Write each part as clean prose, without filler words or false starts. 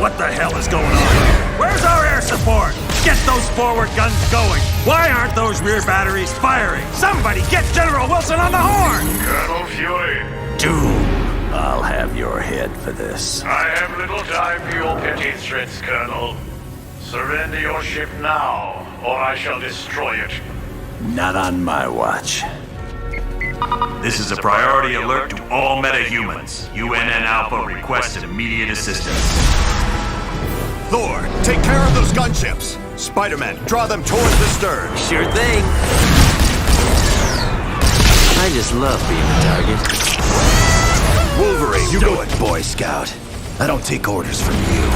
What the hell is going on? Where's our air support? Get those forward guns going! Why aren't those rear batteries firing? Somebody get General Wilson on the horn! Colonel Fury. Doom, I'll have your head for this. I have little time for your petty threats, Colonel. Surrender your ship now, or I shall destroy it. Not on my watch. This is a priority alert to all metahumans. UNN Alpha requests immediate assistance. Thor, take care of those gunships. Spider-Man, draw them towards the stern. Sure thing. I just love being a target. Wolverine, You do it, Boy Scout. I don't take orders from you.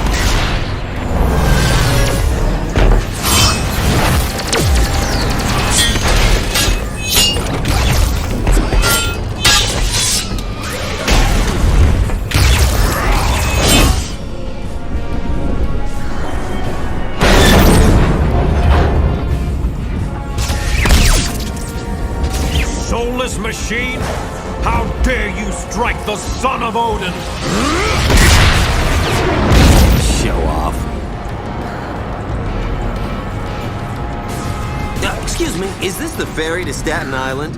Soulless machine? How dare you strike the son of Odin? Show off. Excuse me, is this the ferry to Staten Island?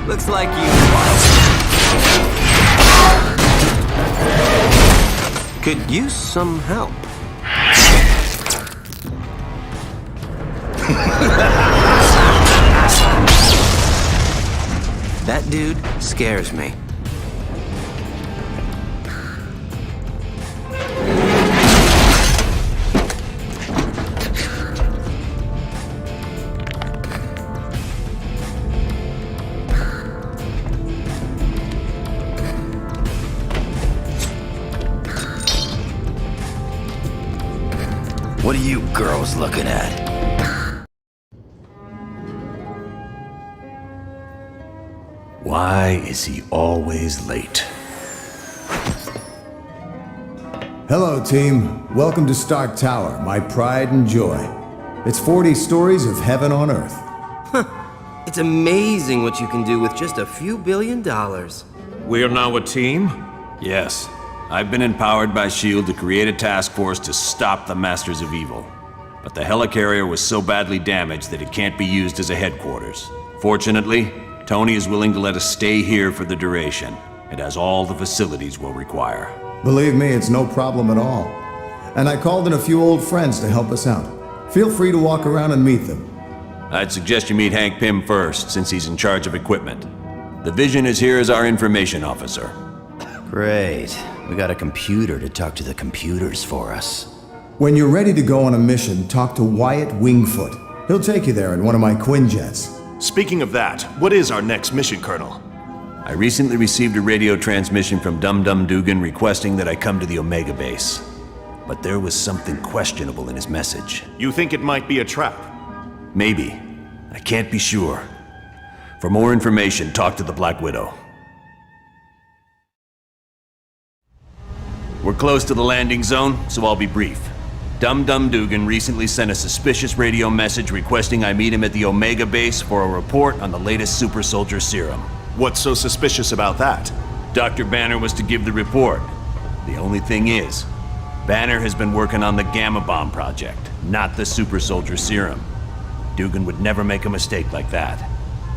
Looks like you could use some help. That dude scares me. What are you girls looking at? Why is he always late? Hello, team. Welcome to Stark Tower, my pride and joy. It's 40 stories of heaven on Earth. It's amazing what you can do with just a few $1 billion. We are now a team? Yes. I've been empowered by S.H.I.E.L.D. to create a task force to stop the Masters of Evil. But the helicarrier was so badly damaged that it can't be used as a headquarters. Fortunately, Tony is willing to let us stay here for the duration. It has all the facilities we'll require. Believe me, it's no problem at all. And I called in a few old friends to help us out. Feel free to walk around and meet them. I'd suggest you meet Hank Pym first, since he's in charge of equipment. The Vision is here as our information officer. Great. We got a computer to talk to the computers for us. When you're ready to go on a mission, talk to Wyatt Wingfoot. He'll take you there in one of my Quinjets. Speaking of that, what is our next mission, Colonel? I recently received a radio transmission from Dum Dum Dugan requesting that I come to the Omega base. But there was something questionable in his message. You think it might be a trap? Maybe. I can't be sure. For more information, talk to the Black Widow. We're close to the landing zone, so I'll be brief. Dum Dum Dugan recently sent a suspicious radio message requesting I meet him at the Omega base for a report on the latest super soldier serum. What's so suspicious about that? Dr. Banner was to give the report. The only thing is, Banner has been working on the Gamma Bomb project, not the super soldier serum. Dugan would never make a mistake like that.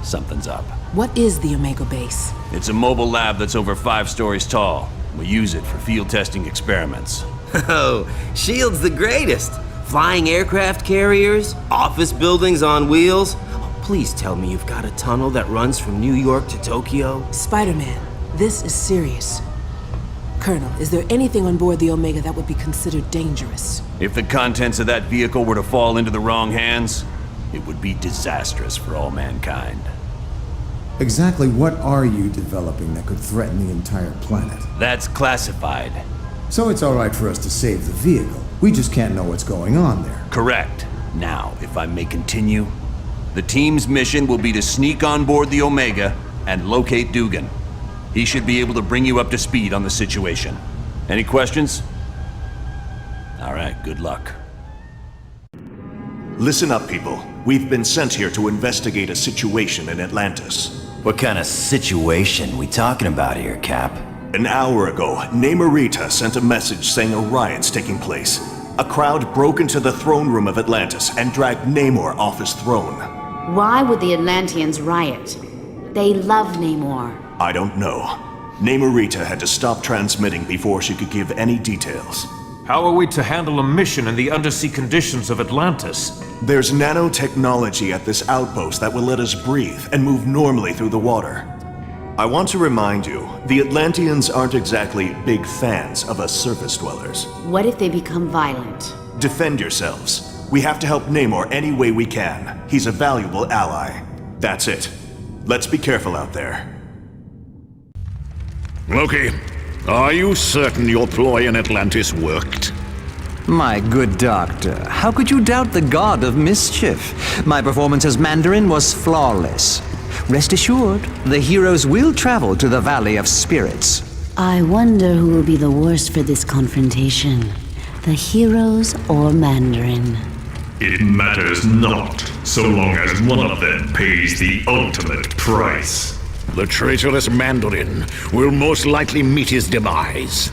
Something's up. What is the Omega base? It's a mobile lab that's over 5 stories tall. We use it for field testing experiments. Oh, S.H.I.E.L.D's the greatest. Flying aircraft carriers, office buildings on wheels. Oh, please tell me you've got a tunnel that runs from New York to Tokyo. Spider-Man, this is serious. Colonel, is there anything on board the Omega that would be considered dangerous? If the contents of that vehicle were to fall into the wrong hands, it would be disastrous for all mankind. Exactly what are you developing that could threaten the entire planet? That's classified. So it's all right for us to save the vehicle. We just can't know what's going on there. Correct. Now, if I may continue, the team's mission will be to sneak on board the Omega, and locate Dugan. He should be able to bring you up to speed on the situation. Any questions? All right, good luck. Listen up, people. We've been sent here to investigate a situation in Atlantis. What kind of situation we talking about here, Cap? An hour ago, Namorita sent a message saying a riot's taking place. A crowd broke into the throne room of Atlantis and dragged Namor off his throne. Why would the Atlanteans riot? They love Namor. I don't know. Namorita had to stop transmitting before she could give any details. How are we to handle a mission in the undersea conditions of Atlantis? There's nanotechnology at this outpost that will let us breathe and move normally through the water. I want to remind you, the Atlanteans aren't exactly big fans of us surface dwellers. What if they become violent? Defend yourselves. We have to help Namor any way we can. He's a valuable ally. That's it. Let's be careful out there. Loki, are you certain your ploy in Atlantis worked? My good doctor, how could you doubt the god of mischief? My performance as Mandarin was flawless. Rest assured, the heroes will travel to the Valley of Spirits. I wonder who will be the worst for this confrontation. The heroes or Mandarin? It matters not, so long as one of them pays the ultimate price. The traitorous Mandarin will most likely meet his demise.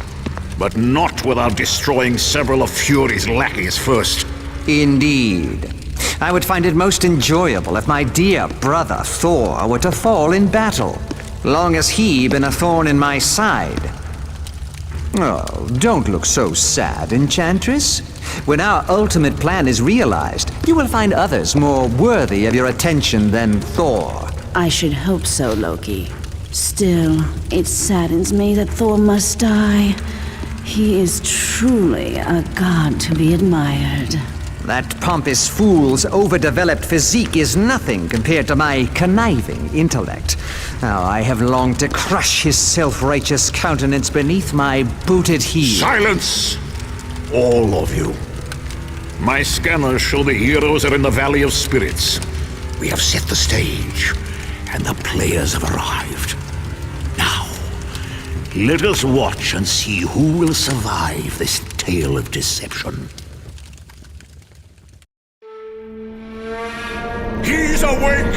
But not without destroying several of Fury's lackeys first. Indeed. I would find it most enjoyable if my dear brother Thor were to fall in battle, long as he been a thorn in my side. Oh, don't look so sad, Enchantress. When our ultimate plan is realized, you will find others more worthy of your attention than Thor. I should hope so, Loki. Still, it saddens me that Thor must die. He is truly a god to be admired. That pompous fool's overdeveloped physique is nothing compared to my conniving intellect. Now, I have longed to crush his self-righteous countenance beneath my booted heel. Silence! All of you. My scanners show the heroes are in the Valley of Spirits. We have set the stage, and the players have arrived. Now, let us watch and see who will survive this tale of deception. He's awake!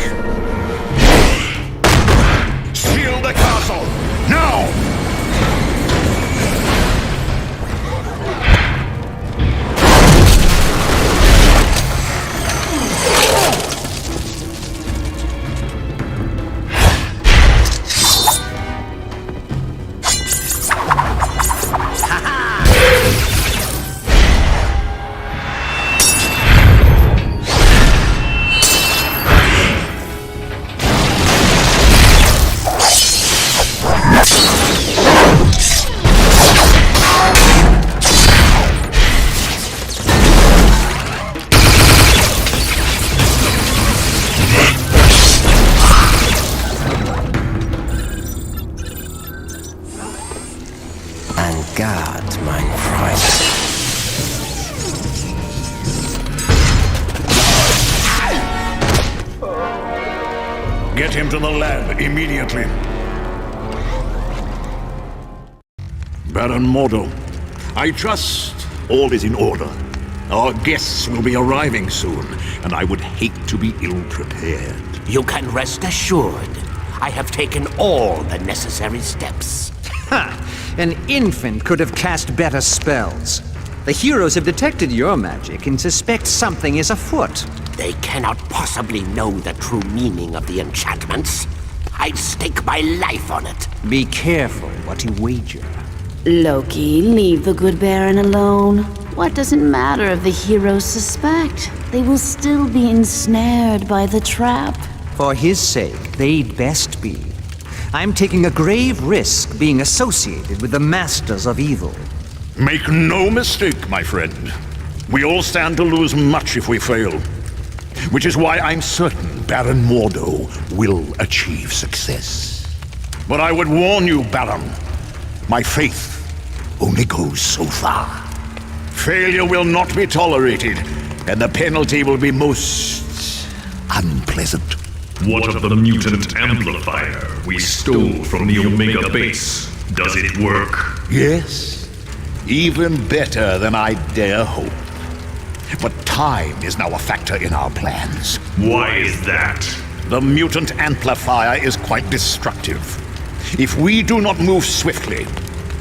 Seal the castle! Now! Get him to the lab immediately. Baron Mordo, I trust all is in order. Our guests will be arriving soon, and I would hate to be ill-prepared. You can rest assured. I have taken all the necessary steps. Ha! An infant could have cast better spells. The heroes have detected your magic and suspect something is afoot. They cannot possibly know the true meaning of the enchantments. I'd stake my life on it. Be careful what you wager. Loki, leave the good Baron alone. What does it matter if the heroes suspect? They will still be ensnared by the trap. For his sake, they'd best be. I'm taking a grave risk being associated with the Masters of Evil. Make no mistake, my friend. We all stand to lose much if we fail. Which is why I'm certain Baron Mordo will achieve success. But I would warn you, Baron, my faith only goes so far. Failure will not be tolerated, and the penalty will be most unpleasant. What of the mutant amplifier we stole from the Omega base? Does it work? Yes, even better than I dare hope. But time is now a factor in our plans. Why is that? The mutant amplifier is quite destructive. If we do not move swiftly,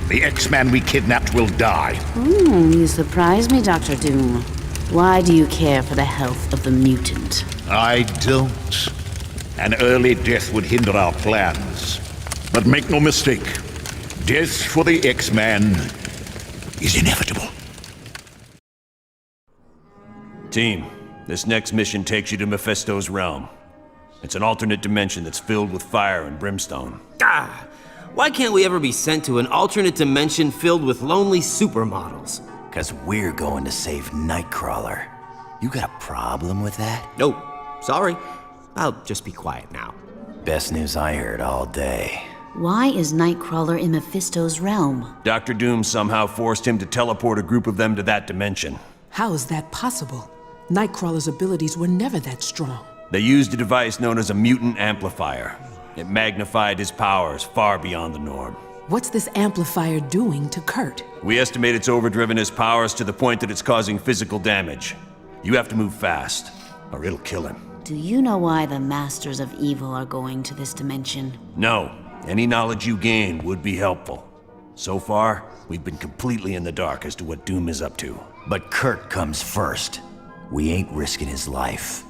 the X-Man we kidnapped will die. You surprise me, Dr. Doom. Why do you care for the health of the mutant? I don't. An early death would hinder our plans. But make no mistake, death for the X-Man is inevitable. Team, this next mission takes you to Mephisto's realm. It's an alternate dimension that's filled with fire and brimstone. Why can't we ever be sent to an alternate dimension filled with lonely supermodels? 'Cause we're going to save Nightcrawler. You got a problem with that? Nope. Sorry. I'll just be quiet now. Best news I heard all day. Why is Nightcrawler in Mephisto's realm? Dr. Doom somehow forced him to teleport a group of them to that dimension. How is that possible? Nightcrawler's abilities were never that strong. They used a device known as a mutant amplifier. It magnified his powers far beyond the norm. What's this amplifier doing to Kurt? We estimate it's overdriven his powers to the point that it's causing physical damage. You have to move fast, or it'll kill him. Do you know why the Masters of Evil are going to this dimension? No. Any knowledge you gain would be helpful. So far, we've been completely in the dark as to what Doom is up to. But Kurt comes first. We ain't risking his life.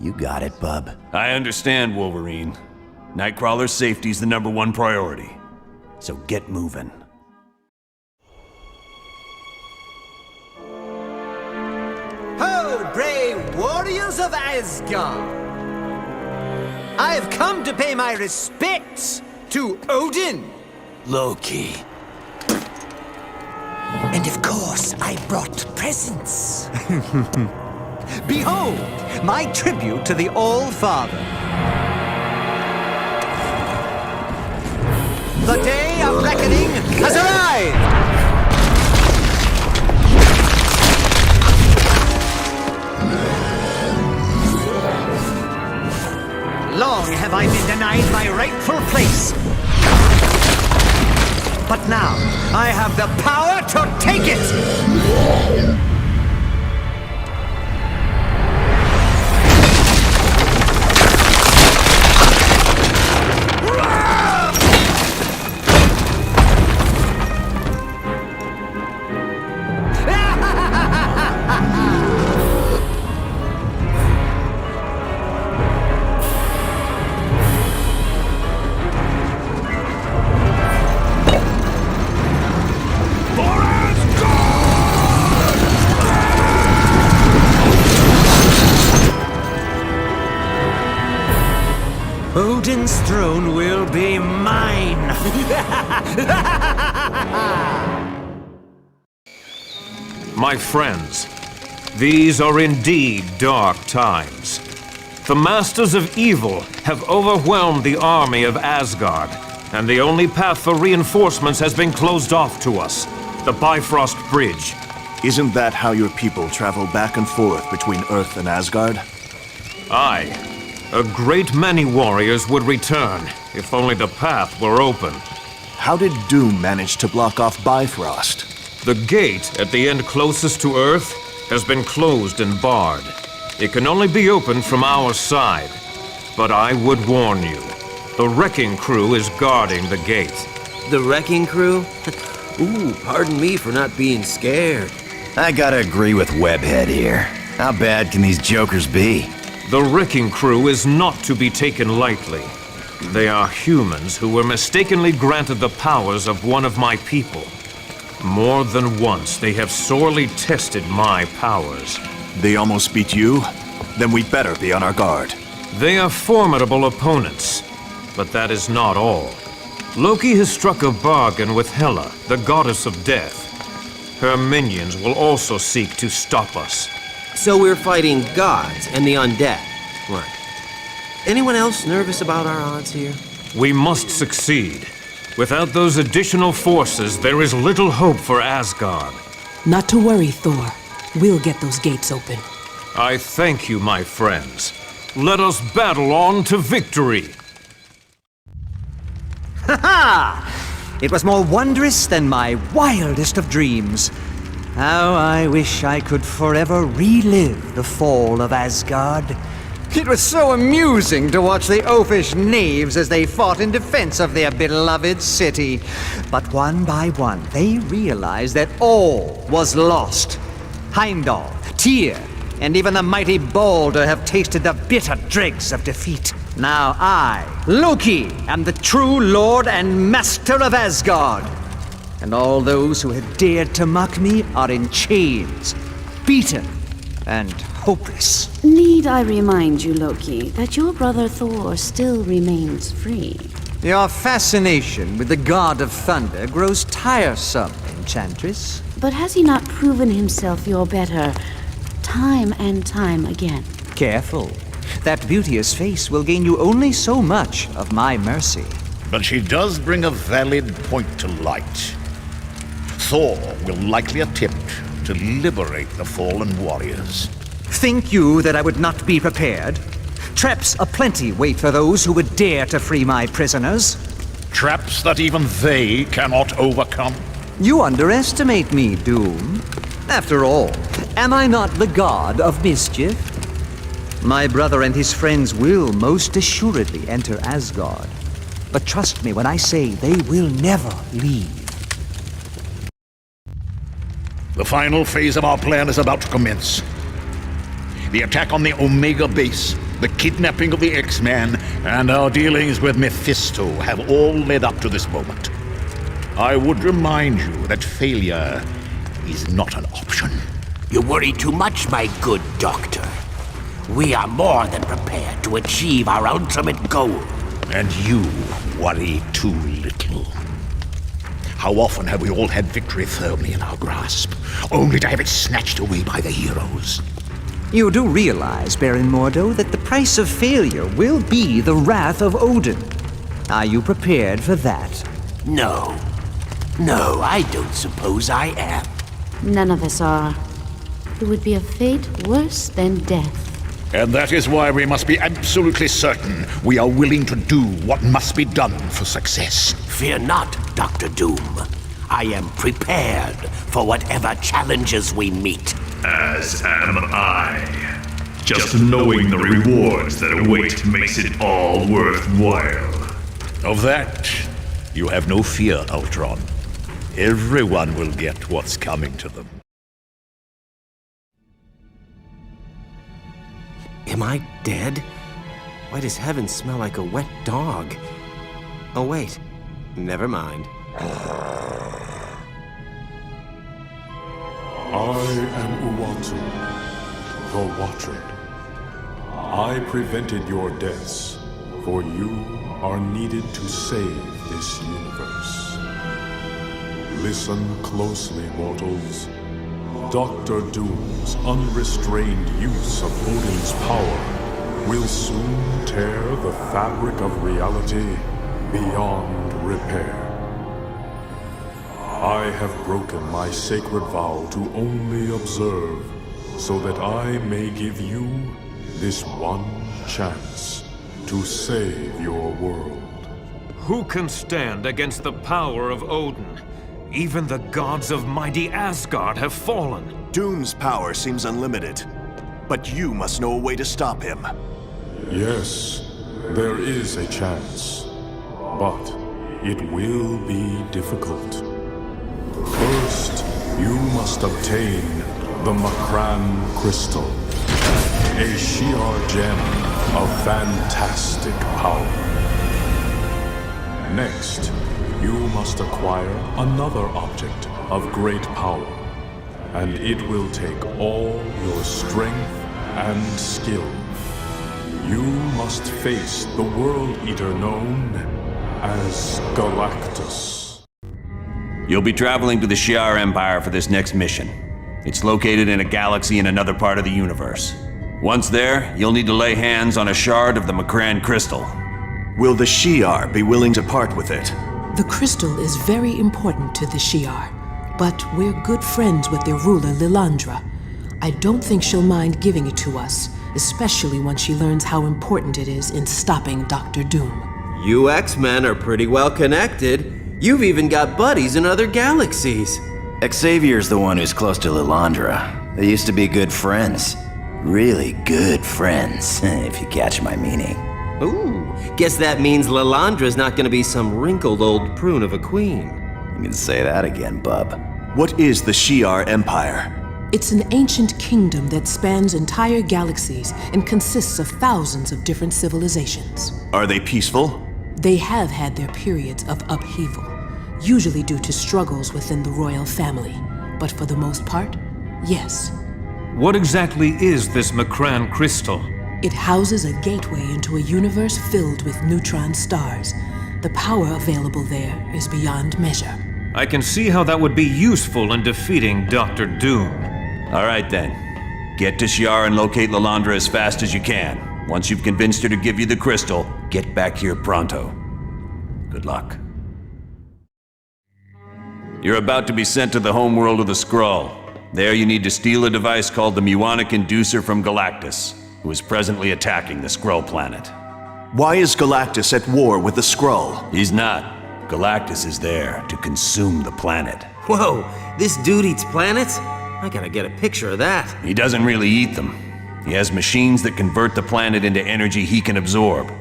You got it, bub. I understand, Wolverine. Nightcrawler's safety's the #1 priority. So get moving. Ho, brave warriors of Asgard! I have come to pay my respects to Odin. Loki. And of course, I brought presents. Behold, my tribute to the All-Father. The day of reckoning has arrived! Long have I been denied my rightful place. But now, I have the power to take it! Odin's throne will be mine! My friends, these are indeed dark times. The Masters of Evil have overwhelmed the army of Asgard, and the only path for reinforcements has been closed off to us, the Bifrost Bridge. Isn't that how your people travel back and forth between Earth and Asgard? Aye. A great many warriors would return, if only the path were open. How did Doom manage to block off Bifrost? The gate at the end closest to Earth has been closed and barred. It can only be opened from our side. But I would warn you, the Wrecking Crew is guarding the gate. The Wrecking Crew? Ooh, pardon me for not being scared. I gotta agree with Webhead here. How bad can these jokers be? The Wrecking Crew is not to be taken lightly. They are humans who were mistakenly granted the powers of one of my people. More than once, they have sorely tested my powers. They almost beat you? Then we better be on our guard. They are formidable opponents, but that is not all. Loki has struck a bargain with Hela, the goddess of death. Her minions will also seek to stop us. So we're fighting gods and the undead. Right. Anyone else nervous about our odds here? We must succeed. Without those additional forces, there is little hope for Asgard. Not to worry, Thor. We'll get those gates open. I thank you, my friends. let us battle on to victory. Ha ha! It was more wondrous than my wildest of dreams. How I wish I could forever relive the fall of Asgard. It was so amusing to watch the oafish knaves as they fought in defense of their beloved city. But one by one, they realized that all was lost. Heimdall, Tyr, and even the mighty Balder have tasted the bitter dregs of defeat. Now I, Loki, am the true lord and master of Asgard. And all those who had dared to mock me are in chains, beaten, and hopeless. Need I remind you, Loki, that your brother Thor still remains free? Your fascination with the god of thunder grows tiresome, Enchantress. But has he not proven himself your better time and time again? Careful. That beauteous face will gain you only so much of my mercy. But she does bring a valid point to light. Thor will likely attempt to liberate the fallen warriors. Think you that I would not be prepared? Traps aplenty wait for those who would dare to free my prisoners. Traps that even they cannot overcome. You underestimate me, Doom. After all, am I not the god of mischief? My brother and his friends will most assuredly enter Asgard. But trust me when I say they will never leave. The final phase of our plan is about to commence. The attack on the Omega base, the kidnapping of the X-Man, and our dealings with Mephisto have all led up to this moment. I would remind you that failure is not an option. You worry too much, my good doctor. We are more than prepared to achieve our ultimate goal. And you worry too little. How often have we all had victory firmly in our grasp, only to have it snatched away by the heroes? You do realize, Baron Mordo, that the price of failure will be the wrath of Odin. Are you prepared for that? No. No, I don't suppose I am. None of us are. It would be a fate worse than death. And that is why we must be absolutely certain we are willing to do what must be done for success. Fear not, Dr. Doom. I am prepared for whatever challenges we meet. As am I. Just knowing the rewards that await makes it all worthwhile. Of that, you have no fear, Ultron. Everyone will get what's coming to them. Am I dead? Why does heaven smell like a wet dog? Oh wait, never mind. I am Uatu, the Watcher. I prevented your deaths, for you are needed to save this universe. Listen closely, mortals. Dr. Doom's unrestrained use of Odin's power will soon tear the fabric of reality beyond repair. I have broken my sacred vow to only observe, so that I may give you this one chance to save your world. Who can stand against the power of Odin? Even the gods of mighty Asgard have fallen. Doom's power seems unlimited, but you must know a way to stop him. Yes, there is a chance, but it will be difficult. First, you must obtain the Makran Crystal, a Shi'ar gem of fantastic power. Next, you must acquire another object of great power, and it will take all your strength and skill. You must face the World Eater known as Galactus. You'll be traveling to the Shi'ar Empire for this next mission. It's located in a galaxy in another part of the universe. Once there, you'll need to lay hands on a shard of the Makran Crystal. Will the Shi'ar be willing to part with it? The crystal is very important to the Shi'ar, but we're good friends with their ruler, Lilandra. I don't think she'll mind giving it to us. especially once she learns how important it is in stopping Dr. Doom. You X-Men are pretty well connected. You've even got buddies in other galaxies. Xavier's the one who's close to Lilandra. They used to be good friends. Really good friends, if you catch my meaning. Ooh, guess that means Lilandra's not gonna be some wrinkled old prune of a queen. You can say that again, bub. What is the Shi'ar Empire? It's an ancient kingdom that spans entire galaxies and consists of thousands of different civilizations. Are they peaceful? They have had their periods of upheaval, usually due to struggles within the royal family. But for the most part, yes. What exactly is this Macran crystal? It houses a gateway into a universe filled with neutron stars. The power available there is beyond measure. I can see how that would be useful in defeating Dr. Doom. All right then. Get to Shi'ar and locate Lilandra as fast as you can. Once you've convinced her to give you the crystal, get back here pronto. Good luck. You're about to be sent to the homeworld of the Skrull. There you need to steal a device called the Muonic Inducer from Galactus, who is presently attacking the Skrull planet. Why is Galactus at war with the Skrull? He's not. Galactus is there to consume the planet. Whoa, this dude eats planets? I gotta get a picture of that. He doesn't really eat them. He has machines that convert the planet into energy he can absorb.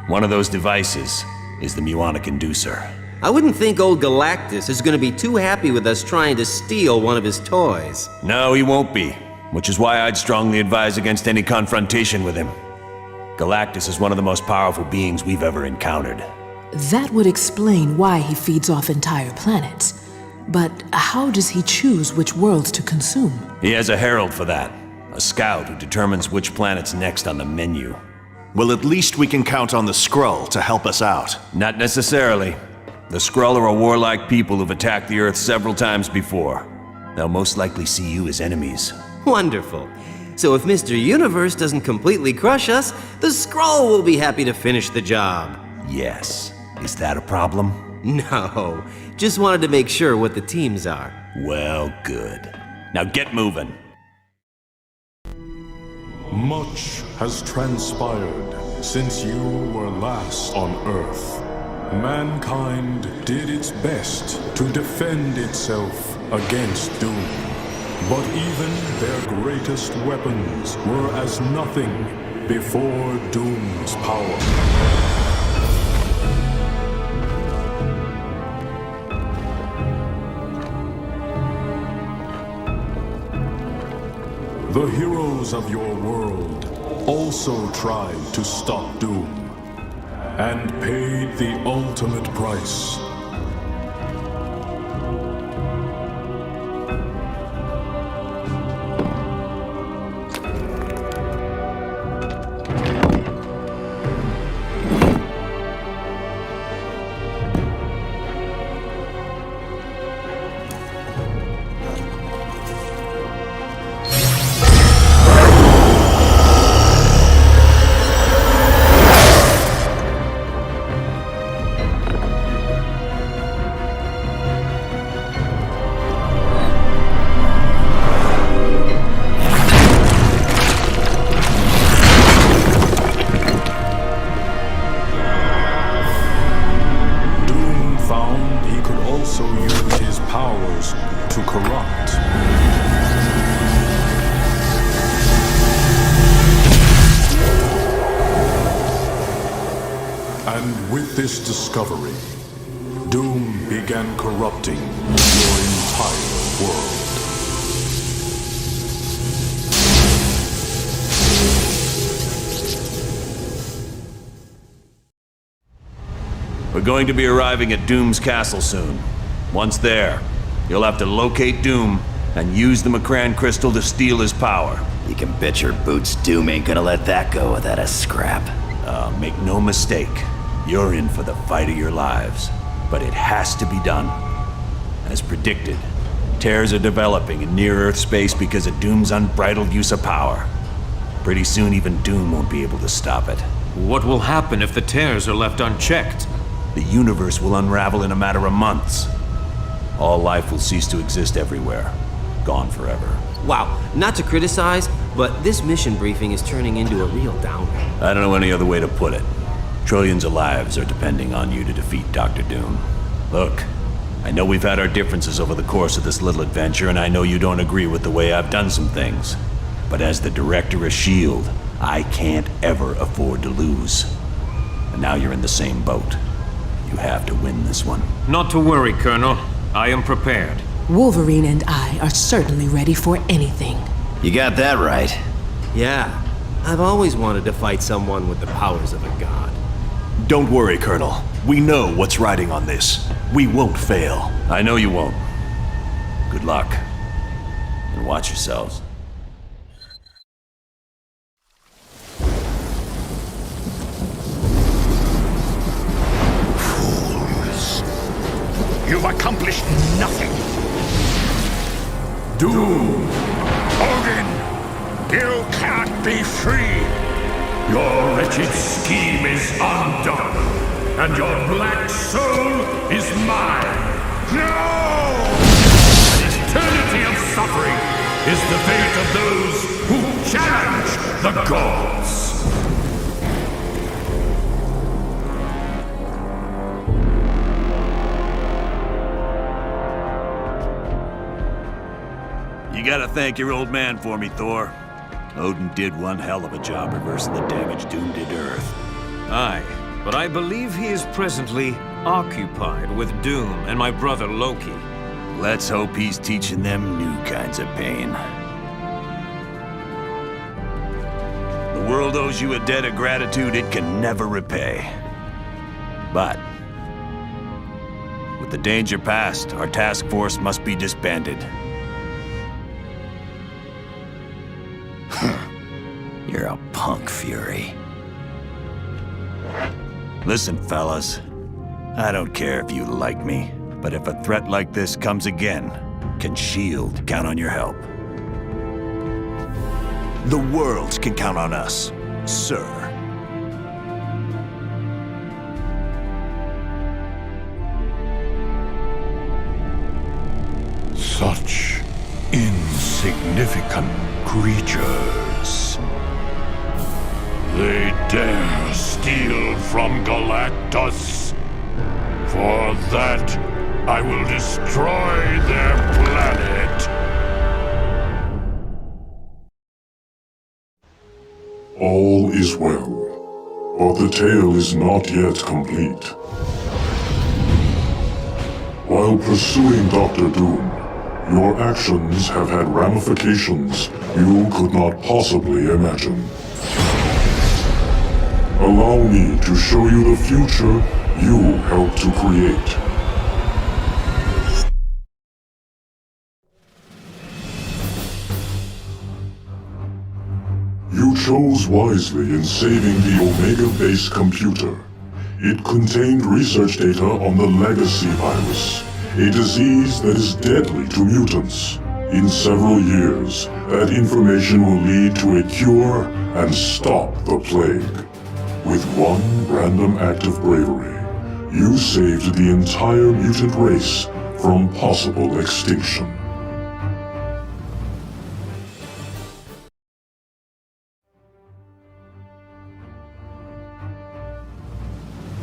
One of those devices is the Muonic Inducer. I wouldn't think old Galactus is gonna be too happy with us trying to steal one of his toys. No, he won't be, which is why I'd strongly advise against any confrontation with him. Galactus is one of the most powerful beings we've ever encountered. That would explain why he feeds off entire planets. But how does he choose which worlds to consume? He has a herald for that. A scout who determines which planet's next on the menu. Well, at least we can count on the Skrull to help us out. Not necessarily. The Skrull are a warlike people who've attacked the Earth several times before. They'll most likely see you as enemies. Wonderful. So if Mr. Universe doesn't completely crush us, the Skrull will be happy to finish the job. Yes. Is that a problem? No. Just wanted to make sure what the teams are. Well, good. Now get moving. Much has transpired since you were last on Earth. Mankind did its best to defend itself against Doom. But even their greatest weapons were as nothing before Doom's power. The heroes of your world also tried to stop Doom, and paid the ultimate price. This discovery, Doom began corrupting your entire world. We're going to be arriving at Doom's castle soon. Once there, you'll have to locate Doom and use the Macran crystal to steal his power. You can bet your boots Doom ain't gonna let that go without a scrap. Make no mistake. You're in for the fight of your lives, but it has to be done. As predicted, tears are developing in near-Earth space because of Doom's unbridled use of power. Pretty soon even Doom won't be able to stop it. What will happen if the tears are left unchecked? The universe will unravel in a matter of months. All life will cease to exist everywhere. Gone forever. Wow, not to criticize, But this mission briefing is turning into a real downer. I don't know any other way to put it. Trillions of lives are depending on you to defeat Dr. Doom. Look, I know we've had our differences over the course of this little adventure, and I know you don't agree with the way I've done some things. But as the director of S.H.I.E.L.D., I can't ever afford to lose. And now you're in the same boat. You have to win this one. Not to worry, Colonel. I am prepared. Wolverine and I are certainly ready for anything. You got that right. Yeah, I've always wanted to fight someone with the powers of a god. Don't worry, Colonel. We know what's riding on this. We won't fail. I know you won't. Good luck. And watch yourselves. You've accomplished nothing. Doom! Odin! You can't be free! Your wretched scheme is undone, and your black soul is mine. No! An eternity of suffering is the fate of those who challenge the gods. You gotta thank your old man for me, Thor. Odin did one hell of a job reversing the damage Doom did to Earth. Aye, but I believe he is presently occupied with Doom and my brother Loki. Let's hope he's teaching them new kinds of pain. The world owes you a debt of gratitude it can never repay. But with the danger past, our task force must be disbanded. You're a punk, Fury. Listen, fellas. I don't care if you like me, but if a threat like this comes again, can S.H.I.E.L.D. count on your help? The world can count on us, sir. Such insignificant creatures. They dare steal from Galactus. For that, I will destroy their planet. All is well, but the tale is not yet complete. While pursuing Dr. Doom, your actions have had ramifications you could not possibly imagine. Allow me to show you the future you helped to create. You chose wisely in saving the Omega-based computer. It contained research data on the Legacy virus, a disease that is deadly to mutants. In several years, that information will lead to a cure and stop the plague. With one random act of bravery, you saved the entire mutant race from possible extinction.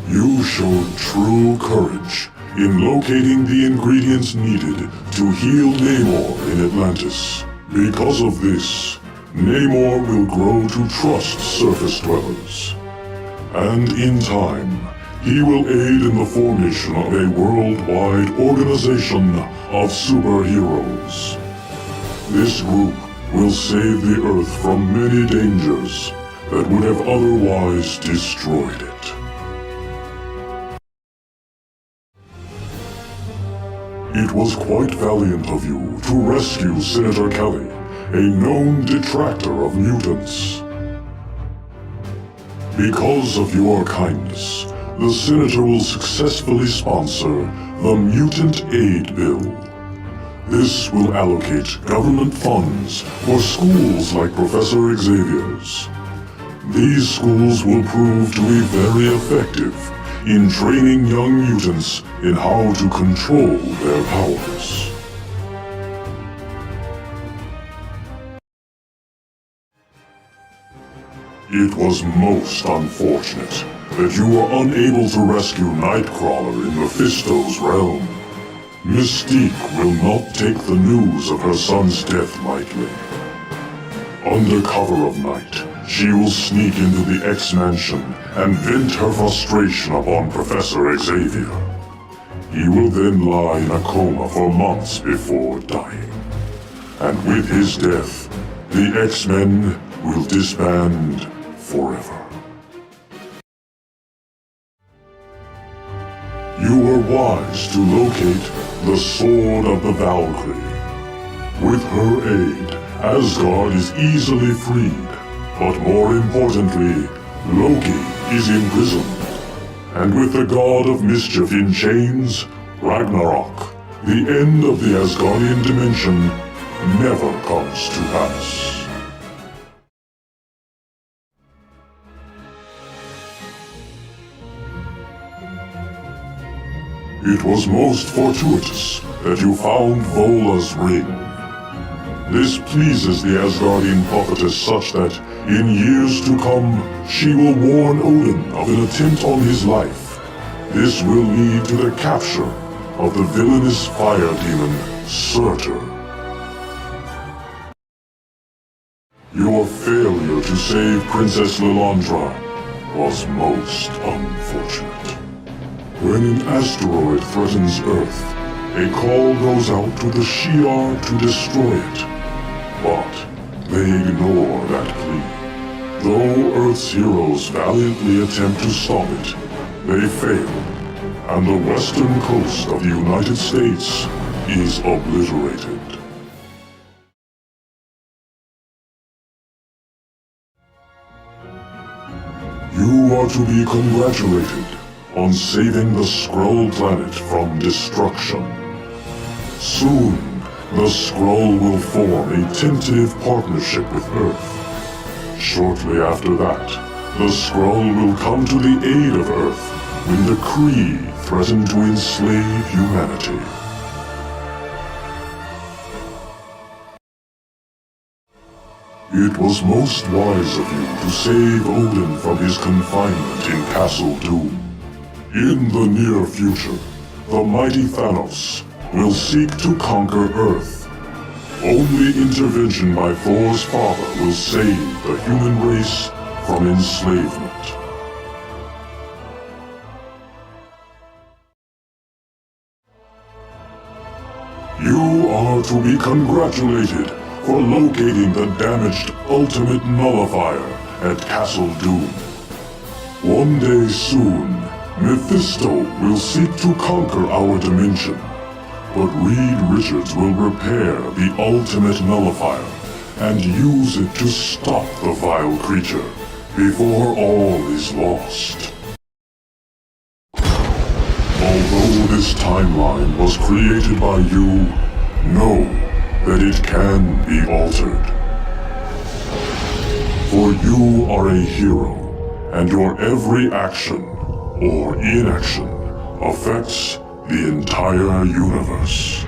You showed true courage in locating the ingredients needed to heal Namor in Atlantis. Because of this, Namor will grow to trust surface dwellers. And in time, he will aid in the formation of a worldwide organization of superheroes. This group will save the Earth from many dangers that would have otherwise destroyed it. It was quite valiant of you to rescue Senator Kelly, a known detractor of mutants. Because of your kindness, the Senator will successfully sponsor the Mutant Aid Bill. This will allocate government funds for schools like Professor Xavier's. These schools will prove to be very effective in training young mutants in how to control their powers. It was most unfortunate that you were unable to rescue Nightcrawler in Mephisto's realm. Mystique will not take the news of her son's death lightly. Under cover of night, she will sneak into the X-Mansion and vent her frustration upon Professor Xavier. He will then lie in a coma for months before dying. And with his death, the X-Men will disband forever. You were wise to locate the Sword of the Valkyrie. With her aid, Asgard is easily freed, but more importantly, Loki is imprisoned. And with the God of Mischief in chains, Ragnarok, the end of the Asgardian dimension, never comes to pass. It was most fortuitous that you found Vola's ring. This pleases the Asgardian prophetess such that, in years to come, she will warn Odin of an attempt on his life. This will lead to the capture of the villainous fire demon, Surtur. Your failure to save Princess Lilandra was most unfortunate. When an asteroid threatens Earth, a call goes out to the Shi'ar to destroy it. But they ignore that plea. Though Earth's heroes valiantly attempt to stop it, they fail, and the western coast of the United States is obliterated. You are to be congratulated on saving the Skrull planet from destruction. Soon, the Skrull will form a tentative partnership with Earth. Shortly after that, the Skrull will come to the aid of Earth when the Kree threaten to enslave humanity. It was most wise of you to save Odin from his confinement in Castle Doom. In the near future, the mighty Thanos will seek to conquer Earth. Only intervention by Thor's father will save the human race from enslavement. You are to be congratulated for locating the damaged Ultimate Nullifier at Castle Doom. One day soon, Mephisto will seek to conquer our dimension, but Reed Richards will repair the Ultimate Nullifier and use it to stop the vile creature before all is lost. Although this timeline was created by you, know that it can be altered. For you are a hero, and your every action or inaction affects the entire universe.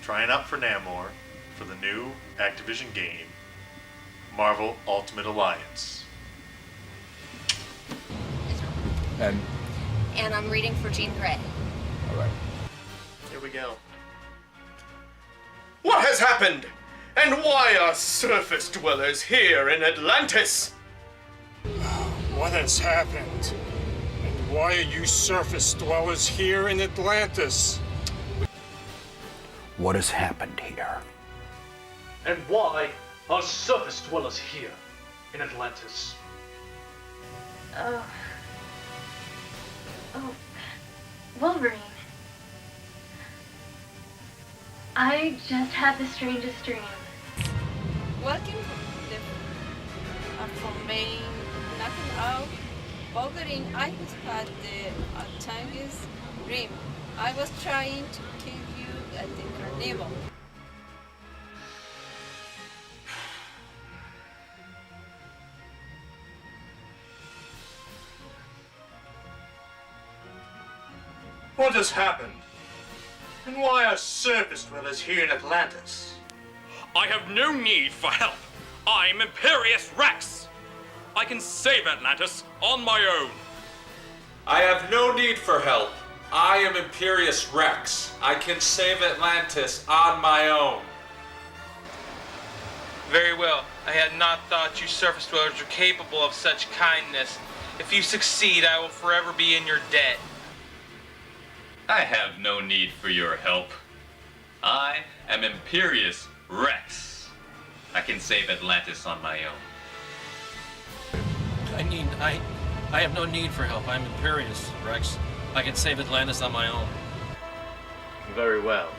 trying out for Namor for the new Activision game, Marvel Ultimate Alliance. And I'm reading for Jean Grey. alright. Here we go. What has happened? And why are surface dwellers here in Atlantis? What has happened? And why are you surface dwellers here in Atlantis? What has happened here? And why are surface dwellers here in Atlantis? Oh, Wolverine. I just had the strangest dream. Working from main knocking out Wolverine, I was had the strangest dream. I was trying to kill you at the carnival. What has happened? And why are surface dwellers here in Atlantis? I have no need for help. I'm Imperious Rex. I can save Atlantis on my own. I have no need for help. I am Imperious Rex. I can save Atlantis on my own. Very well. I had not thought you surface dwellers were capable of such kindness. If you succeed, I will forever be in your debt. I have no need for your help. I am Imperious Rex. I can save Atlantis on my own. I have no need for help. I'm Imperious Rex. I can save Atlantis on my own. Very well.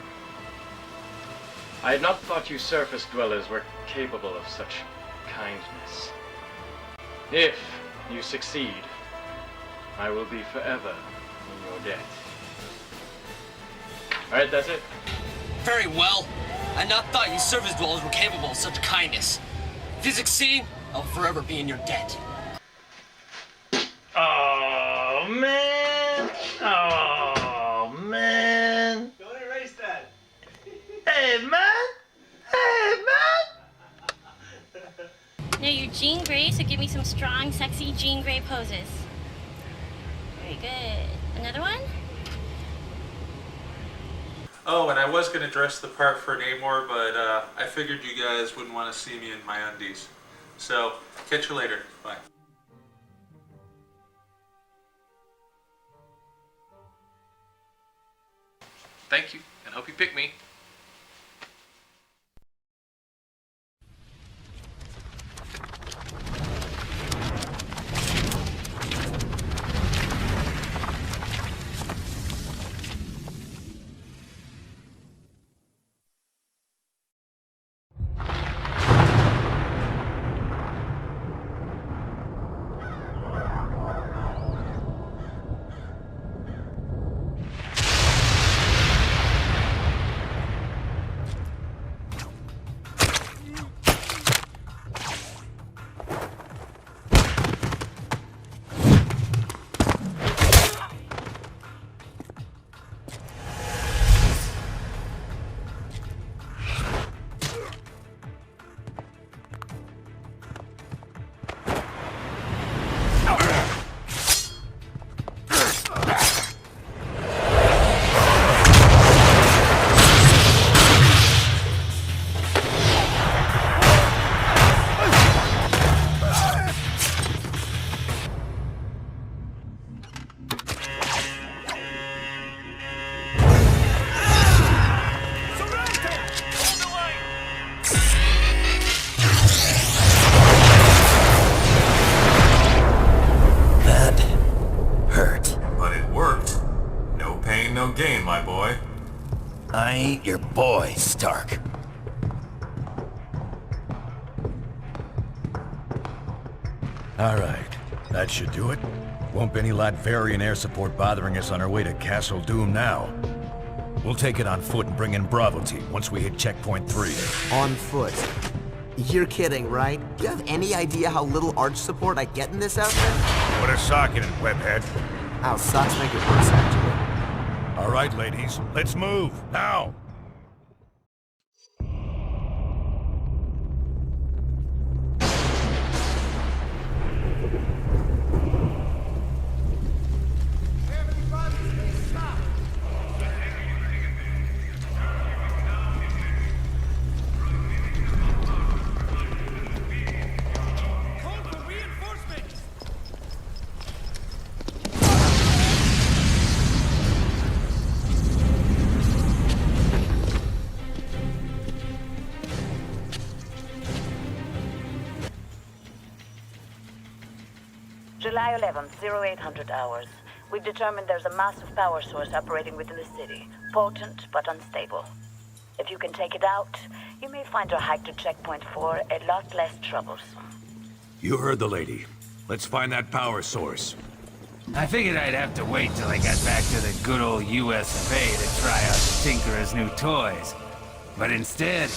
I had not thought you surface dwellers were capable of such kindness. If you succeed, I will be forever in your debt. Alright, that's it. Very well. I had not thought you surface dwellers were capable of such kindness. If you succeed, I will forever be in your debt. Oh man! Oh man! Don't erase that. Hey man! Hey man! No, you're Jean Grey, so give me some strong, sexy Jean Grey poses. Very good. Another one? Oh, and I was gonna dress the part for Namor, but I figured you guys wouldn't want to see me in my undies. So, catch you later. Bye. Thank you, and hope you pick me. No gain, my boy. I ain't your boy, Stark. Alright, that should do it. Won't be any Latverian air support bothering us on our way to Castle Doom now. We'll take it on foot and bring in Bravo team once we hit checkpoint 3. On foot? You're kidding, right? Do you have any idea how little arch support I get in this outfit? Put a sock in it, webhead. Ow, socks make it worse, actually. Alright, ladies, let's move, now! Sky 11, 0800 hours. We've determined there's a massive power source operating within the city. Potent, but unstable. If you can take it out, you may find our hike to Checkpoint 4 a lot less troublesome. You heard the lady. Let's find that power source. I figured I'd have to wait till I got back to the good old US of A to try out the Tinkerer's new toys. But instead,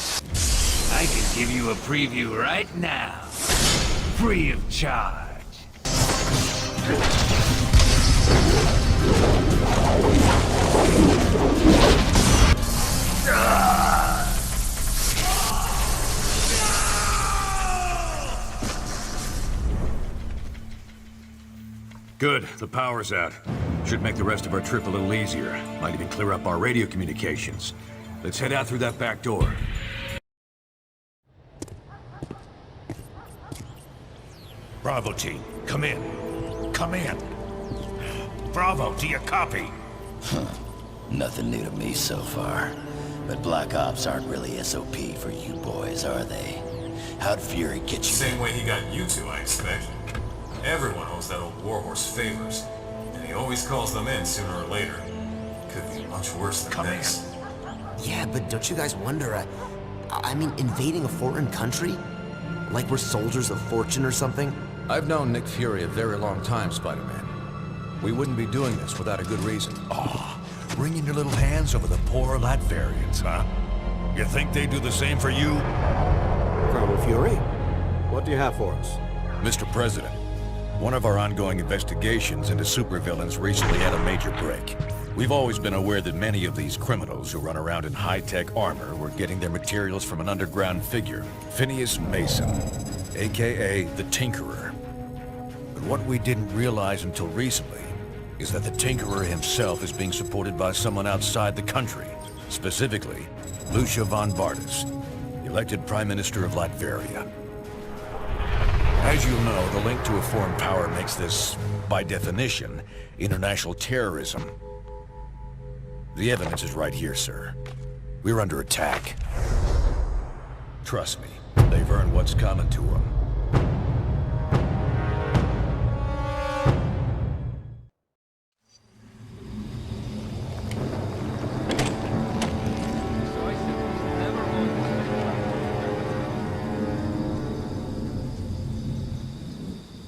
I can give you a preview right now. Free of charge. Good, the power's out. Should make the rest of our trip a little easier. Might even clear up our radio communications. Let's head out through that back door. Bravo team, come in. Come in. Bravo, do you copy? Nothing new to me so far. But Black Ops aren't really SOP for you boys, are they? How'd Fury get you? Same way he got you two, I expect. Everyone owes that old warhorse favors, and he always calls them in sooner or later. Could be much worse than this. Yeah, but don't you guys wonder, I mean, invading a foreign country? Like we're soldiers of fortune or something? I've known Nick Fury a very long time, Spider-Man. We wouldn't be doing this without a good reason. Oh, wringing your little hands over the poor Latvarians, huh? You think they'd do the same for you? Colonel Fury, what do you have for us? Mr. President, one of our ongoing investigations into supervillains recently had a major break. We've always been aware that many of these criminals who run around in high-tech armor were getting their materials from an underground figure, Phineas Mason, aka the Tinkerer. But what we didn't realize until recently is that the Tinkerer himself is being supported by someone outside the country, specifically Lucia von Bardas, elected Prime Minister of Latveria. As you know, the link to a foreign power makes this, by definition, international terrorism. The evidence is right here, sir. We're under attack. Trust me, they've earned what's coming to them.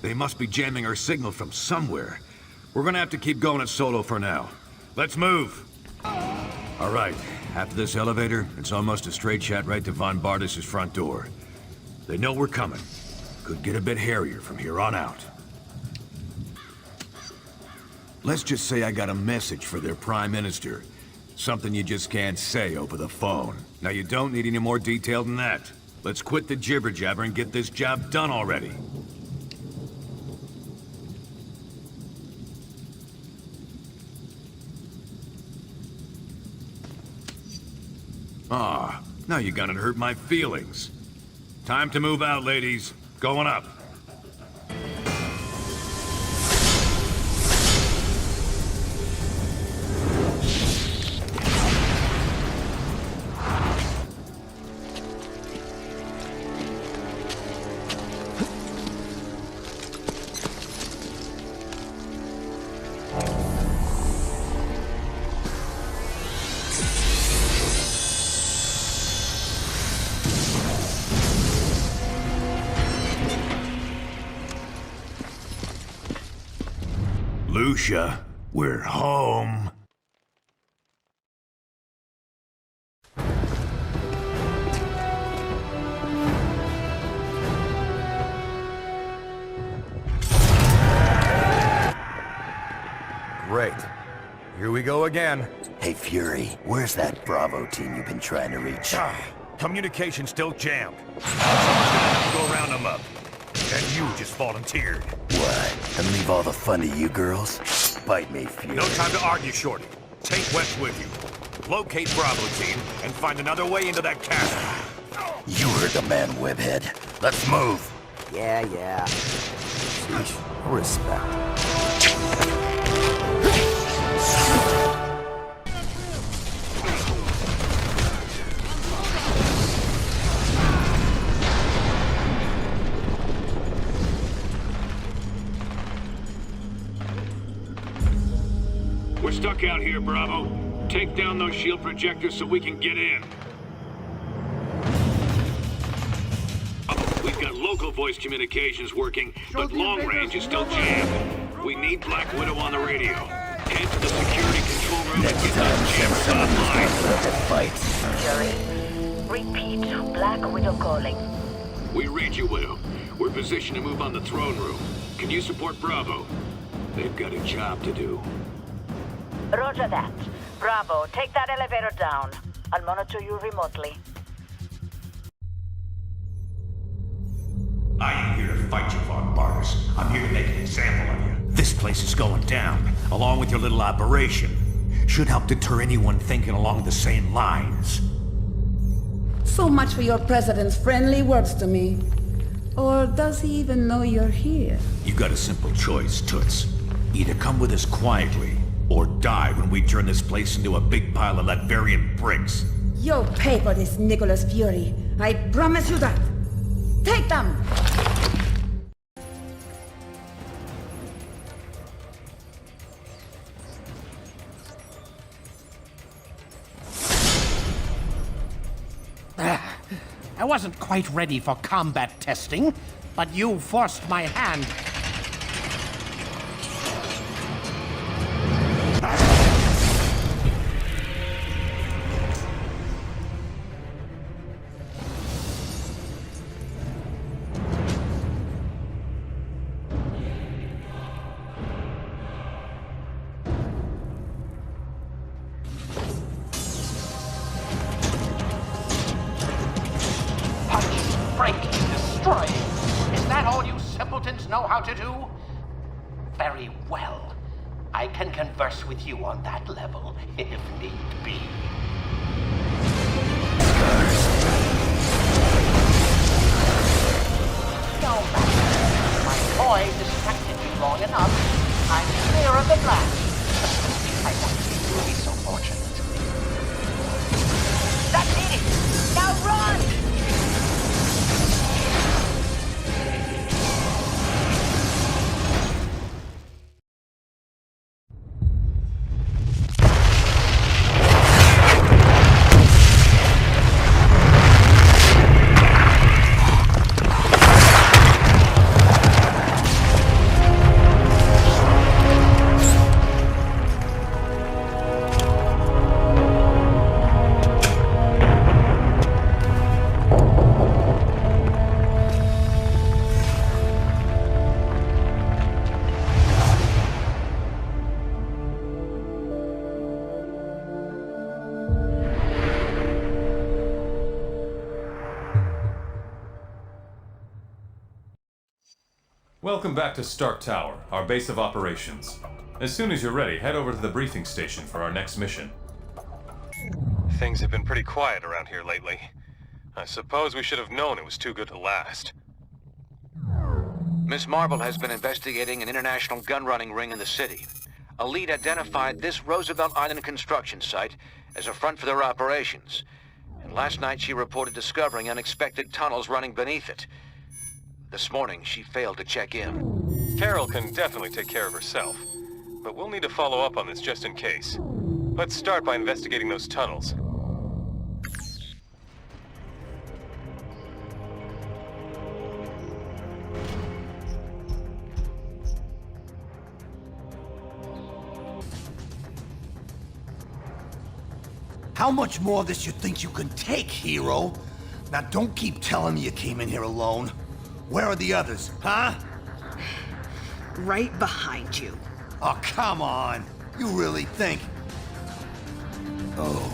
They must be jamming our signal from somewhere. We're gonna have to keep going at Solo for now. Let's move! All right, after this elevator, it's almost a straight shot right to Von Bardas' front door. They know we're coming. Could get a bit hairier from here on out. Let's just say I got a message for their Prime Minister. Something you just can't say over the phone. Now you don't need any more detail than that. Let's quit the jibber-jabber and get this job done already. Ah, now you're gonna hurt my feelings. Time to move out, ladies. Going up. Lucia, we're home. Great. Here we go again. Hey, Fury, where's that Bravo team you've been trying to reach? Communication still jammed. Someone's gonna have to go round them up. And you just volunteered. What? And leave all the fun to you girls? Bite me, Fury. No time to argue, Shorty. Take West with you. Locate Bravo team and find another way into that castle. You heard the man, Webhead. Let's move. Yeah. Sheesh, respect. We're stuck out here, Bravo. Take down those shield projectors so we can get in. We've got local voice communications working, but long range is still jammed. We need Black Widow on the radio. Head to the security control room and get those jammers offline. Fury, repeat. Black Widow calling. We read you, Widow. We're positioned to move on the throne room. Can you support Bravo? They've got a job to do. Roger that. Bravo, take that elevator down. I'll monitor you remotely. I ain't here to fight you, Von Barnes. I'm here to make an example of you. This place is going down, along with your little operation. Should help deter anyone thinking along the same lines. So much for your president's friendly words to me. Or does he even know you're here? You got a simple choice, Toots. Either come with us quietly, or die when we turn this place into a big pile of Latverian bricks. You'll pay for this, Nicholas Fury. I promise you that. Take them! I wasn't quite ready for combat testing, but you forced my hand. Know how to do? Very well. I can converse with you on that level, if need be. No matter. My toy distracted you long enough. I'm clear of the blast. I want you to be so fortunate. That's it! Now run! Welcome back to Stark Tower, our base of operations. As soon as you're ready, head over to the briefing station for our next mission. Things have been pretty quiet around here lately. I suppose we should have known it was too good to last. Miss Marvel has been investigating an international gun-running ring in the city. A lead identified this Roosevelt Island construction site as a front for their operations. And last night she reported discovering unexpected tunnels running beneath it. This morning, she failed to check in. Carol can definitely take care of herself, but we'll need to follow up on this just in case. Let's start by investigating those tunnels. How much more of this you think you can take, hero? Now don't keep telling me you came in here alone. Where are the others, huh? Right behind you. Oh, come on. You really think... Oh.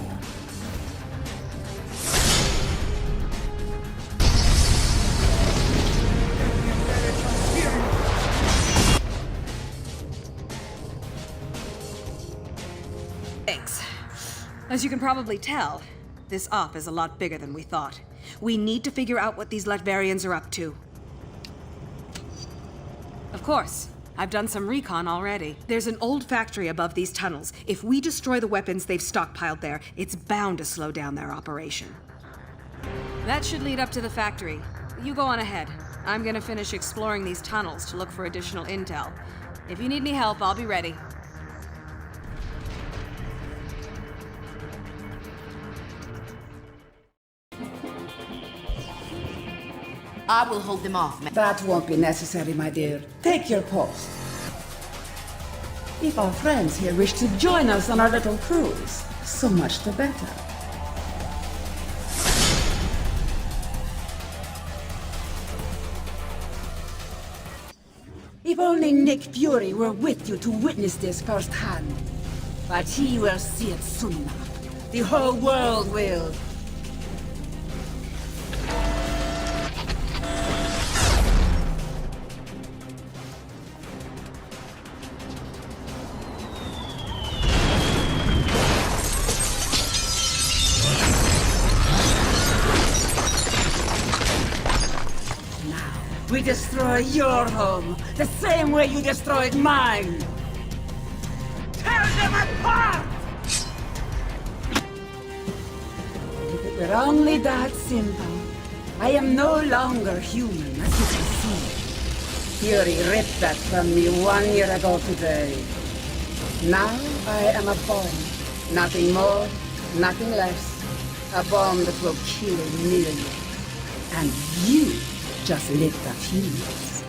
Thanks. As you can probably tell, this op is a lot bigger than we thought. We need to figure out what these Latverians are up to. Of course. I've done some recon already. There's an old factory above these tunnels. If we destroy the weapons they've stockpiled there, it's bound to slow down their operation. That should lead up to the factory. You go on ahead. I'm gonna finish exploring these tunnels to look for additional intel. If you need any help, I'll be ready. I will hold them off, That won't be necessary, my dear. Take your post. If our friends here wish to join us on our little cruise, so much the better. If only Nick Fury were with you to witness this firsthand. But he will see it soon enough. The whole world will. We destroy your home, the same way you destroyed mine! Tear them apart! If it were only that simple, I am no longer human, as you can see. Fury ripped that from me 1 year ago today. Now I am a bomb. Nothing more, nothing less. A bomb that will kill millions. And you just lit the fuse.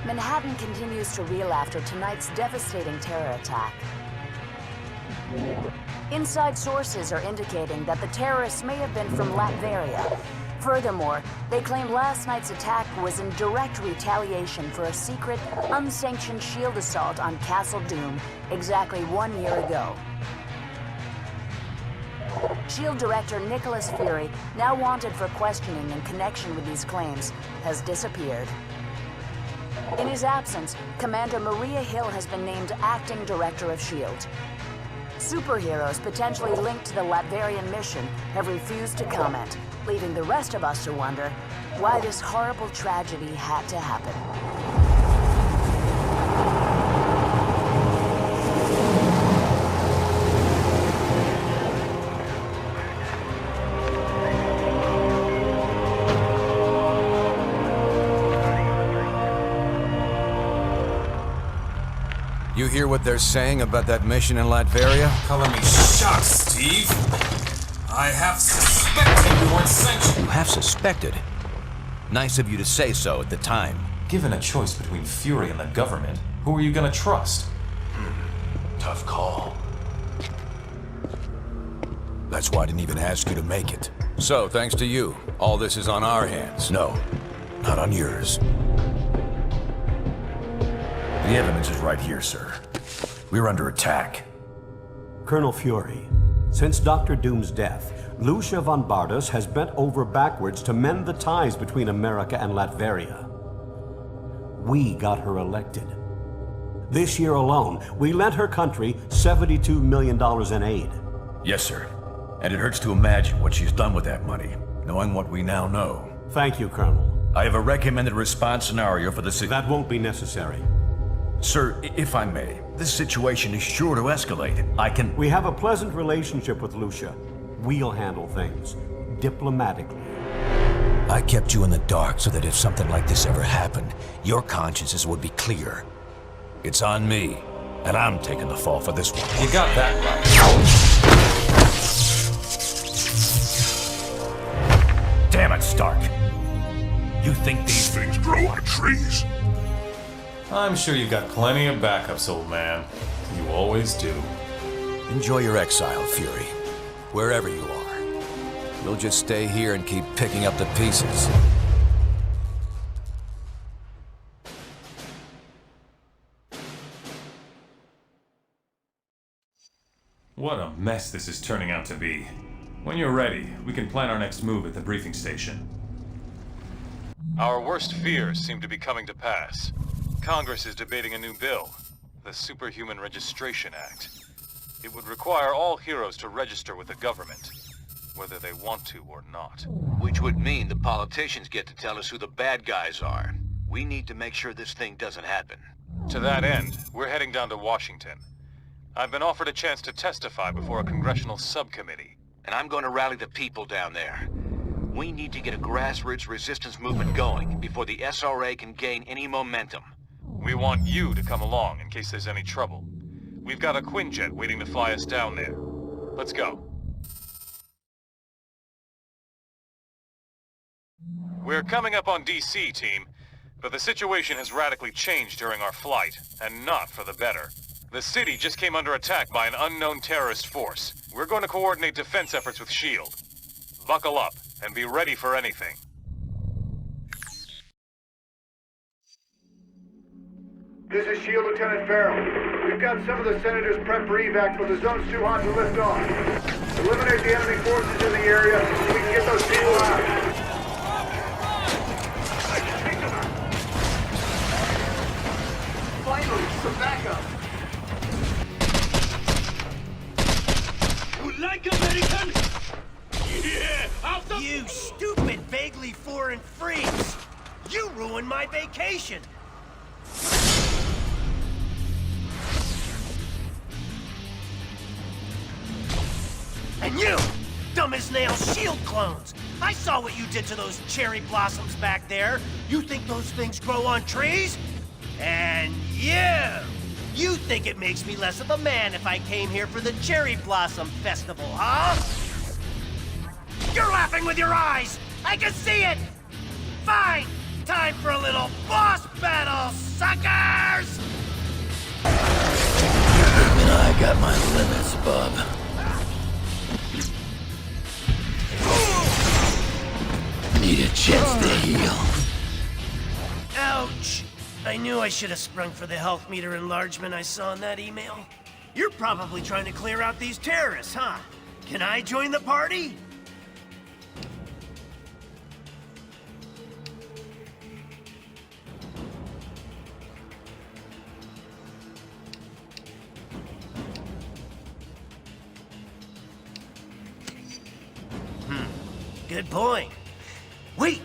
Manhattan continues to reel after tonight's devastating terror attack. Inside sources are indicating that the terrorists may have been from Latveria. Furthermore, they claim last night's attack was in direct retaliation for a secret, unsanctioned shield assault on Castle Doom exactly 1 year ago. SHIELD Director Nicholas Fury, now wanted for questioning in connection with these claims, has disappeared. In his absence, Commander Maria Hill has been named Acting Director of SHIELD. Superheroes potentially linked to the Latverian mission have refused to comment, leaving the rest of us to wonder why this horrible tragedy had to happen. You hear what they're saying about that mission in Latveria? Calling me shocked, Steve. I have suspected you weren't sanctioned. You have suspected? Nice of you to say so at the time. Given a choice between Fury and the government, who are you gonna trust? Tough call. That's why I didn't even ask you to make it. So, thanks to you, all this is on our hands. No, not on yours. The evidence is right here, sir. We're under attack. Colonel Fury, since Dr. Doom's death, Lucia von Bardas has bent over backwards to mend the ties between America and Latveria. We got her elected. This year alone, we lent her country $72 million in aid. Yes, sir. And it hurts to imagine what she's done with that money, knowing what we now know. Thank you, Colonel. I have a recommended response scenario for the That won't be necessary. Sir, if I may, this situation is sure to escalate. We have a pleasant relationship with Lucia. We'll handle things diplomatically. I kept you in the dark so that if something like this ever happened, your consciences would be clear. It's on me, and I'm taking the fall for this one. You got that right. Damn it, Stark. You think these things grow on trees? I'm sure you've got plenty of backups, old man. You always do. Enjoy your exile, Fury. Wherever you are. You'll just stay here and keep picking up the pieces. What a mess this is turning out to be. When you're ready, we can plan our next move at the briefing station. Our worst fears seem to be coming to pass. Congress is debating a new bill, the Superhuman Registration Act. It would require all heroes to register with the government, whether they want to or not. Which would mean the politicians get to tell us who the bad guys are. We need to make sure this thing doesn't happen. To that end, we're heading down to Washington. I've been offered a chance to testify before a congressional subcommittee. and I'm going to rally the people down there. We need to get a grassroots resistance movement going before the SRA can gain any momentum. We want you to come along in case there's any trouble. We've got a Quinjet waiting to fly us down there. Let's go. We're coming up on DC, team, but the situation has radically changed during our flight, and not for the better. The city just came under attack by an unknown terrorist force. We're going to coordinate defense efforts with S.H.I.E.L.D. Buckle up, and be ready for anything. This is S.H.I.E.L.D. Lieutenant Farrell. We've got some of the Senators prep for evac, but the zone's too hot to lift off. Eliminate the enemy forces in the area, so we can get those people out. Finally, some backup. You like American? Yeah! You stupid, vaguely foreign freaks! You ruined my vacation! And you! Dumb as nails S.H.I.E.L.D. clones! I saw what you did to those cherry blossoms back there! You think those things grow on trees? And you think it makes me less of a man if I came here for the Cherry Blossom Festival, huh? You're laughing with your eyes! I can see it! Fine! Time for a little boss battle, suckers! Even I got my limits, bub. Need a chance to heal. Ouch! I knew I should have sprung for the health meter enlargement I saw in that email. You're probably trying to clear out these terrorists, huh? Can I join the party? Good point. Wait!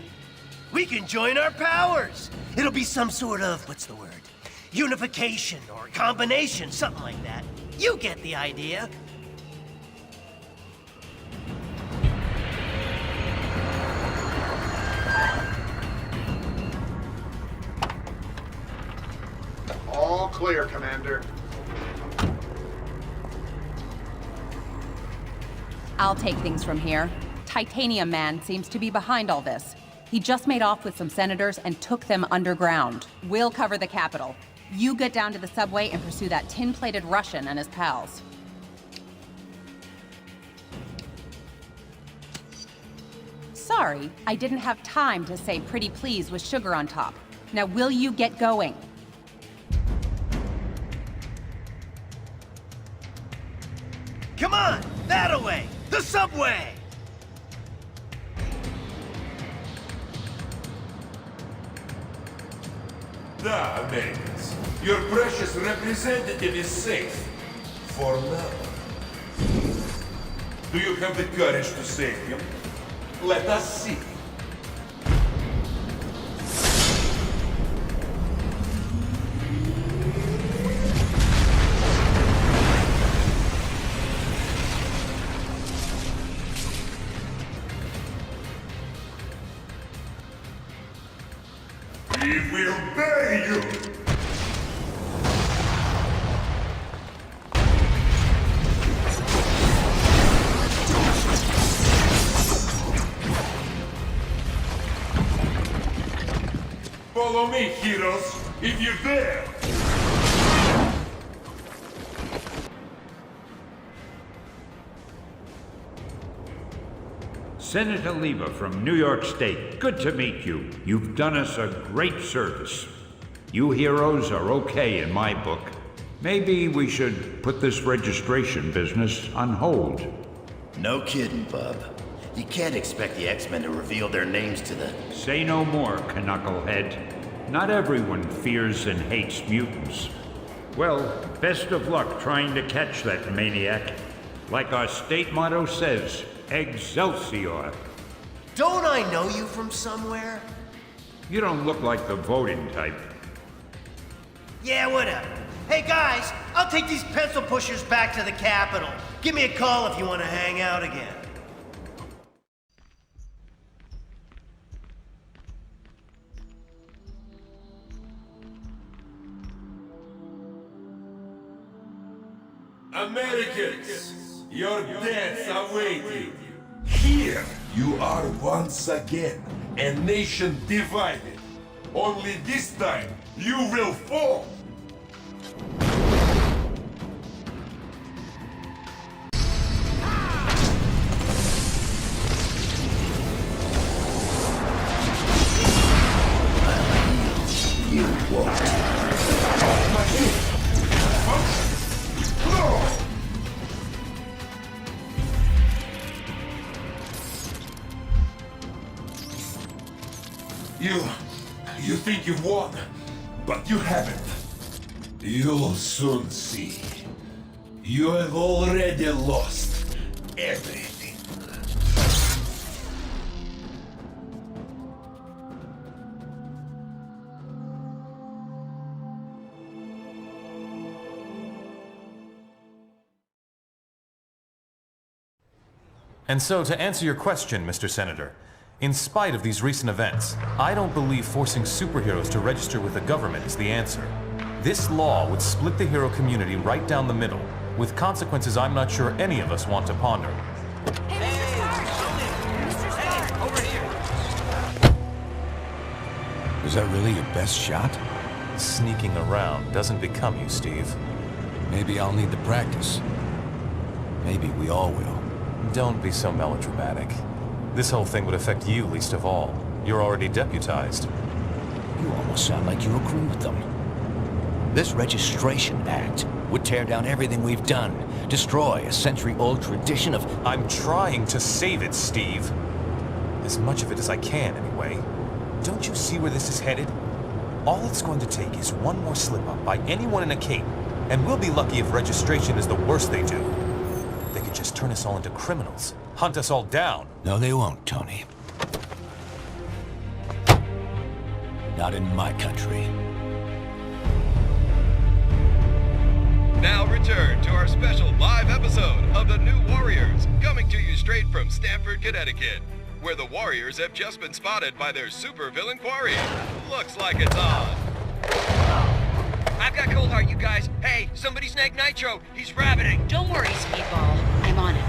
We can join our powers! It'll be some sort of, what's the word? Unification or combination, something like that. You get the idea. All clear, Commander. I'll take things from here. Titanium Man seems to be behind all this. He just made off with some senators and took them underground. We'll cover the Capitol. You get down to the subway and pursue that tin-plated Russian and his pals. Sorry, I didn't have time to say pretty please with sugar on top. Now will you get going? Come on! That-a-way! The subway! Now, Americans, your precious representative is safe. For now. Do you have the courage to save him? Let us see. We will bury you! Follow me, heroes, if you dare! Senator Lever from New York State, good to meet you. You've done us a great service. You heroes are okay in my book. Maybe we should put this registration business on hold. No kidding, bub. You can't expect the X-Men to reveal their names to the... Say no more, Knucklehead. Not everyone fears and hates mutants. Well, best of luck trying to catch that maniac. Like our state motto says, Excelsior. Don't I know you from somewhere? You don't look like the voting type. Yeah, whatever. Hey guys, I'll take these pencil pushers back to the Capitol. Give me a call if you want to hang out again. Americans, your deaths await you. Here you are once again, a nation divided. Only this time, you will fall. You won't. You think you've won, but you haven't. You'll soon see. You have already lost everything. And so, to answer your question, Mr. Senator, in spite of these recent events, I don't believe forcing superheroes to register with the government is the answer. This law would split the hero community right down the middle, with consequences I'm not sure any of us want to ponder. Was that really your best shot? Sneaking around doesn't become you, Steve. Maybe I'll need the practice. Maybe we all will. Don't be so melodramatic. This whole thing would affect you least of all. You're already deputized. You almost sound like you agree with them. This Registration Act would tear down everything we've done, destroy a century-old tradition of... I'm trying to save it, Steve. As much of it as I can, anyway. Don't you see where this is headed? All it's going to take is one more slip-up by anyone in a cape, and we'll be lucky if registration is the worst they do. They could just turn us all into criminals. Hunt us all down. No, they won't, Tony. Not in my country. Now return to our special live episode of The New Warriors, coming to you straight from Stamford, Connecticut, where the Warriors have just been spotted by their supervillain quarry. Looks like it's on. I've got Cold Heart, you guys. Hey, somebody snag Nitro. He's rabbiting. Don't worry, Speedball. I'm on it.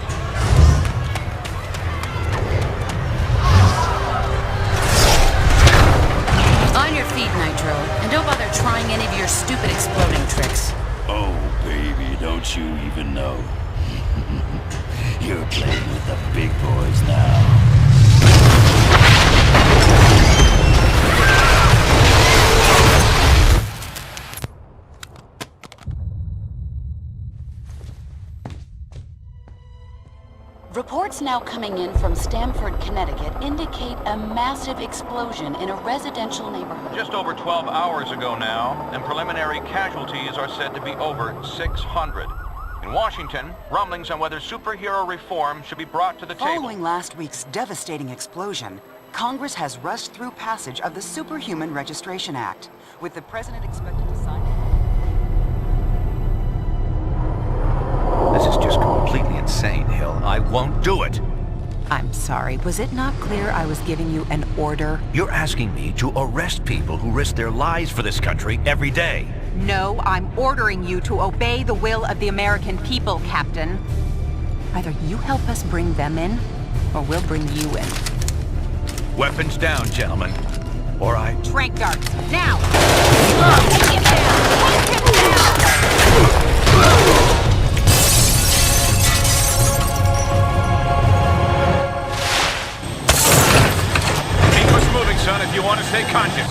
On your feet, Nitro, and don't bother trying any of your stupid exploding tricks. Oh, baby, don't you even know? You're playing with the big boys now. Reports now coming in from Stamford, Connecticut indicate a massive explosion in a residential neighborhood. Just over 12 hours ago now, and preliminary casualties are said to be over 600. In Washington, rumblings on whether superhero reform should be brought to the table. Following last week's devastating explosion, Congress has rushed through passage of the Superhuman Registration Act, with the president expected to sign it. This is just completely insane, Hill. I won't do it. I'm sorry, was it not clear I was giving you an order? You're asking me to arrest people who risk their lives for this country every day. No, I'm ordering you to obey the will of the American people, Captain. Either you help us bring them in, or we'll bring you in. Weapons down, gentlemen. Or I... Trank darts, now! Take him down! Take him down! Moving, son, if you want to stay conscious.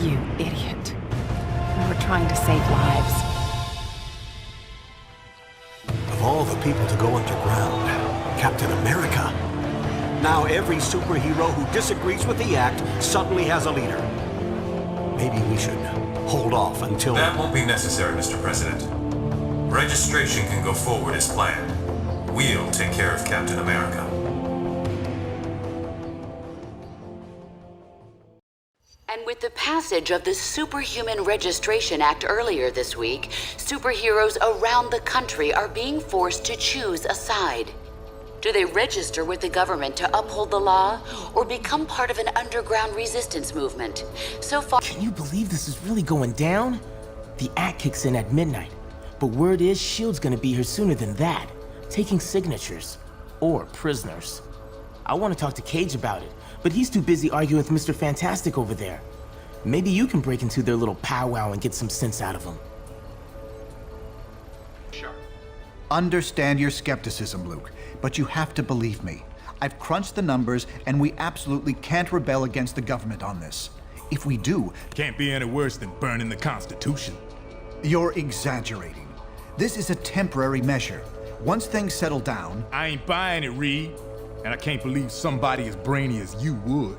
You idiot. We were trying to save lives. Of all the people to go underground, Captain America. Now every superhero who disagrees with the act suddenly has a leader. Maybe we should hold off until... That won't be necessary, Mr. President. Registration can go forward as planned. We'll take care of Captain America. And with the passage of the Superhuman Registration Act earlier this week, superheroes around the country are being forced to choose a side. Do they register with the government to uphold the law, or become part of an underground resistance movement? So far... Can you believe this is really going down? The act kicks in at midnight, but word is S.H.I.E.L.D's gonna be here sooner than that, taking signatures. Or prisoners. I want to talk to Cage about it, but he's too busy arguing with Mr. Fantastic over there. Maybe you can break into their little powwow and get some sense out of him. Understand your skepticism, Luke, but you have to believe me. I've crunched the numbers, and we absolutely can't rebel against the government on this. If we do... Can't be any worse than burning the Constitution. You're exaggerating. This is a temporary measure. Once things settle down... I ain't buying it, Reed. And I can't believe somebody as brainy as you would.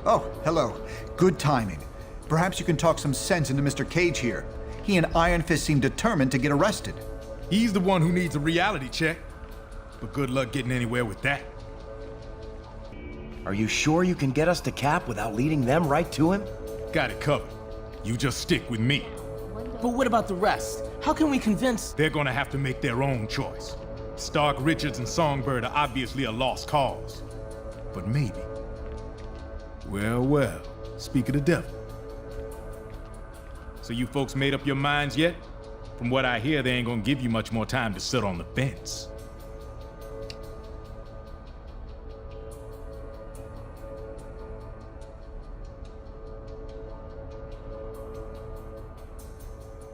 Oh, hello. Good timing. Perhaps you can talk some sense into Mr. Cage here. He and Iron Fist seem determined to get arrested. He's the one who needs a reality check. But good luck getting anywhere with that. Are you sure you can get us to Cap without leading them right to him? Got it covered. You just stick with me. But what about the rest? How can we convince... They're gonna have to make their own choice. Stark, Richards, and Songbird are obviously a lost cause. But maybe. Well, speak of the devil. So you folks made up your minds yet? From what I hear, they ain't gonna give you much more time to sit on the fence.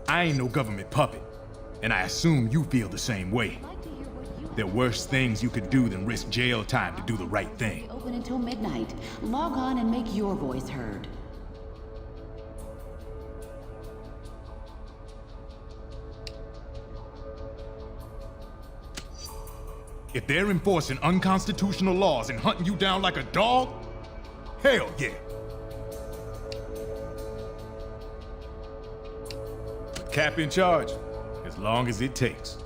I ain't no government puppet, and I assume you feel the same way. There are worse things you could do than risk jail time to do the right thing. Open until midnight. Log on and make your voice heard. If they're enforcing unconstitutional laws and hunting you down like a dog, hell yeah. But Cap in charge, as long as it takes.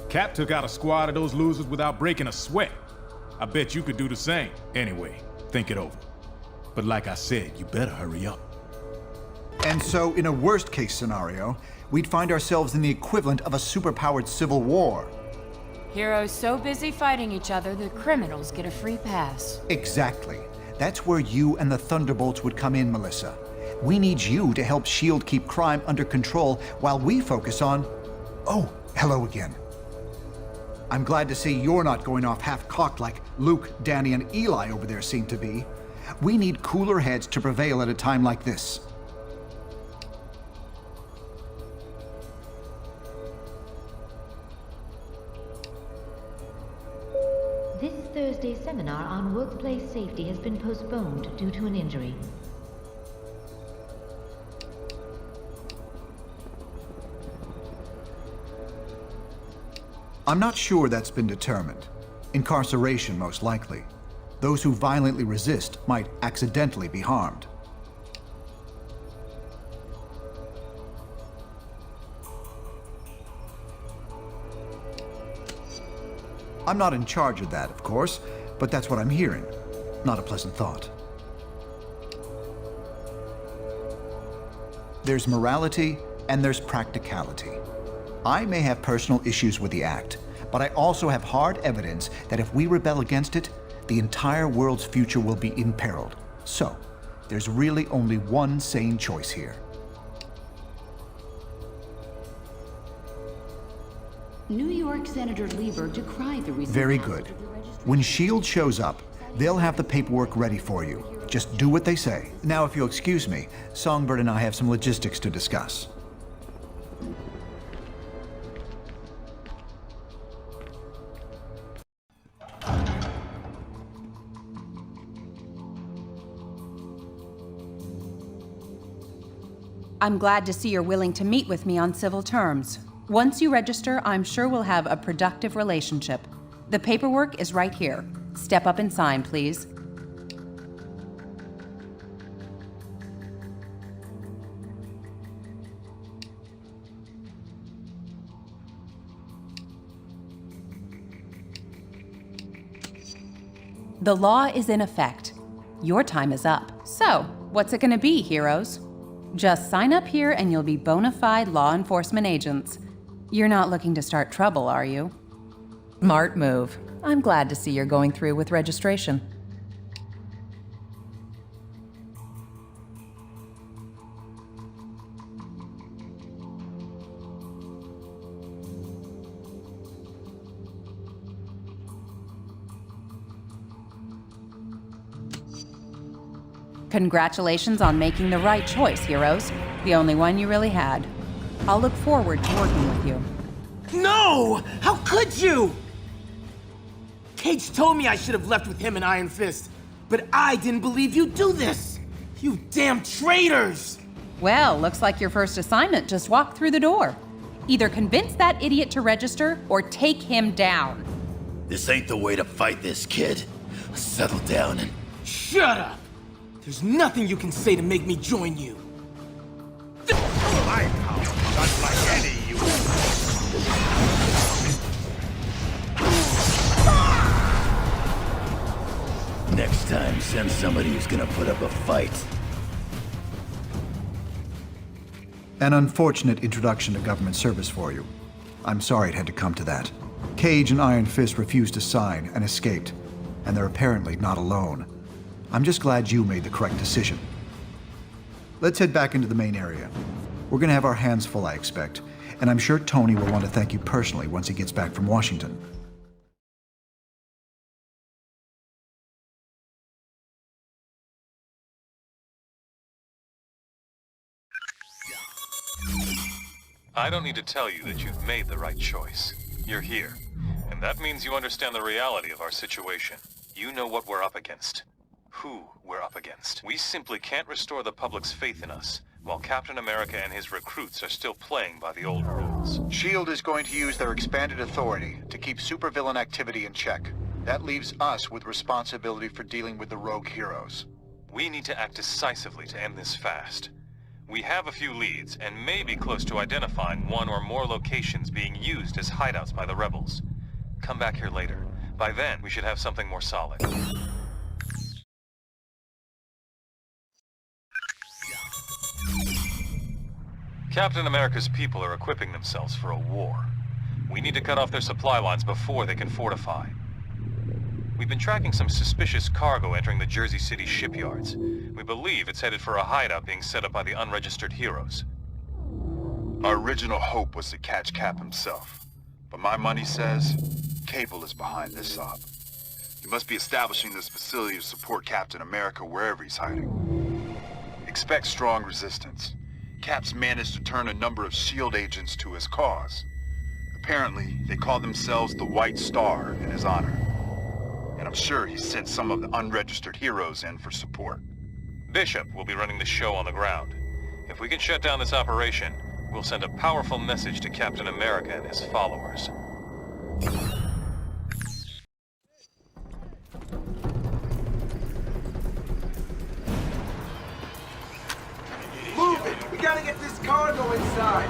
Cap took out a squad of those losers without breaking a sweat. I bet you could do the same. Anyway, think it over. But like I said, you better hurry up. And so, in a worst-case scenario, we'd find ourselves in the equivalent of a superpowered civil war. Heroes so busy fighting each other, the criminals get a free pass. Exactly. That's where you and the Thunderbolts would come in, Melissa. We need you to help S.H.I.E.L.D. keep crime under control while we focus on... Oh, hello again. I'm glad to see you're not going off half-cocked like Luke, Danny, and Eli over there seem to be. We need cooler heads to prevail at a time like this. This Thursday's seminar on workplace safety has been postponed due to an injury. I'm not sure that's been determined. Incarceration, most likely. Those who violently resist might accidentally be harmed. I'm not in charge of that, of course, but that's what I'm hearing. Not a pleasant thought. There's morality and there's practicality. I may have personal issues with the act, but I also have hard evidence that if we rebel against it, the entire world's future will be imperiled. So, there's really only one sane choice here. New York Senator Lieber decried the recent... Very good. When S.H.I.E.L.D. shows up, they'll have the paperwork ready for you. Just do what they say. Now, if you'll excuse me, Songbird and I have some logistics to discuss. I'm glad to see you're willing to meet with me on civil terms. Once you register, I'm sure we'll have a productive relationship. The paperwork is right here. Step up and sign, please. The law is in effect. Your time is up. So, what's it gonna be, heroes? Just sign up here and you'll be bona fide law enforcement agents. You're not looking to start trouble, are you? Smart move. I'm glad to see you're going through with registration. Congratulations on making the right choice, heroes. The only one you really had. I'll look forward to working with you. No! How could you? Cage told me I should have left with him and Iron Fist, but I didn't believe you'd do this! You damn traitors! Well, looks like your first assignment just walked through the door. Either convince that idiot to register, or take him down. This ain't the way to fight this, kid. Settle down and... Shut up! There's nothing you can say to make me join you. My power, not like any you. Next time, send somebody who's gonna put up a fight. An unfortunate introduction to government service for you. I'm sorry it had to come to that. Cage and Iron Fist refused to sign and escaped, and they're apparently not alone. I'm just glad you made the correct decision. Let's head back into the main area. We're gonna have our hands full, I expect, and I'm sure Tony will want to thank you personally once he gets back from Washington. I don't need to tell you that you've made the right choice. You're here, and that means you understand the reality of our situation. You know what we're up against. Who we're up against. We simply can't restore the public's faith in us, while Captain America and his recruits are still playing by the old rules. S.H.I.E.L.D. is going to use their expanded authority to keep supervillain activity in check. That leaves us with responsibility for dealing with the rogue heroes. We need to act decisively to end this fast. We have a few leads, and may be close to identifying one or more locations being used as hideouts by the rebels. Come back here later. By then, we should have something more solid. Captain America's people are equipping themselves for a war. We need to cut off their supply lines before they can fortify. We've been tracking some suspicious cargo entering the Jersey City shipyards. We believe it's headed for a hideout being set up by the unregistered heroes. Our original hope was to catch Cap himself. But my money says Cable is behind this op. He must be establishing this facility to support Captain America wherever he's hiding. Expect strong resistance. Cap's managed to turn a number of S.H.I.E.L.D. agents to his cause. Apparently, they call themselves the White Star in his honor. And I'm sure he sent some of the unregistered heroes in for support. Bishop will be running the show on the ground. If we can shut down this operation, we'll send a powerful message to Captain America and his followers. Move it! We gotta get this cargo inside!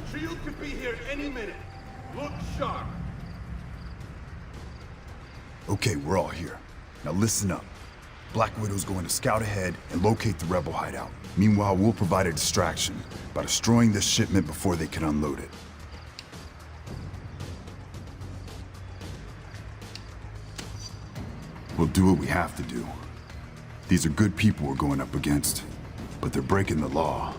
S.H.I.E.L.D. could be here any minute. Look sharp. Okay, we're all here. Now listen up. Black Widow's going to scout ahead and locate the rebel hideout. Meanwhile, we'll provide a distraction by destroying this shipment before they can unload it. We'll do what we have to do. These are good people we're going up against, but they're breaking the law.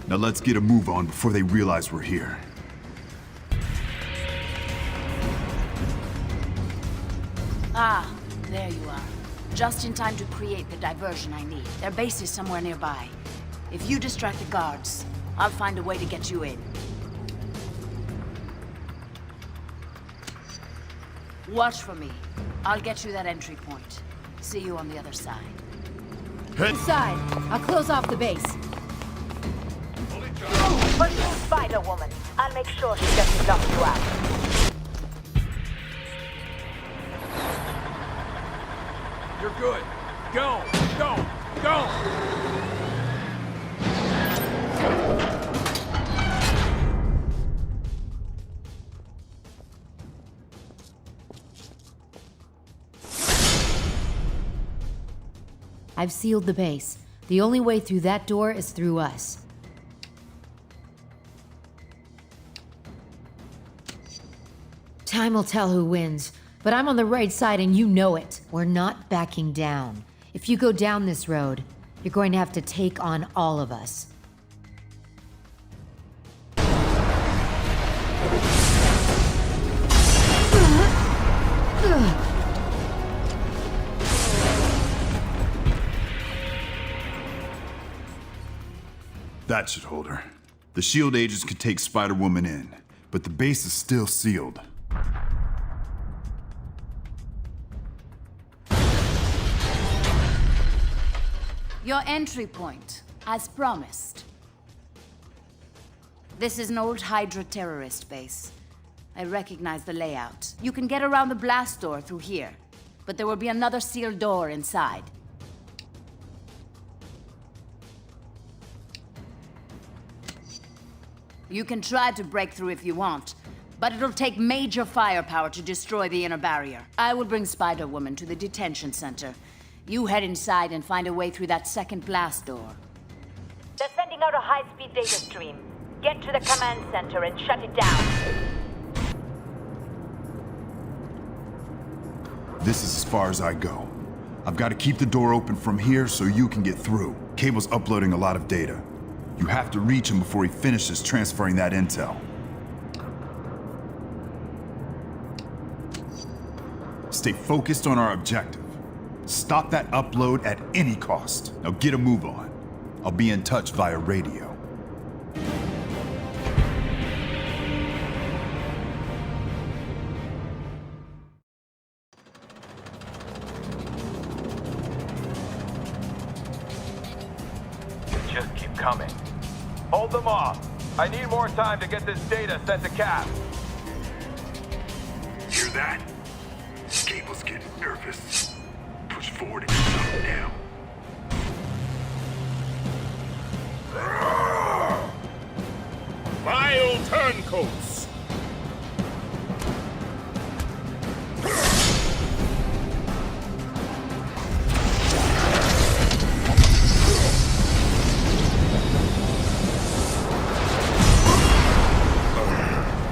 Now let's get a move on before they realize we're here. Ah, there you are. Just in time to create the diversion I need. Their base is somewhere nearby. If you distract the guards, I'll find a way to get you in. Watch for me. I'll get you that entry point. See you on the other side. Inside. I'll close off the base. Pursue Spider-Woman. I'll make sure she doesn't dump you out. You're good. Go! Go! Go! I've sealed the base. The only way through that door is through us. Time will tell who wins, but I'm on the right side and you know it. We're not backing down. If you go down this road, you're going to have to take on all of us. That should hold her. The SHIELD agents could take Spider-Woman in, but the base is still sealed. Your entry point, as promised. This is an old Hydra terrorist base. I recognize the layout. You can get around the blast door through here, but there will be another sealed door inside. You can try to break through if you want, but it'll take major firepower to destroy the inner barrier. I will bring Spider-Woman to the detention center. You head inside and find a way through that second blast door. They're sending out a high-speed data stream. Get to the command center and shut it down. This is as far as I go. I've got to keep the door open from here so you can get through. Cable's uploading a lot of data. You have to reach him before he finishes transferring that intel. Stay focused on our objective. Stop that upload at any cost. Now get a move on. I'll be in touch via radio. Just keep coming. Hold them off. I need more time to get this data sent to Cap. Hear that? Cable's getting nervous. Push forward and get something now. Vile turncoats!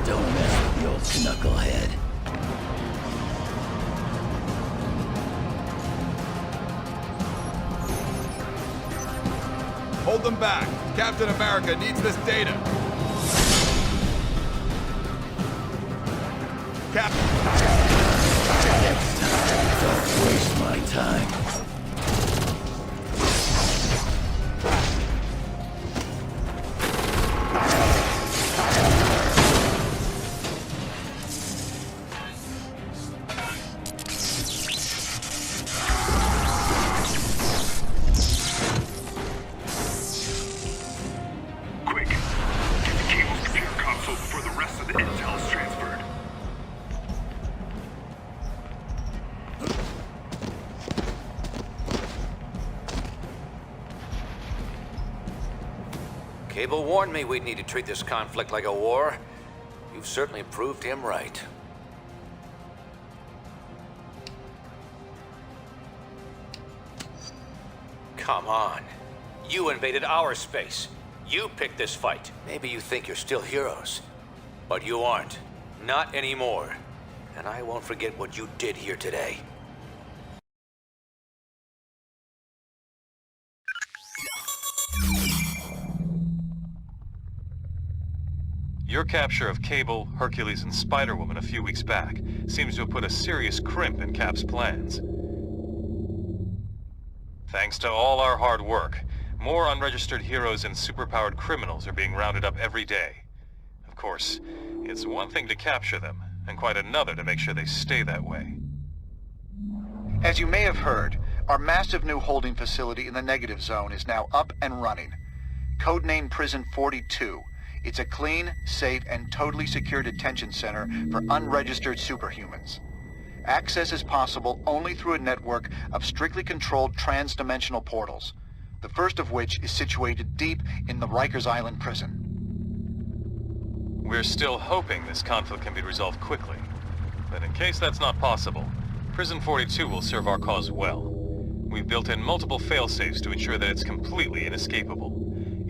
Don't mess with the old knucklehead. Hold them back. Captain America needs this data. Next time, don't waste my time. Cable warned me we'd need to treat this conflict like a war. You've certainly proved him right. Come on. You invaded our space. You picked this fight. Maybe you think you're still heroes. But you aren't. Not anymore. And I won't forget what you did here today. Your capture of Cable, Hercules, and Spider-Woman a few weeks back seems to have put a serious crimp in Cap's plans. Thanks to all our hard work, more unregistered heroes and superpowered criminals are being rounded up every day. Of course, it's one thing to capture them, and quite another to make sure they stay that way. As you may have heard, our massive new holding facility in the negative zone is now up and running. Codenamed Prison 42. It's a clean, safe, and totally secure detention center for unregistered superhumans. Access is possible only through a network of strictly controlled trans-dimensional portals, the first of which is situated deep in the Rikers Island prison. We're still hoping this conflict can be resolved quickly, but in case that's not possible, Prison 42 will serve our cause well. We've built in multiple fail-safes to ensure that it's completely inescapable.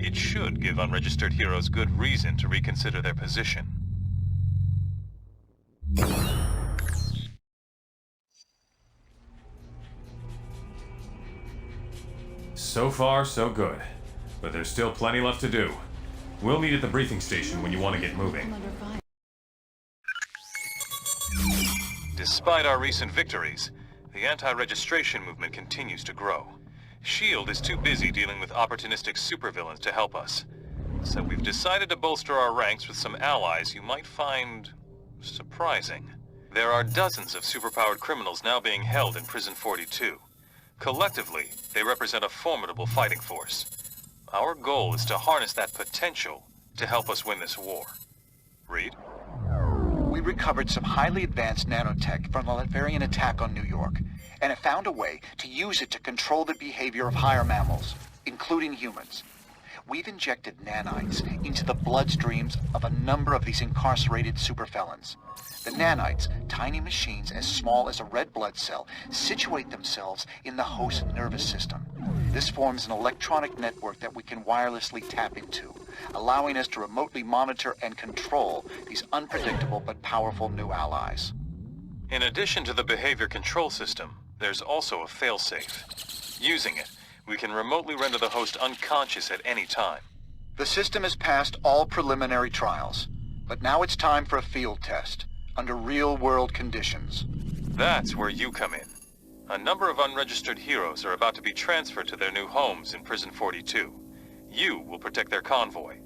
It should give unregistered heroes good reason to reconsider their position. So far, so good. But there's still plenty left to do. We'll meet at the briefing station when you want to get moving. Despite our recent victories, the anti-registration movement continues to grow. S.H.I.E.L.D. is too busy dealing with opportunistic supervillains to help us. So we've decided to bolster our ranks with some allies you might find surprising. There are dozens of superpowered criminals now being held in Prison 42. Collectively, they represent a formidable fighting force. Our goal is to harness that potential to help us win this war. Reed? We recovered some highly advanced nanotech from the Latverian attack on New York, and have found a way to use it to control the behavior of higher mammals, including humans. We've injected nanites into the bloodstreams of a number of these incarcerated superfelons. The nanites, tiny machines as small as a red blood cell, situate themselves in the host nervous system. This forms an electronic network that we can wirelessly tap into, allowing us to remotely monitor and control these unpredictable but powerful new allies. In addition to the behavior control system, there's also a failsafe. Using it, we can remotely render the host unconscious at any time. The system has passed all preliminary trials, but now it's time for a field test, under real-world conditions. That's where you come in. A number of unregistered heroes are about to be transferred to their new homes in Prison 42. You will protect their convoy.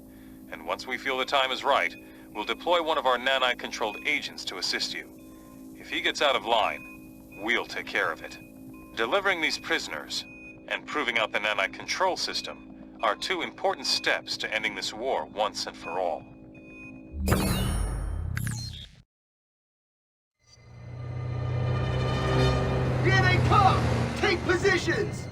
And once we feel the time is right, we'll deploy one of our nanite-controlled agents to assist you. If he gets out of line, we'll take care of it. Delivering these prisoners and proving out the nanite control system are two important steps to ending this war once and for all. Here they come! Take positions!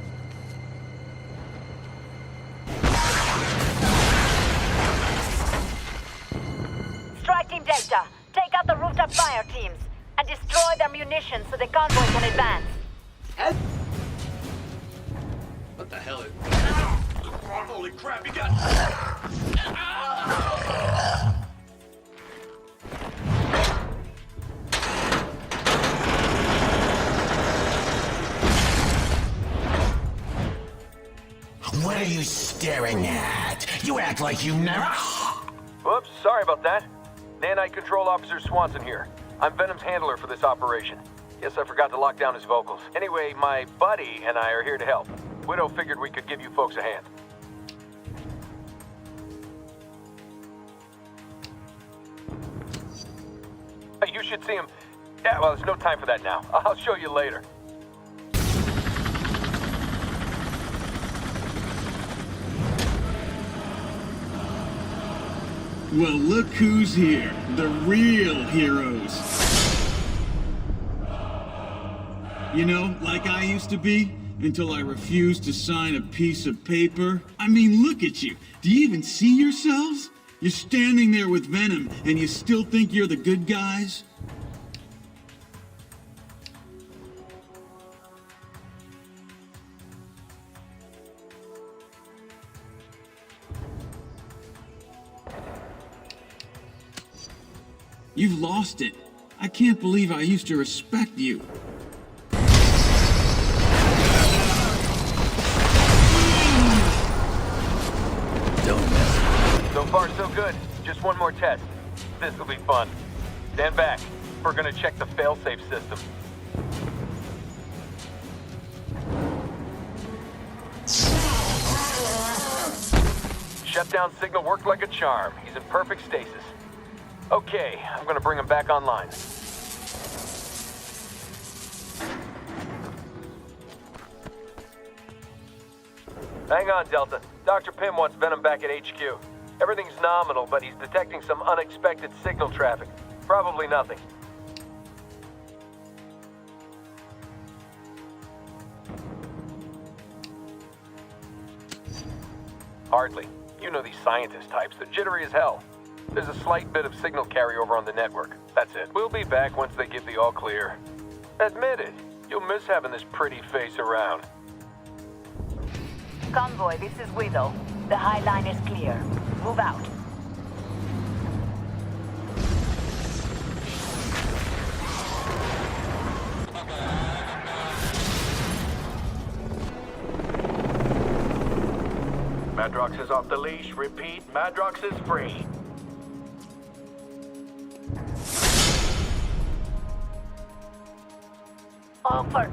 Strike Team Delta, take out the rooftop fire teams and destroy their munitions so the convoy can advance. What the hell is... Holy crap, you got... What are you staring at? You act like you never... Whoops, sorry about that. Nanite Control Officer Swanson here. I'm Venom's handler for this operation. Guess I forgot to lock down his vocals. Anyway, my buddy and I are here to help. Widow figured we could give you folks a hand. You should see him. Yeah, well, there's no time for that now. I'll show you later. Well, look who's here. The real heroes. You know, like I used to be, until I refused to sign a piece of paper. I mean, look at you. Do you even see yourselves? You're standing there with Venom, and you still think you're the good guys? You've lost it. I can't believe I used to respect you. Don't mess. So far, so good. Just one more test. This'll be fun. Stand back. We're gonna check the failsafe system. Shutdown signal worked like a charm. He's in perfect stasis. Okay, I'm gonna bring him back online. Hang on, Delta. Dr. Pym wants Venom back at HQ. Everything's nominal, but he's detecting some unexpected signal traffic. Probably nothing. Hardly. You know these scientist types. They're jittery as hell. There's a slight bit of signal carryover on the network. That's it. We'll be back once they give the all clear. Admit it. You'll miss having this pretty face around. Convoy, this is Widow. The high line is clear. Move out. Madrox is off the leash. Repeat, Madrox is free. Over.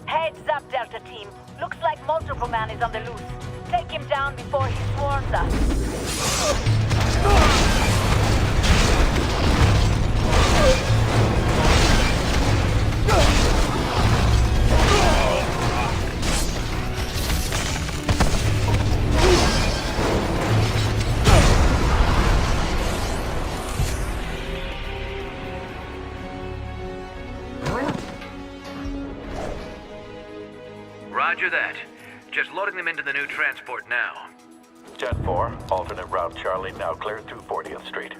Heads up, Delta Team. Looks like multiple man is on the loose. Take him down before he swarms us. Roger that. Just loading them into the new transport now. Jet 4, alternate route Charlie, now cleared through 40th Street.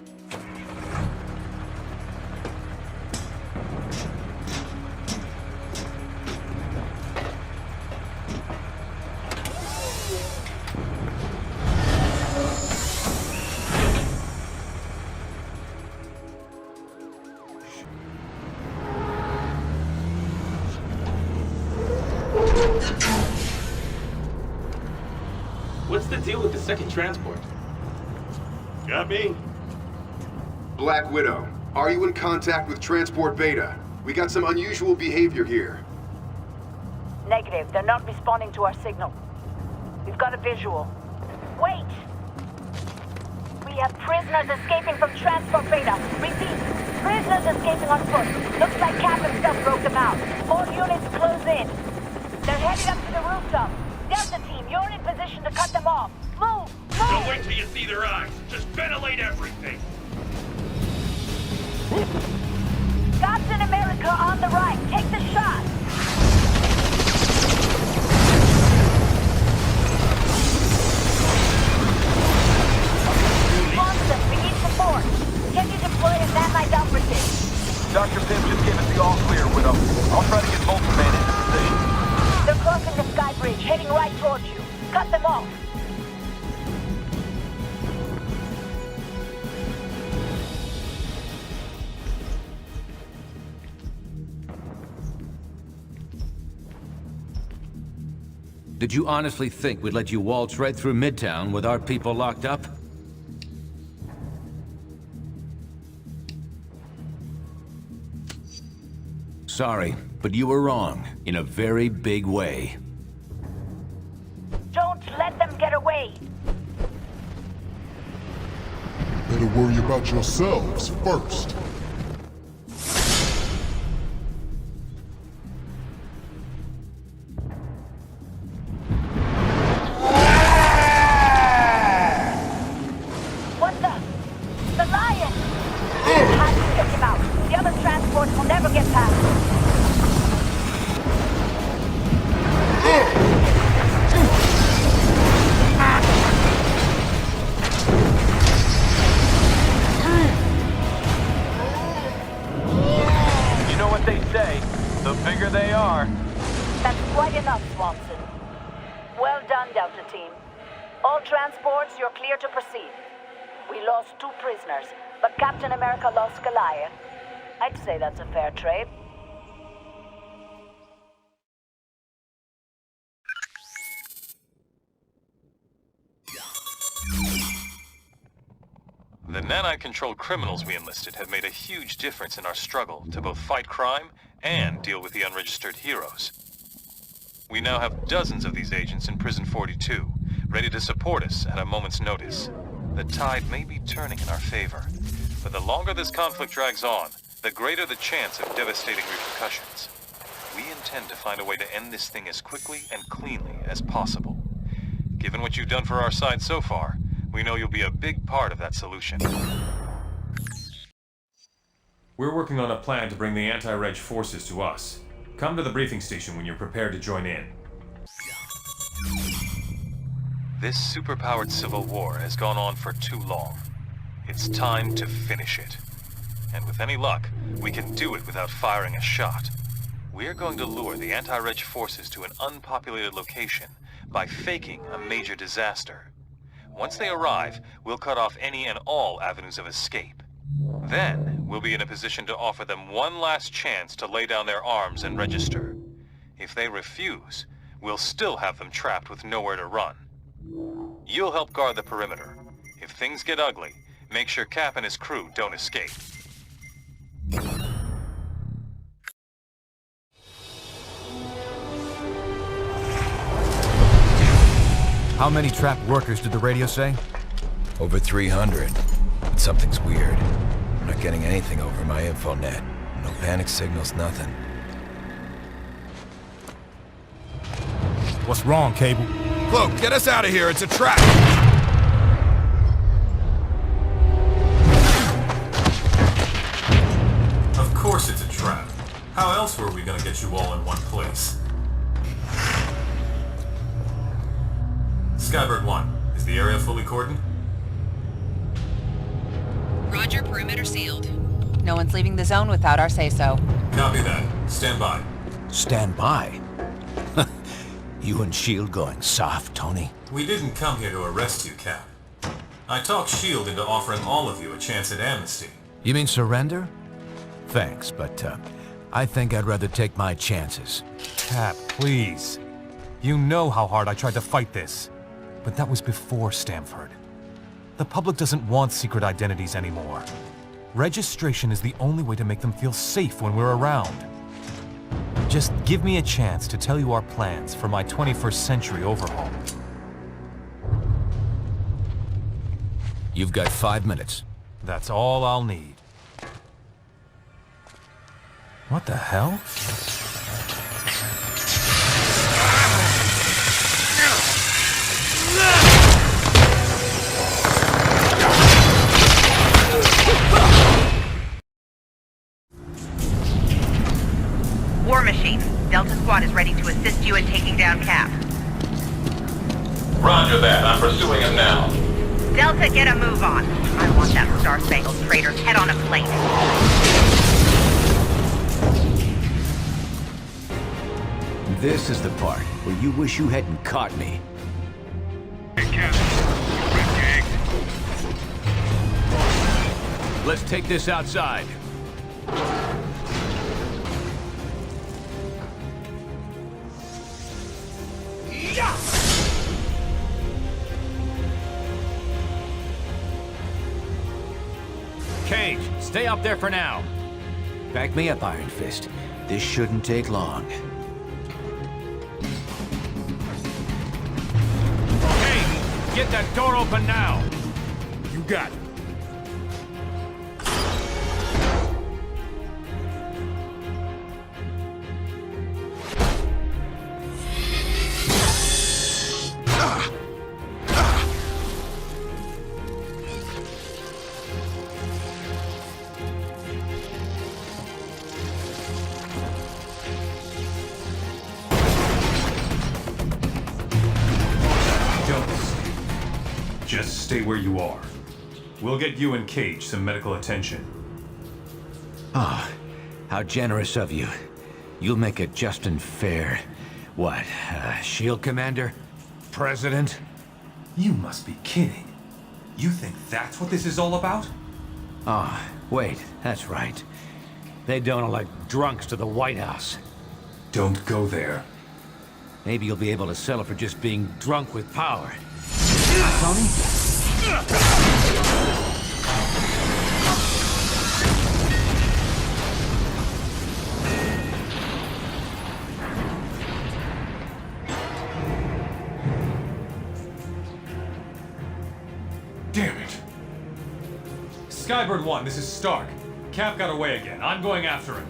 What's the deal with the second transport? Copy. Black Widow, are you in contact with Transport Beta? We got some unusual behavior here. Negative. They're not responding to our signal. We've got a visual. Wait! We have prisoners escaping from Transport Beta. Repeat, prisoners escaping on foot. Looks like Cap himself broke them out. All units close in. They're headed up to the rooftop. Delta Team, you're in position to cut them off. Move! Move! Don't wait till you see their eyes. Just ventilate everything. Captain America on the right. Take the shot. Swanson, we need support. Can you deploy a man-like operative? Dr. Pym just gave us the all-clear, Widow. I'll try to get multiple man into position. They're crossing the sky bridge, heading right towards you. Cut them off. Did you honestly think we'd let you waltz right through Midtown with our people locked up? Sorry, but you were wrong in a very big way. Don't let them get away. Better worry about yourselves first. What the lion! Have to get him out. The other transports will never get past. You know what they say, the bigger they are. That's quite enough, Swanson. Well done, Delta Team. All transports, you're clear to proceed. We lost 2 prisoners, but Captain America lost Goliath. I'd say that's a fair trade. The nanite-controlled criminals we enlisted have made a huge difference in our struggle to both fight crime and deal with the unregistered heroes. We now have dozens of these agents in Prison 42, ready to support us at a moment's notice. The tide may be turning in our favor, but the longer this conflict drags on, the greater the chance of devastating repercussions. We intend to find a way to end this thing as quickly and cleanly as possible. Given what you've done for our side so far, we know you'll be a big part of that solution. We're working on a plan to bring the anti-reg forces to us. Come to the briefing station when you're prepared to join in. This superpowered civil war has gone on for too long. It's time to finish it. And with any luck, we can do it without firing a shot. We're going to lure the anti-reg forces to an unpopulated location by faking a major disaster. Once they arrive, we'll cut off any and all avenues of escape. Then, we'll be in a position to offer them one last chance to lay down their arms and register. If they refuse, we'll still have them trapped with nowhere to run. You'll help guard the perimeter. If things get ugly, make sure Cap and his crew don't escape. How many trapped workers did the radio say? Over 300. But something's weird. I'm not getting anything over my infonet. No panic signals, nothing. What's wrong, Cable? Cloak, get us out of here. It's a trap. Of course it's a trap. How else were we gonna get you all in one place? Skybird 1, is the area fully cordoned? Roger, perimeter sealed. No one's leaving the zone without our say-so. Copy that. Stand by. Stand by? You and S.H.I.E.L.D. going soft, Tony? We didn't come here to arrest you, Cap. I talked S.H.I.E.L.D. into offering all of you a chance at amnesty. You mean surrender? Thanks, but I think I'd rather take my chances. Cap, please. You know how hard I tried to fight this. But that was before Stamford. The public doesn't want secret identities anymore. Registration is the only way to make them feel safe when we're around. Just give me a chance to tell you our plans for my 21st century overhaul. You've got 5 minutes. That's all I'll need. What the hell? War Machine, Delta Squad is ready to assist you in taking down Cap. Roger that. I'm pursuing him now. Delta, get a move on. I want that Star-Spangled traitor's head on a plate. This is the part where you wish you hadn't caught me. Let's take this outside. Cage, stay up there for now. Back me up, Iron Fist. This shouldn't take long. Cage, get that door open now. You got it. Just stay where you are. We'll get you and Cage some medical attention. Ah, how generous of you. You'll make it just and fair. What, S.H.I.E.L.D. Commander? President? You must be kidding. You think that's what this is all about? Ah, wait, that's right. They don't elect drunks to the White House. Don't go there. Maybe you'll be able to settle for just being drunk with power. Tony? Damn it. Skybird 1, this is Stark. Cap got away again. I'm going after him.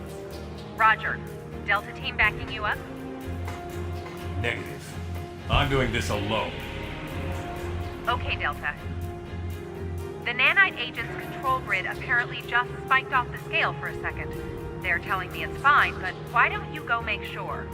Roger. Delta team backing you up? Negative. I'm doing this alone. Okay, Delta. The nanite agent's control grid apparently just spiked off the scale for a second. They're telling me it's fine, but why don't you go make sure?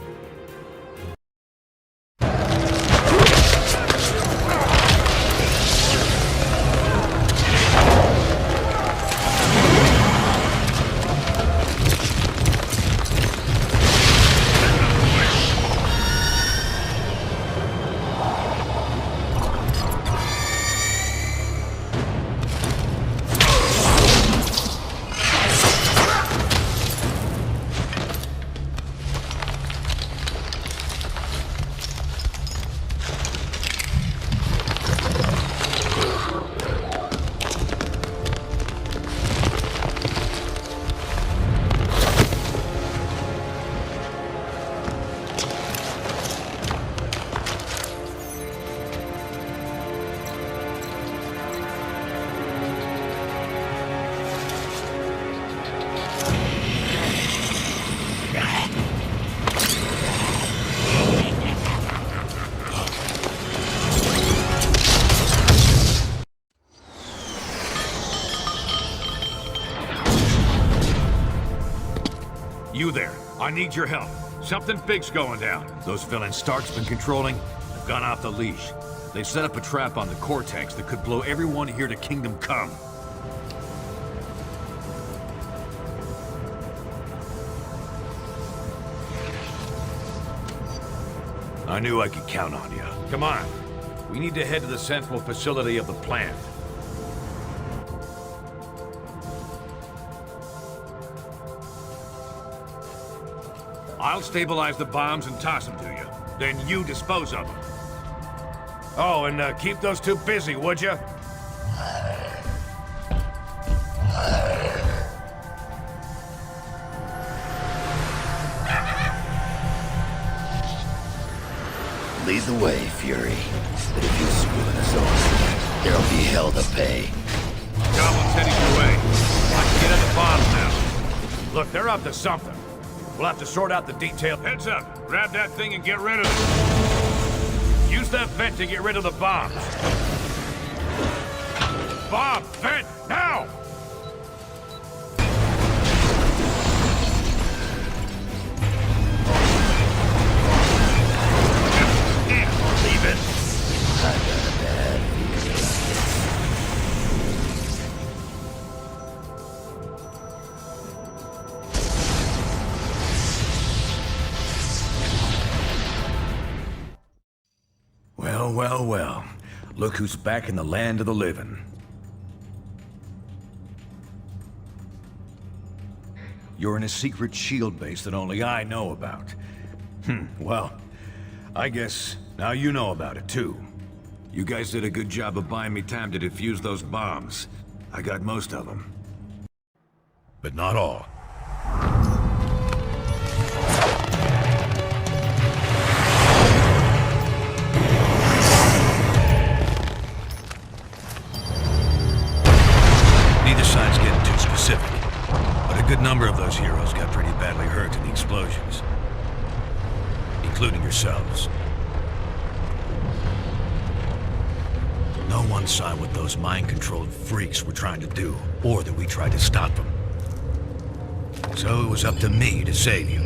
You there. I need your help. Something big's going down. Those villains Stark's been controlling have gone off the leash. They set up a trap on the Cortex that could blow everyone here to Kingdom Come. I knew I could count on you. Come on. We need to head to the central facility of the plant. I'll stabilize the bombs and toss them to you. Then you dispose of them. Oh, and keep those two busy, would you? Lead the way, Fury. But if you screw us over, there'll be hell to pay. Goblin's heading your way. I can get at the bombs now. Look, they're up to something. We'll have to sort out the detail. Heads up. Grab that thing and get rid of it. Use that vent to get rid of the bombs. Bomb! Vent! Now! Leave it. I got a bad feeling. Well, well, well. Look who's back in the land of the living. You're in a secret shield base that only I know about. Well, I guess now you know about it too. You guys did a good job of buying me time to defuse those bombs. I got most of them. But not all. Neither side's getting too specific, but a good number of those heroes got pretty badly hurt in the explosions. Including yourselves. No one saw what those mind-controlled freaks were trying to do, or that we tried to stop them. So it was up to me to save you.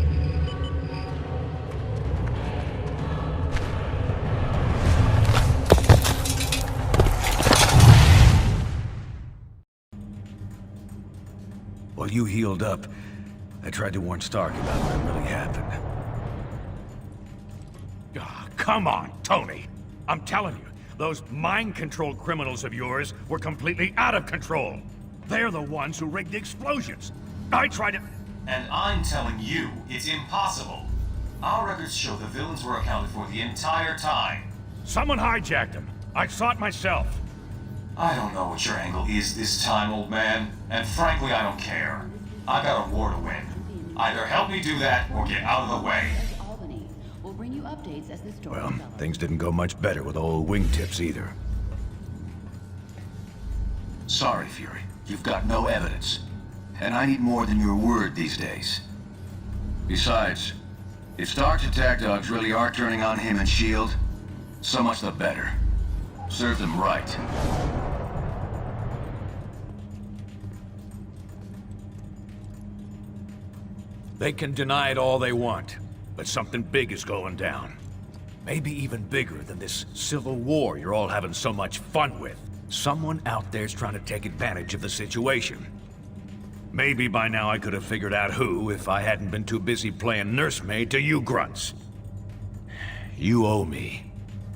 While you healed up, I tried to warn Stark about what really happened. Come on, Tony. I'm telling you, those mind-controlled criminals of yours were completely out of control. They're the ones who rigged the explosions. I tried to... And I'm telling you, it's impossible. Our records show the villains were accounted for the entire time. Someone hijacked them. I saw it myself. I don't know what your angle is this time, old man. And frankly, I don't care. I got a war to win. Either help me do that, or get out of the way. Well, things didn't go much better with old wingtips either. Sorry, Fury. You've got no evidence. And I need more than your word these days. Besides, if Stark's attack dogs really are turning on him and S.H.I.E.L.D., so much the better. Serve them right. They can deny it all they want, but something big is going down. Maybe even bigger than this civil war you're all having so much fun with. Someone out there's trying to take advantage of the situation. Maybe by now I could have figured out who if I hadn't been too busy playing nursemaid to you grunts. You owe me.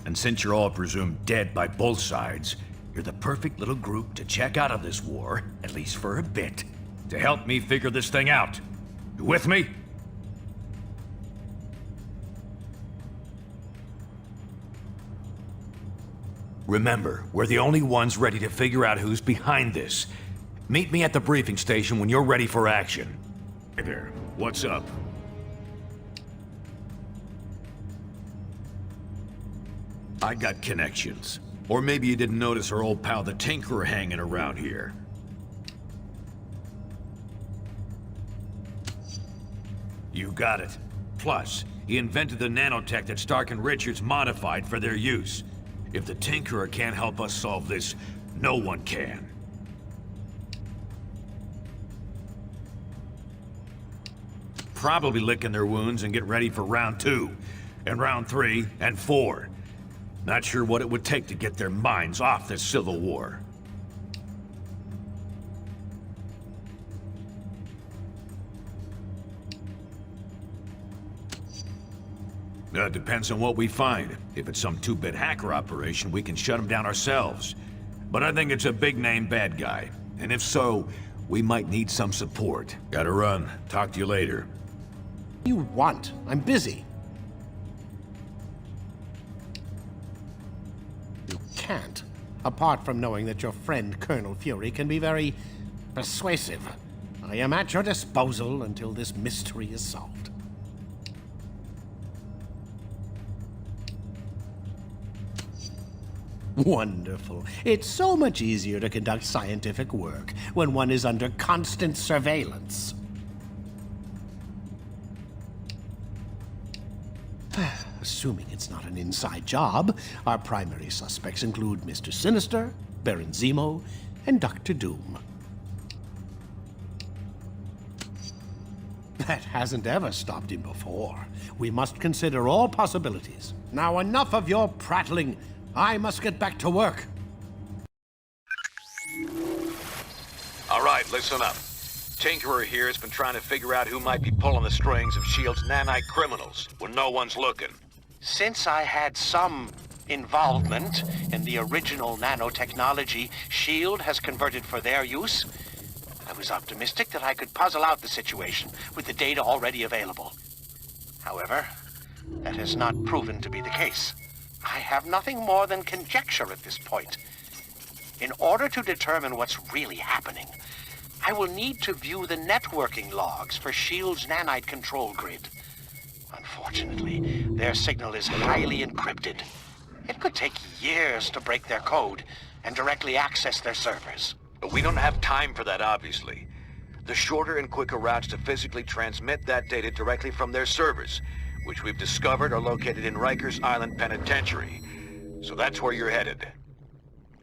And since you're all presumed dead by both sides, you're the perfect little group to check out of this war, at least for a bit, to help me figure this thing out. You with me? Remember, we're the only ones ready to figure out who's behind this. Meet me at the briefing station when you're ready for action. Hey there, what's up? I got connections. Or maybe you didn't notice our old pal the Tinkerer hanging around here. You got it. Plus, he invented the nanotech that Stark and Richards modified for their use. If the Tinkerer can't help us solve this, no one can. probably licking their wounds and get ready for round 2, and round 3, and 4. Not sure what it would take to get their minds off this civil war. Depends on what we find. If it's some two-bit hacker operation, we can shut them down ourselves. But I think it's a big-name bad guy. And if so, we might need some support. Gotta run. Talk to you later. You want? I'm busy. You can't. Apart from knowing that your friend Colonel Fury can be very persuasive. I am at your disposal until this mystery is solved. Wonderful. It's so much easier to conduct scientific work when one is under constant surveillance. Assuming it's not an inside job, our primary suspects include Mr. Sinister, Baron Zemo, and Dr. Doom. That hasn't ever stopped him before. We must consider all possibilities. Now enough of your prattling. I must get back to work. All right, listen up. Tinkerer here has been trying to figure out who might be pulling the strings of S.H.I.E.L.D.'s nanite criminals when no one's looking. Since I had some involvement in the original nanotechnology S.H.I.E.L.D. has converted for their use, I was optimistic that I could puzzle out the situation with the data already available. However, that has not proven to be the case. I have nothing more than conjecture at this point. In order to determine what's really happening, I will need to view the networking logs for S.H.I.E.L.D.'s nanite control grid. Unfortunately, their signal is highly encrypted. It could take years to break their code and directly access their servers. But we don't have time for that, obviously. The shorter and quicker routes to physically transmit that data directly from their servers, which we've discovered are located in Rikers Island Penitentiary. So that's where you're headed.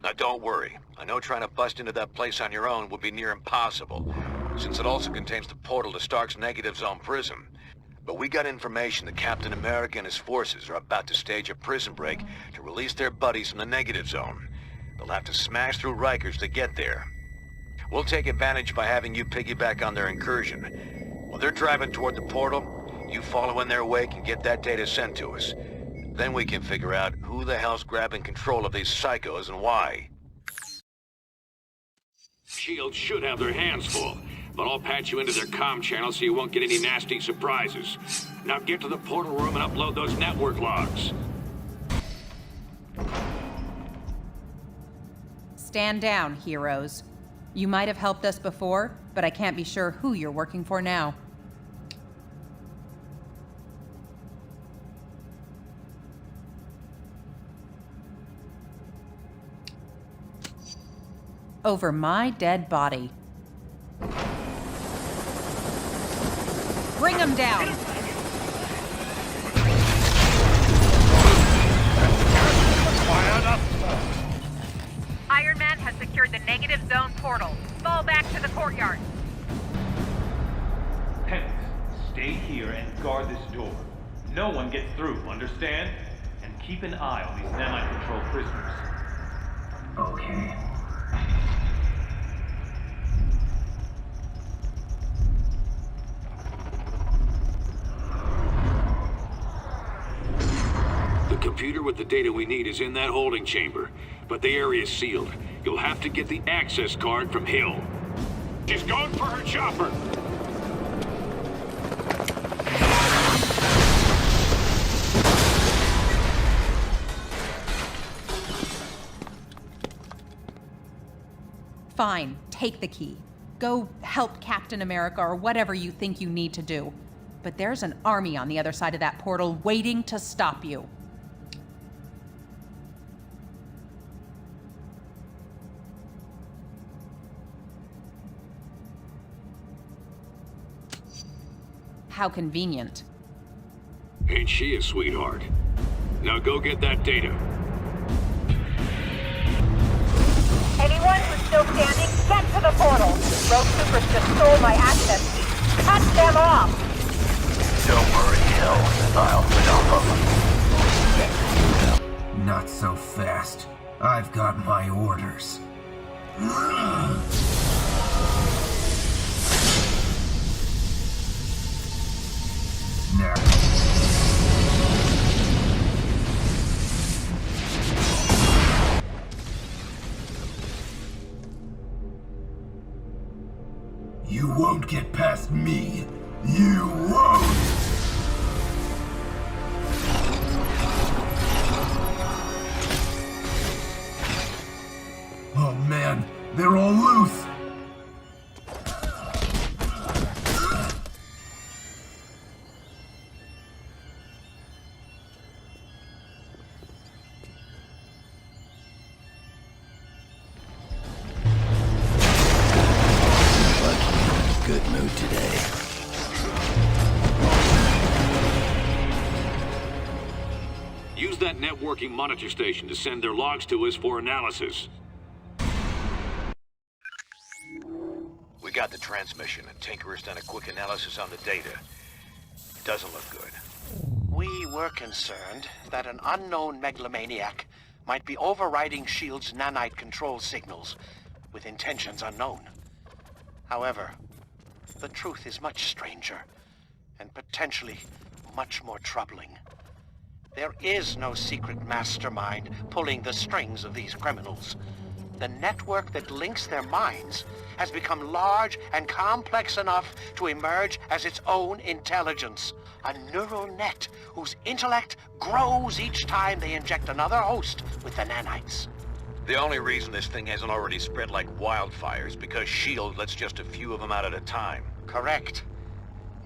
Now don't worry, I know trying to bust into that place on your own would be near impossible, since it also contains the portal to Stark's Negative Zone prison. But we got information that Captain America and his forces are about to stage a prison break to release their buddies from the Negative Zone. They'll have to smash through Rikers to get there. We'll take advantage by having you piggyback on their incursion. While they're driving toward the portal, you follow in their wake and get that data sent to us. Then we can figure out who the hell's grabbing control of these psychos and why. S.H.I.E.L.D. should have their hands full, but I'll patch you into their comm channel so you won't get any nasty surprises. Now get to the portal room and upload those network logs. Stand down, heroes. You might have helped us before, but I can't be sure who you're working for now. Over my dead body. Bring him down! Iron Man has secured the Negative Zone portal. Fall back to the courtyard. Pence, stay here and guard this door. No one gets through, understand? And keep an eye on these nanite-controlled prisoners. Okay. The computer with the data we need is in that holding chamber, but the area's sealed. You'll have to get the access card from Hill. She's going for her chopper! Fine, take the key. Go help Captain America or whatever you think you need to do. But there's an army on the other side of that portal waiting to stop you. How convenient. Ain't she a sweetheart? Now go get that data. Anyone who's still standing, get to the portal. Rogue Troopers just stole my access key. Cut them off! Don't worry, Hill. I'll get off of them. Not so fast. I've got my orders. Now. You won't get past me. You won't! Oh man, they're all loose! Good mood today. Use that networking monitor station to send their logs to us for analysis. We got the transmission, and Tinker's done a quick analysis on the data. Doesn't look good. We were concerned that an unknown megalomaniac might be overriding S.H.I.E.L.D.'s nanite control signals with intentions unknown. However, the truth is much stranger, and potentially much more troubling. There is no secret mastermind pulling the strings of these criminals. The network that links their minds has become large and complex enough to emerge as its own intelligence. A neural net whose intellect grows each time they inject another host with the nanites. The only reason this thing hasn't already spread like wildfire is because S.H.I.E.L.D. lets just a few of them out at a time. Correct.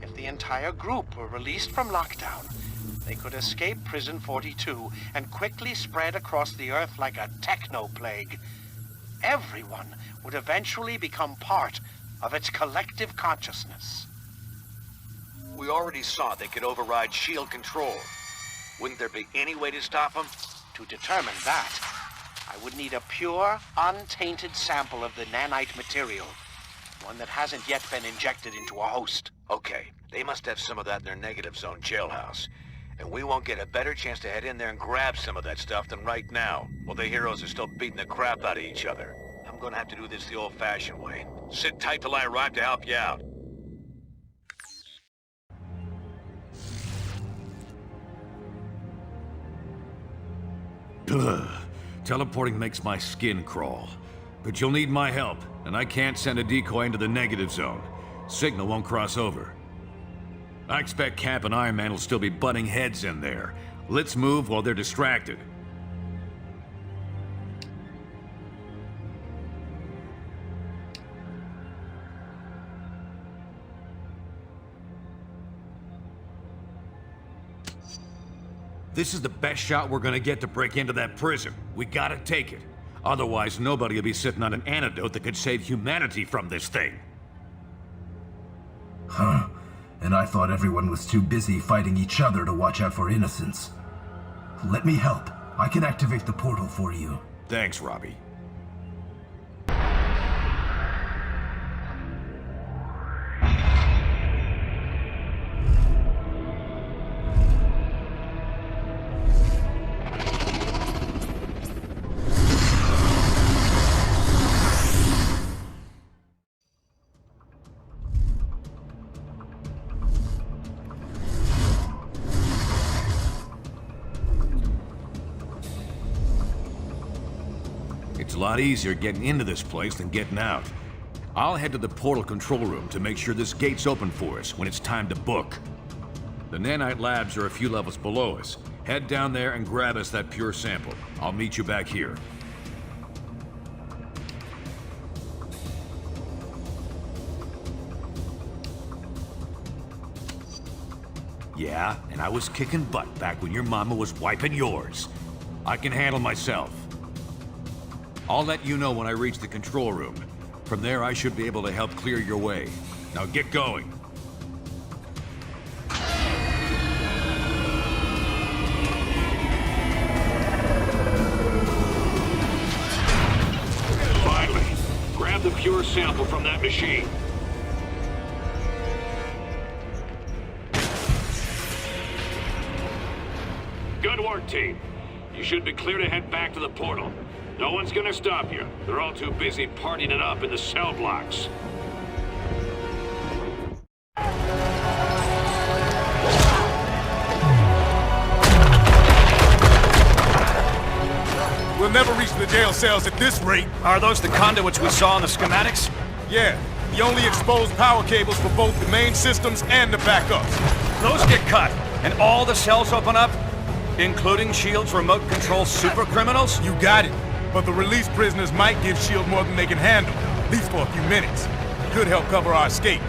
If the entire group were released from lockdown, they could escape Prison 42 and quickly spread across the Earth like a techno-plague. Everyone would eventually become part of its collective consciousness. We already saw they could override S.H.I.E.L.D. control. Wouldn't there be any way to stop them? To determine that, I would need a pure, untainted sample of the nanite material. One that hasn't yet been injected into a host. Okay, they must have some of that in their negative zone jailhouse. And we won't get a better chance to head in there and grab some of that stuff than right now, while the heroes are still beating the crap out of each other. I'm gonna have to do this the old-fashioned way. Sit tight till I arrive to help you out. Ugh. Teleporting makes my skin crawl. But you'll need my help, and I can't send a decoy into the negative zone. Signal won't cross over. I expect Cap and Iron Man will still be butting heads in there. Let's move while they're distracted. This is the best shot we're gonna get to break into that prison. We gotta take it. Otherwise, nobody will be sitting on an antidote that could save humanity from this thing. Huh. And I thought everyone was too busy fighting each other to watch out for innocents. Let me help. I can activate the portal for you. Thanks, Robbie. It's a lot easier getting into this place than getting out. I'll head to the portal control room to make sure this gate's open for us when it's time to book. The nanite labs are a few levels below us. Head down there and grab us that pure sample. I'll meet you back here. Yeah, and I was kicking butt back when your mama was wiping yours. I can handle myself. I'll let you know when I reach the control room. From there, I should be able to help clear your way. Now get going. Finally, grab the pure sample from that machine. SWAT team. You should be clear to head back to the portal. No one's gonna stop you. They're all too busy partying it up in the cell blocks. We'll never reach the jail cells at this rate. Are those the conduits we saw in the schematics? Yeah, the only exposed power cables for both the main systems and the backups. Those get cut, and all the cells open up? Including S.H.I.E.L.D.'s remote control super criminals? You got it. But the released prisoners might give S.H.I.E.L.D. more than they can handle, at least for a few minutes. Could help cover our escape.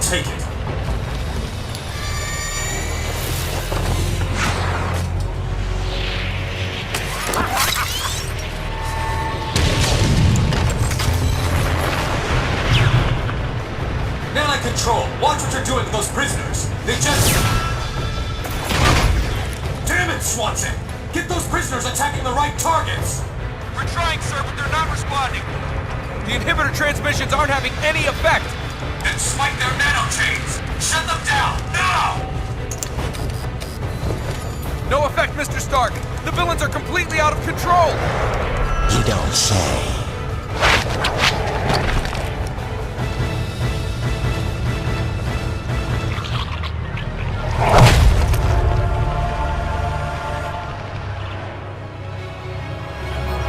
Take it. Nanite Control, watch what you're doing with those prisoners. They just... Damn it, Swanson! Get those prisoners attacking the right targets! We're trying, sir, but they're not responding. The inhibitor transmissions aren't having any effect. Then swipe their nanochains! Shut them down, now! No effect, Mr. Stark! The villains are completely out of control! You don't say.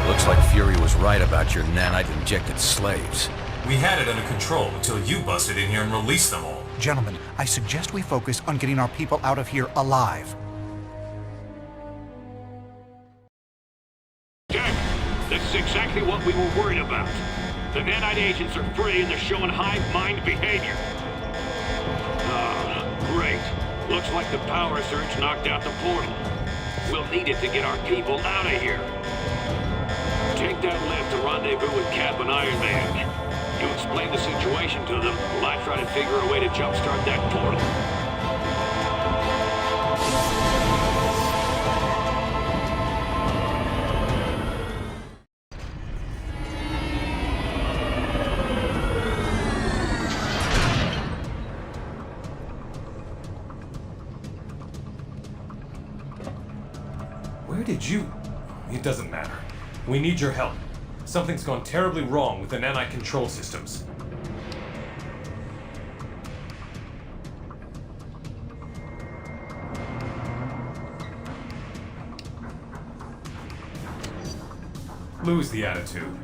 Looks like Fury was right about your nanite-injected slaves. We had it under control until you busted in here and released them all. Gentlemen, I suggest we focus on getting our people out of here alive. Good. This is exactly what we were worried about. The nanite agents are free and they're showing hive mind behavior. Great. Looks like the power surge knocked out the portal. We'll need it to get our people out of here. Take that lift to rendezvous with Cap and Iron Man. You explain the situation to them, while I try to figure a way to jumpstart that portal. Where did you... It doesn't matter. We need your help. Something's gone terribly wrong with the nanite control systems. Lose the attitude.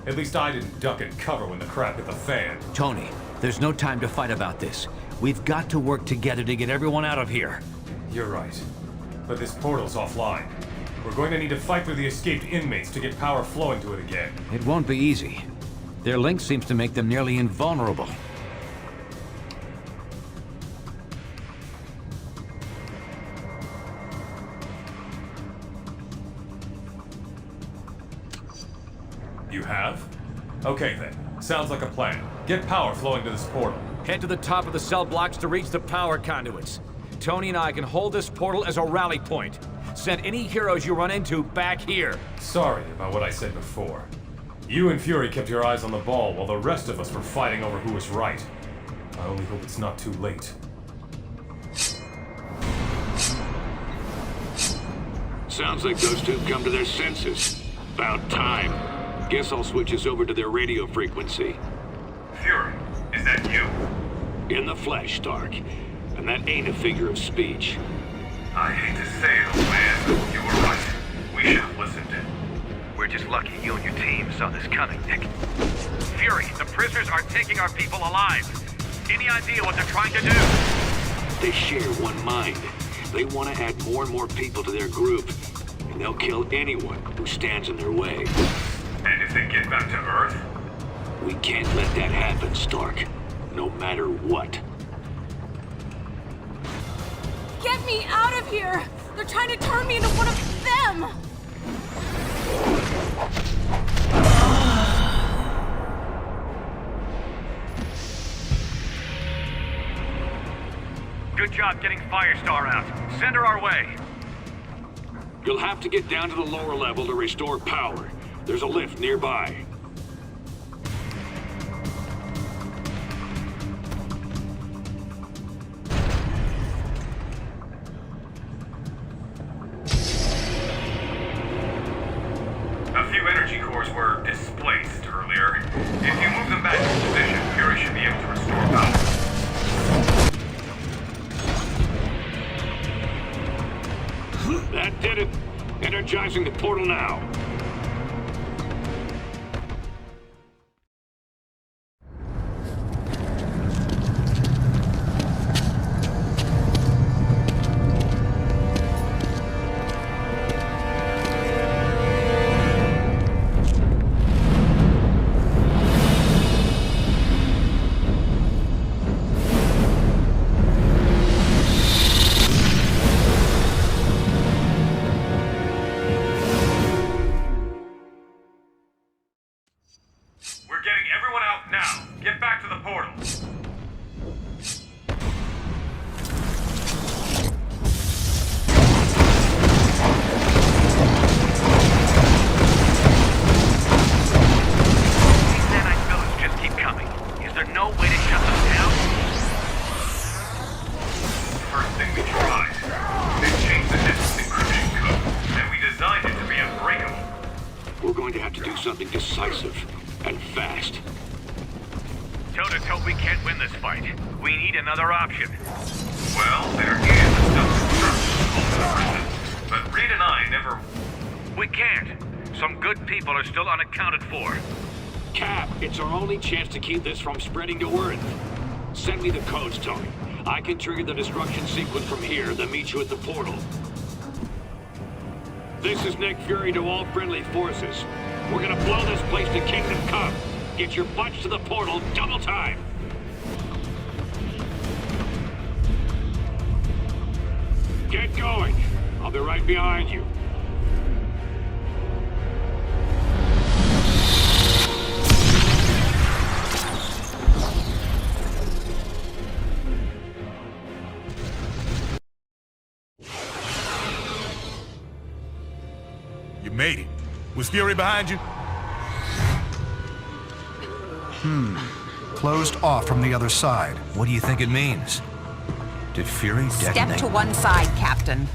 At least I didn't duck and cover when the crap hit the fan. Tony, there's no time to fight about this. We've got to work together to get everyone out of here. You're right. But this portal's offline. We're going to need to fight through the escaped inmates to get power flowing to it again. It won't be easy. Their link seems to make them nearly invulnerable. You have? Okay then. Sounds like a plan. Get power flowing to this portal. Head to the top of the cell blocks to reach the power conduits. Tony and I can hold this portal as a rally point. Send any heroes you run into back here. Sorry about what I said before. You and Fury kept your eyes on the ball while the rest of us were fighting over who was right. I only hope it's not too late. Sounds like those two come to their senses. About time. Guess I'll switch us over to their radio frequency. Fury, is that you? In the flesh, Stark. And that ain't a figure of speech. I hate to say it, old man, but you were right. We should have listened. We're just lucky you and your team saw this coming, Nick. Fury, the prisoners are taking our people alive. Any idea what they're trying to do? They share one mind. They want to add more and more people to their group. and they'll kill anyone who stands in their way. And if they get back to Earth? We can't let that happen, Stark. No matter what. Get me out of here! They're trying to turn me into one of them! Good job getting Firestar out. Send her our way. You'll have to get down to the lower level to restore power. There's a lift nearby. A few energy cores were displaced earlier. If you move them back into position, Fury should be able to restore power. That did it. Energizing the portal now. Something decisive and fast. Toe-to-toe, we can't win this fight. We need another option. Well, there is a self-destruct but Reed and I never... We can't. Some good people are still unaccounted for. Cap, it's our only chance to keep this from spreading to Earth. Send me the codes, Tony. I can trigger the destruction sequence from here, then meet you at the portal. This is Nick Fury to all friendly forces. We're gonna blow this place to Kingdom Come. Get your butts to the portal, double time! Get going. I'll be right behind you. You made it. Was Fury behind you? Closed off from the other side. What do you think it means? Did Fury detonate? Step to one side, Captain.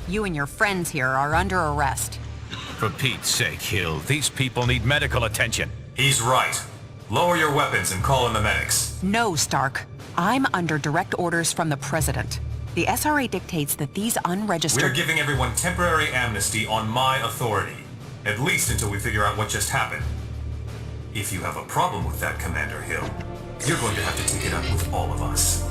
You and your friends here are under arrest. For Pete's sake, Hill, these people need medical attention. He's right. Lower your weapons and call in the medics. No, Stark. I'm under direct orders from the President. The SRA dictates that these unregistered... We're giving everyone temporary amnesty on my authority. At least until we figure out what just happened. If you have a problem with that, Commander Hill, you're going to have to take it up with all of us.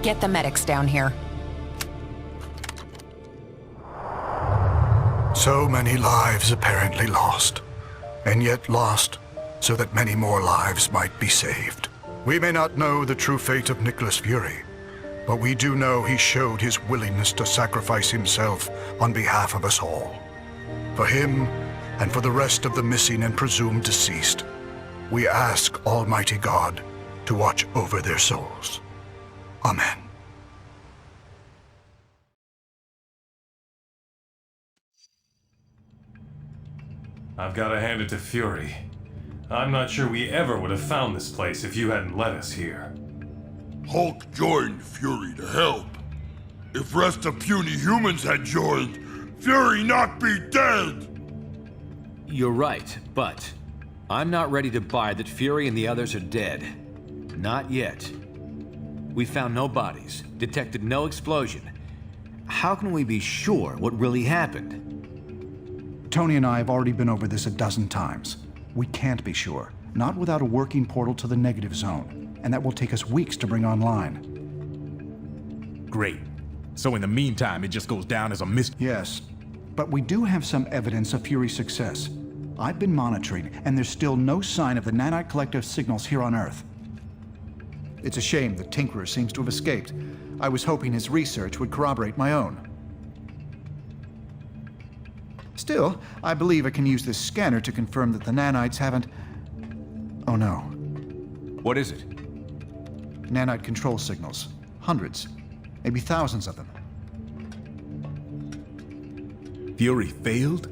Get the medics down here. So many lives apparently lost, and yet lost so that many more lives might be saved. We may not know the true fate of Nicholas Fury, but we do know he showed his willingness to sacrifice himself on behalf of us all. For him, and for the rest of the missing and presumed deceased, we ask Almighty God to watch over their souls. Amen. I've got to hand it to Fury. I'm not sure we ever would have found this place if you hadn't led us here. Hulk joined Fury to help. If rest of puny humans had joined, Fury not be dead! You're right, but I'm not ready to buy that Fury and the others are dead. Not yet. We found no bodies, detected no explosion. How can we be sure what really happened? Tony and I have already been over this a dozen times. We can't be sure, not without a working portal to the negative zone. and that will take us weeks to bring online. Great. So in the meantime, it just goes down as a mystery. Yes, but we do have some evidence of Fury's success. I've been monitoring, and there's still no sign of the Nanite Collective signals here on Earth. It's a shame the Tinkerer seems to have escaped. I was hoping his research would corroborate my own. Still, I believe I can use this scanner to confirm that the nanites haven't... Oh no. What is it? Nanite control signals. Hundreds. Maybe thousands of them. Fury failed?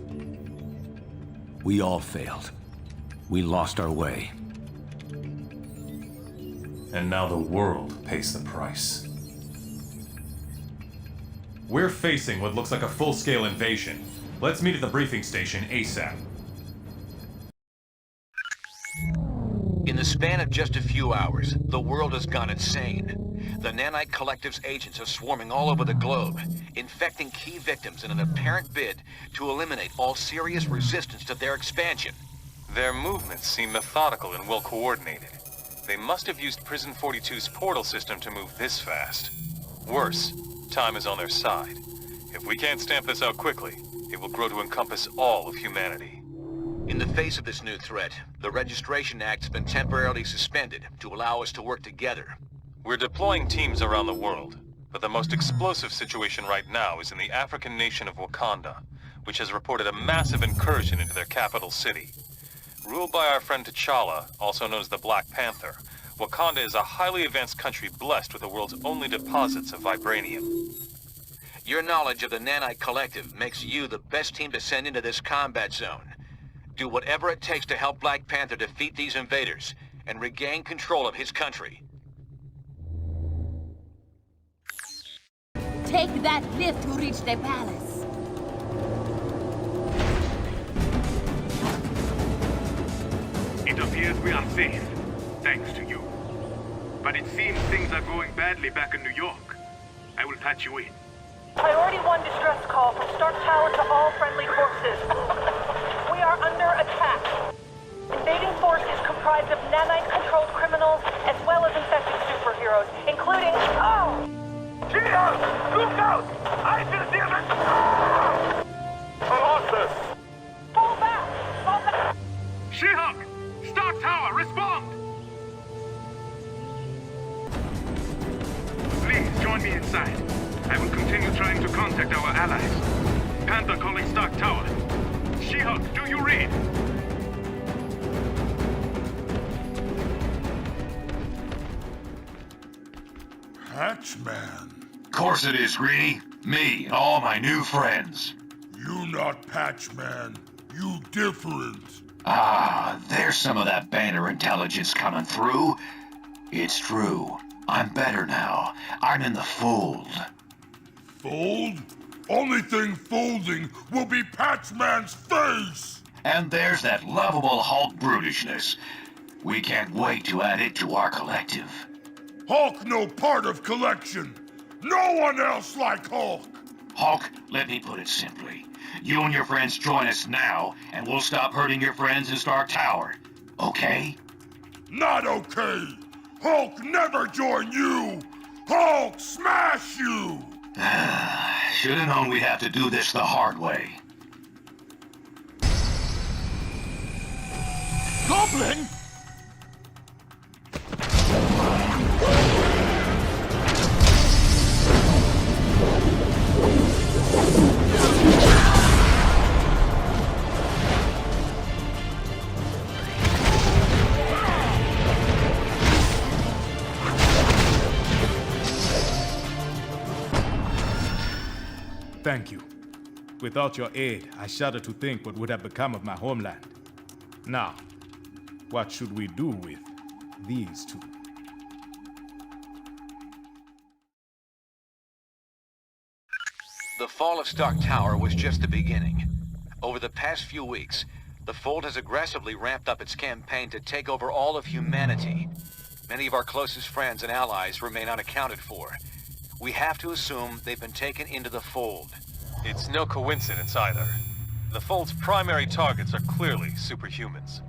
We all failed. We lost our way. And now the world pays the price. We're facing what looks like a full-scale invasion. Let's meet at the briefing station ASAP. In the span of just a few hours, the world has gone insane. The Nanite Collective's agents are swarming all over the globe, infecting key victims in an apparent bid to eliminate all serious resistance to their expansion. Their movements seem methodical and well-coordinated. They must have used Prison 42's portal system to move this fast. Worse, time is on their side. If we can't stamp this out quickly, it will grow to encompass all of humanity. In the face of this new threat, the Registration Act has been temporarily suspended to allow us to work together. We're deploying teams around the world, but the most explosive situation right now is in the African nation of Wakanda, which has reported a massive incursion into their capital city. Ruled by our friend T'Challa, also known as the Black Panther, Wakanda is a highly advanced country blessed with the world's only deposits of vibranium. Your knowledge of the Nanite Collective makes you the best team to send into this combat zone. Do whatever it takes to help Black Panther defeat these invaders and regain control of his country. Take that lift to reach the palace. It appears we are safe, thanks to you. But it seems things are going badly back in New York. I will patch you in. Priority 1 distress call from Stark Tower to all friendly forces. We are under attack. Invading forces comprised of nanite-controlled criminals as well as infected superheroes, including... Oh! Cheers! Look out! I see the demons! Colossus! Fall back! Fall back! She-Hulk! Stark Tower, respond! Please join me inside. I will continue trying to contact our allies. Panther calling Stark Tower. She-Hulk, do you read? Patchman. Course it is, Greedy. Me and all my new friends. You not Patchman. You different. Ah, there's some of that Banner intelligence coming through. It's true. I'm better now. I'm in the fold. Fold? Only thing folding will be Patchman's face! And there's that lovable Hulk brutishness. We can't wait to add it to our collective. Hulk no part of collection. No one else like Hulk. Hulk, let me put it simply. You and your friends join us now, and we'll stop hurting your friends in Stark Tower. Okay? Not okay. Hulk never join you. Hulk smash you. Should've known we'd have to do this the hard way. Goblin! Thank you. Without your aid, I shudder to think what would have become of my homeland. Now, what should we do with these two? The fall of Stark Tower was just the beginning. Over the past few weeks, the Fold has aggressively ramped up its campaign to take over all of humanity. Many of our closest friends and allies remain unaccounted for. We have to assume they've been taken into the Fold. It's no coincidence either. The Fold's primary targets are clearly superhumans.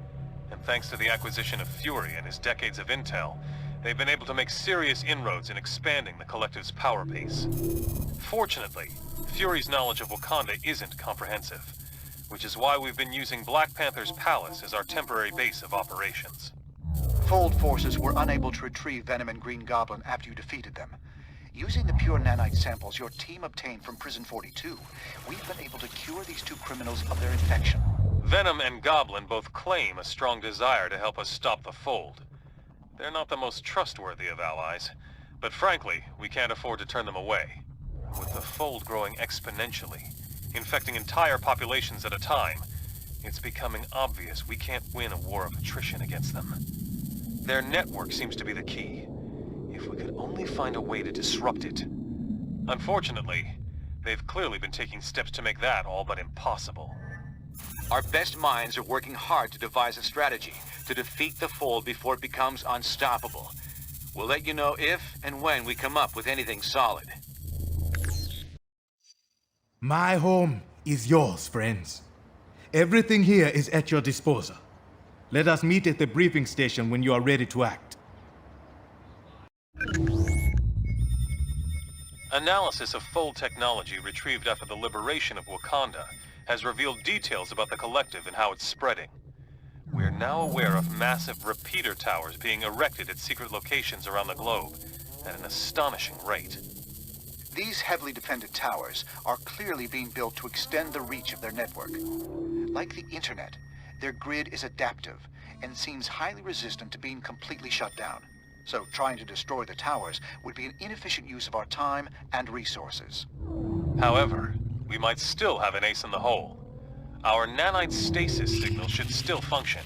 And thanks to the acquisition of Fury and his decades of intel, they've been able to make serious inroads in expanding the Collective's power base. Fortunately, Fury's knowledge of Wakanda isn't comprehensive, which is why we've been using Black Panther's palace as our temporary base of operations. Fold forces were unable to retrieve Venom and Green Goblin after you defeated them. Using the pure nanite samples your team obtained from Prison 42, we've been able to cure these two criminals of their infection. Venom and Goblin both claim a strong desire to help us stop the Fold. They're not the most trustworthy of allies, but frankly, we can't afford to turn them away. With the Fold growing exponentially, infecting entire populations at a time, it's becoming obvious we can't win a war of attrition against them. Their network seems to be the key. If we could only find a way to disrupt it. Unfortunately, they've clearly been taking steps to make that all but impossible. Our best minds are working hard to devise a strategy to defeat the Fold before it becomes unstoppable. We'll let you know if and when we come up with anything solid. My home is yours, friends. Everything here is at your disposal. Let us meet at the briefing station when you are ready to act. Analysis of Fold technology retrieved after the liberation of Wakanda has revealed details about the Collective and how it's spreading. We're now aware of massive repeater towers being erected at secret locations around the globe at an astonishing rate. These heavily defended towers are clearly being built to extend the reach of their network. Like the internet, their grid is adaptive and seems highly resistant to being completely shut down. So trying to destroy the towers would be an inefficient use of our time and resources. However, we might still have an ace in the hole. Our nanite stasis signal should still function,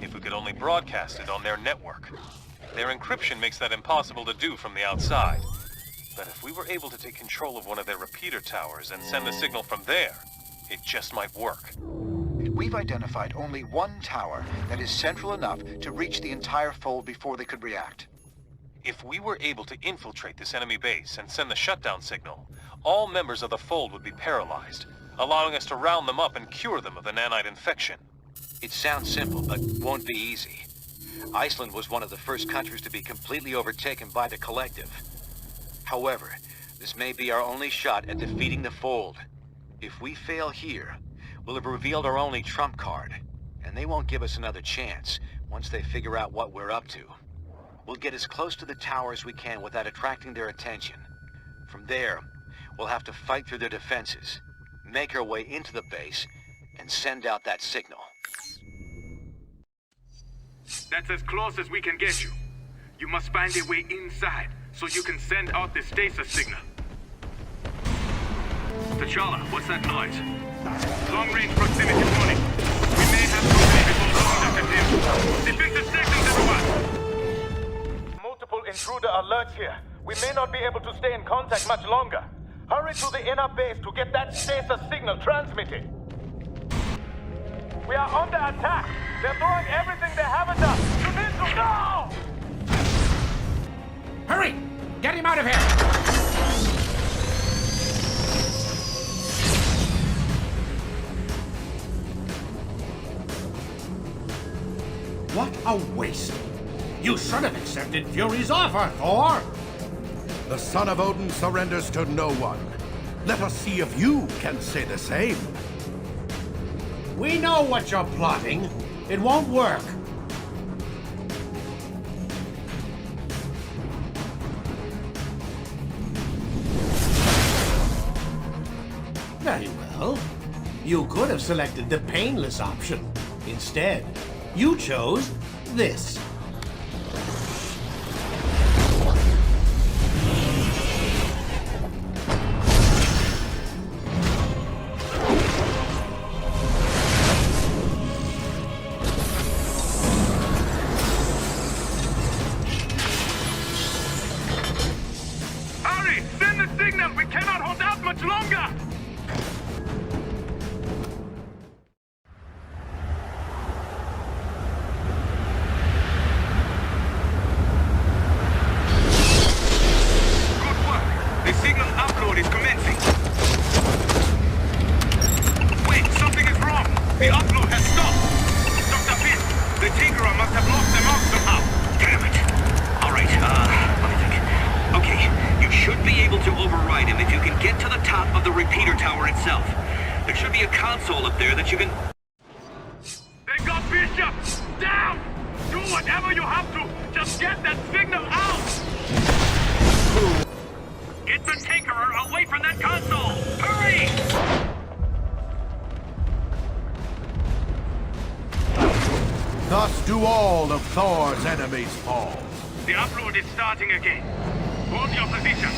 if we could only broadcast it on their network. Their encryption makes that impossible to do from the outside. But if we were able to take control of one of their repeater towers and send the signal from there, it just might work. We've identified only one tower that is central enough to reach the entire Fold before they could react. If we were able to infiltrate this enemy base and send the shutdown signal, all members of the Fold would be paralyzed, allowing us to round them up and cure them of the nanite infection. It sounds simple, but won't be easy. Iceland was one of the first countries to be completely overtaken by the Collective. However, this may be our only shot at defeating the Fold. If we fail here, we'll have revealed our only trump card, and they won't give us another chance once they figure out what we're up to. We'll get as close to the tower as we can without attracting their attention. From there, we'll have to fight through their defenses, make our way into the base, and send out that signal. That's as close as we can get you. You must find a way inside, so you can send out the stasis signal. T'Challa, what's that noise? Long-range proximity warning. We may have company before long, Dr. Tim. Defect the sections, everyone! Multiple intruder alerts here. We may not be able to stay in contact much longer. Hurry to the inner base to get that stasis signal transmitted. We are under attack. They're throwing everything they have at us. You need to go! Hurry! Get him out of here! What a waste! You should have accepted Fury's offer, Thor! The son of Odin surrenders to no one. Let us see if you can say the same. We know what you're plotting. It won't work. Very well. You could have selected the painless option. Instead, you chose this. Hurry! Send the signal! We cannot hold out much longer! All right. should be able to override him if you can get to the top of the repeater tower itself. There should be a console up there that you can... They got Bishop! Down! Do whatever you have to! Just get that signal out! Get the Tinkerer away from that console! Hurry! Thus do all of Thor's enemies fall. The upload is starting again. Hold your position.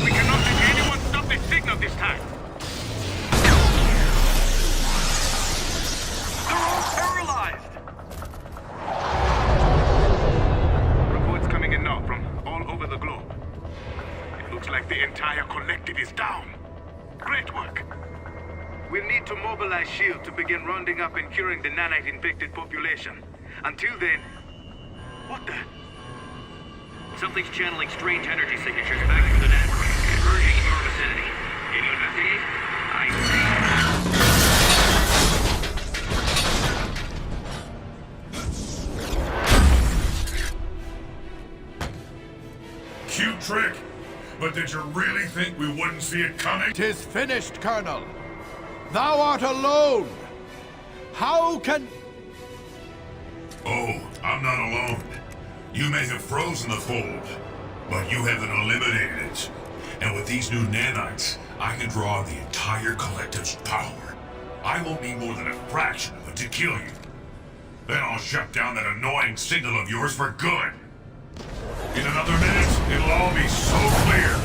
We cannot let anyone stop the signal this time. They're all paralyzed! Reports coming in now from all over the globe. It looks like the entire collective is down. Great work. We'll need to mobilize S.H.I.E.L.D. to begin rounding up and curing the nanite-infected population. Until then... What the... Something's channeling strange energy signatures back from the network. Converging in your vicinity. Can you investigate? Cute trick, but did you really think we wouldn't see it coming? 'Tis finished, Colonel. Thou art alone. How can... Oh, I'm not alone. You may have frozen the fold, but you haven't eliminated it. And with these new nanites, I can draw on the entire collective's power. I won't need more than a fraction of it to kill you. Then I'll shut down that annoying signal of yours for good. In another minute, it'll all be so clear.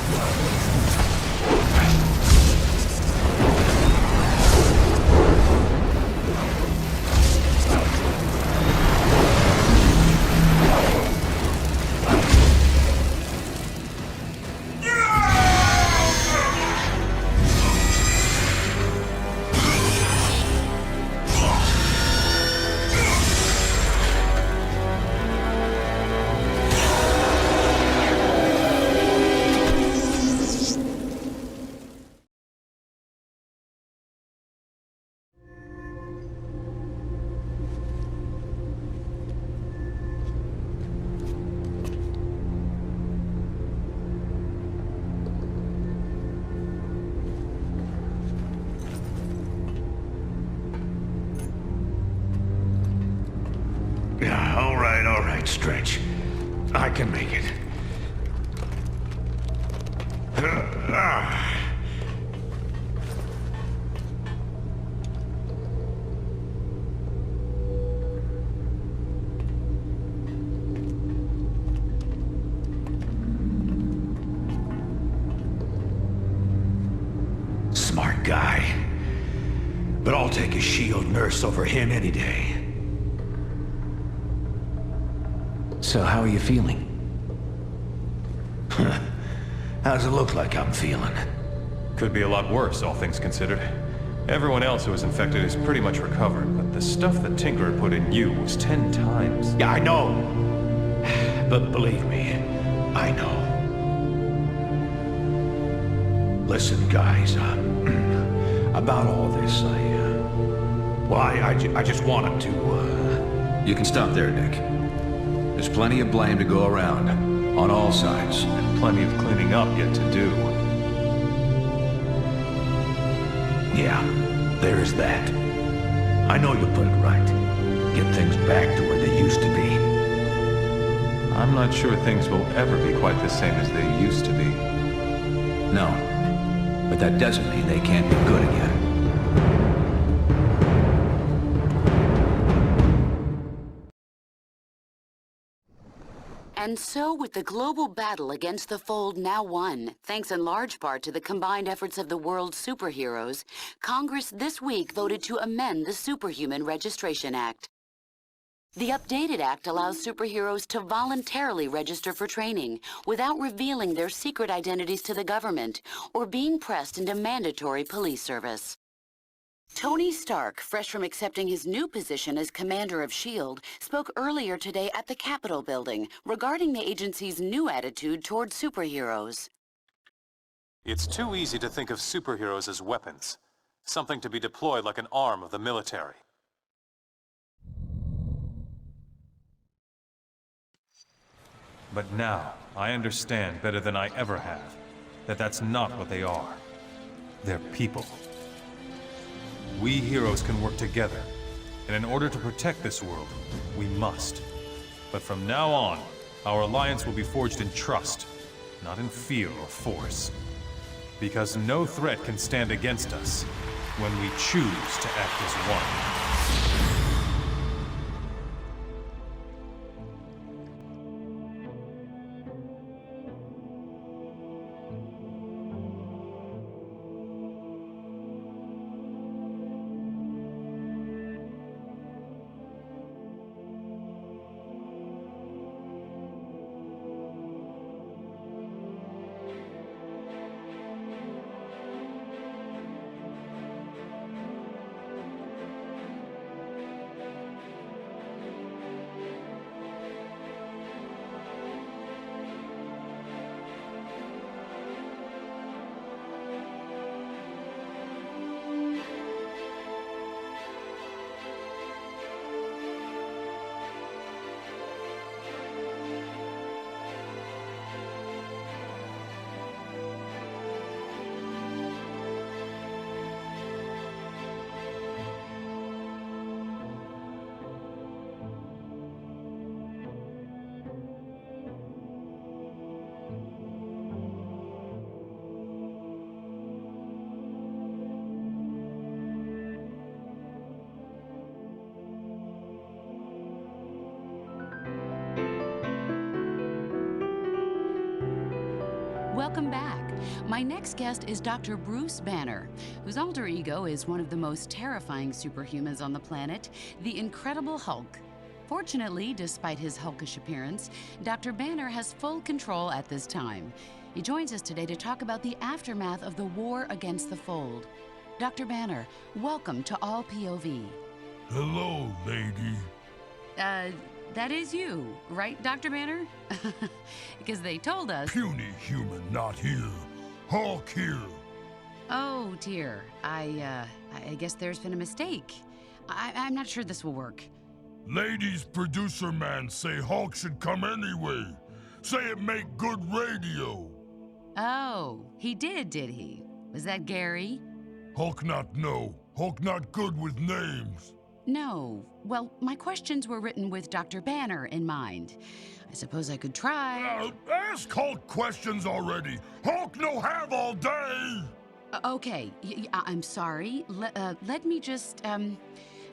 All right, Stretch. I can make it. Smart guy. But I'll take a S.H.I.E.L.D. nurse over him any day. So how are you feeling? How does it look like I'm feeling? Could be a lot worse, all things considered. Everyone else who was infected is pretty much recovered, but the stuff the Tinkerer put in you was 10 times. Yeah, I know. But believe me, I know. Listen, guys, about all this, I just wanted to, You can stop there, Nick. There's plenty of blame to go around, on all sides. And plenty of cleaning up yet to do. Yeah, there is that. I know you'll put it right. Get things back to where they used to be. I'm not sure things will ever be quite the same as they used to be. No, but that doesn't mean they can't be good again. And so, with the global battle against the Fold now won, thanks in large part to the combined efforts of the world's superheroes, Congress this week voted to amend the Superhuman Registration Act. The updated act allows superheroes to voluntarily register for training without revealing their secret identities to the government or being pressed into mandatory police service. Tony Stark, fresh from accepting his new position as commander of S.H.I.E.L.D., spoke earlier today at the Capitol building regarding the agency's new attitude toward superheroes. It's too easy to think of superheroes as weapons, something to be deployed like an arm of the military. But now, I understand better than I ever have. that that's not what they are. They're people. We heroes can work together, and in order to protect this world, we must. But from now on, our alliance will be forged in trust, not in fear or force. Because no threat can stand against us when we choose to act as one. Welcome back. My next guest is Dr. Bruce Banner, whose alter ego is one of the most terrifying superhumans on the planet, the Incredible Hulk. Fortunately, despite his hulkish appearance, Dr. Banner has full control at this time. He joins us today to talk about the aftermath of the war against the Fold. Dr. Banner, welcome to All POV. Hello, lady. That is you, right, Dr. Banner? Because they told us... Puny human not here. Hulk here. Oh, dear. I guess there's been a mistake. I'm not sure this will work. Ladies, producer man say Hulk should come anyway. Say it make good radio. Oh, he did he? Was that Gary? Hulk not know. Hulk not good with names. No. Well, my questions were written with Dr. Banner in mind. I suppose I could try. Ask Hulk questions already. Hulk no have all day. Okay, I'm sorry. Let me just,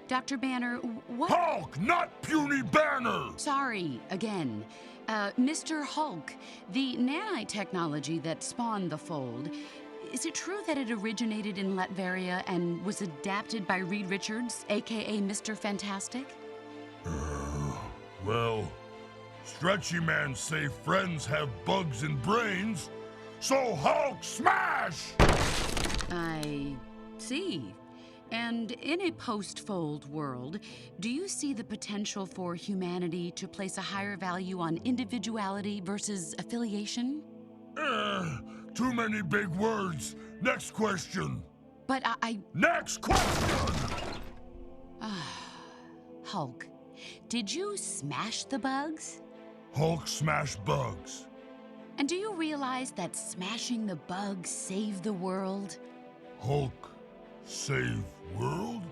Dr. Banner, what? Hulk, not puny Banner! Sorry, again. Mr. Hulk, the nanite technology that spawned the Fold, is it true that it originated in Latveria and was adapted by Reed Richards, aka Mr. Fantastic? Well, Stretchy Man say friends have bugs and brains, so Hulk smash! I see. And in a post-Fold world, do you see the potential for humanity to place a higher value on individuality versus affiliation? Too many big words. Next question. But I... Next question! Hulk, did you smash the bugs? Hulk smash bugs. And do you realize that smashing the bugs saved the world? Hulk save world?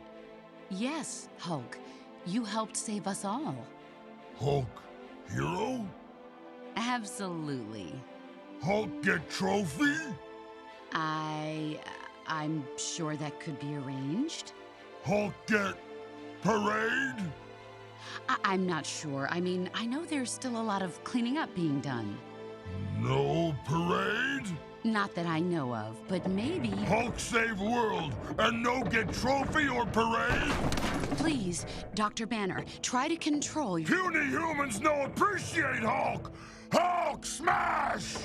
Yes, Hulk. You helped save us all. Hulk hero? Absolutely. Hulk get trophy? I'm sure that could be arranged. Hulk get parade? I'm not sure. I mean, I know there's still a lot of cleaning up being done. No parade? Not that I know of, but maybe... Hulk save world and no get trophy or parade? Please, Dr. Banner, try to control your... Puny humans no appreciate Hulk! Hulk smash!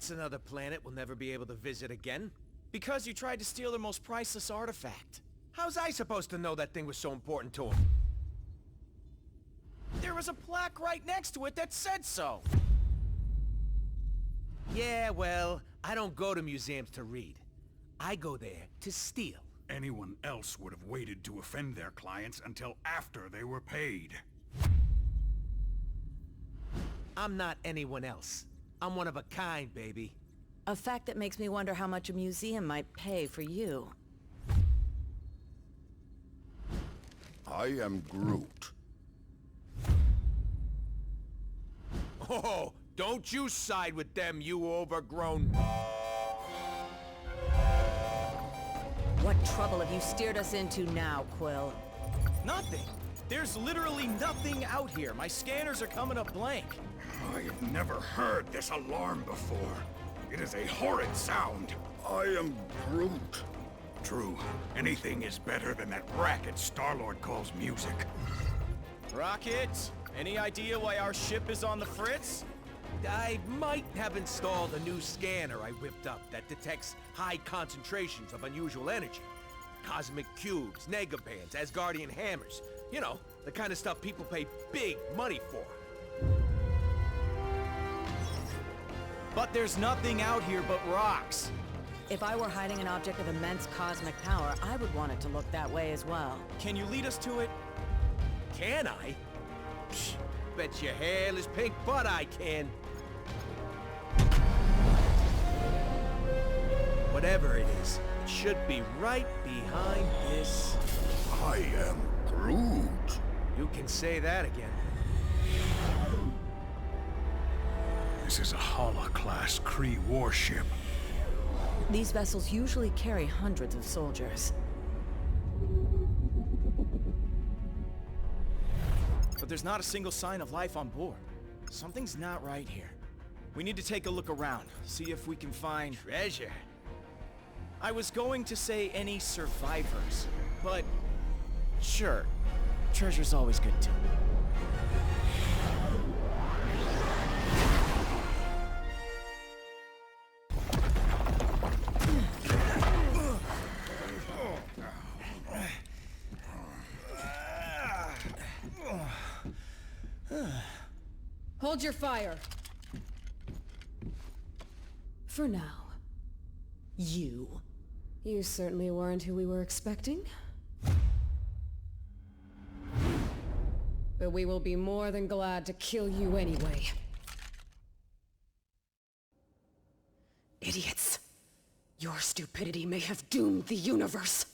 That's another planet we'll never be able to visit again. Because you tried to steal their most priceless artifact. How's I supposed to know that thing was so important to him? There was a plaque right next to it that said so. Yeah, well, I don't go to museums to read. I go there to steal. Anyone else would have waited to offend their clients until after they were paid. I'm not anyone else. I'm one of a kind, baby. A fact that makes me wonder how much a museum might pay for you. I am Groot. Oh, don't you side with them, you overgrown... What trouble have you steered us into now, Quill? Nothing. There's literally nothing out here. My scanners are coming up blank. I have never heard this alarm before. It is a horrid sound. I am Groot. True. Anything is better than that racket Star-Lord calls music. Rocket, any idea why our ship is on the fritz? I might have installed a new scanner I whipped up that detects high concentrations of unusual energy. Cosmic cubes, negabands, Asgardian hammers. You know, the kind of stuff people pay big money for. But there's nothing out here but rocks. If I were hiding an object of immense cosmic power, I would want it to look that way as well. Can you lead us to it? Can I? Psh, bet your hairless pink butt I can. Whatever it is, it should be right behind this. I am Groot. You can say that again. This is a Hala-class Kree warship. These vessels usually carry hundreds of soldiers. But there's not a single sign of life on board. Something's not right here. We need to take a look around, see if we can find... treasure. I was going to say any survivors, but... sure, treasure's always good too. Hold your fire. For now. You certainly weren't who we were expecting. But we will be more than glad to kill you anyway. Idiots. Your stupidity may have doomed the universe.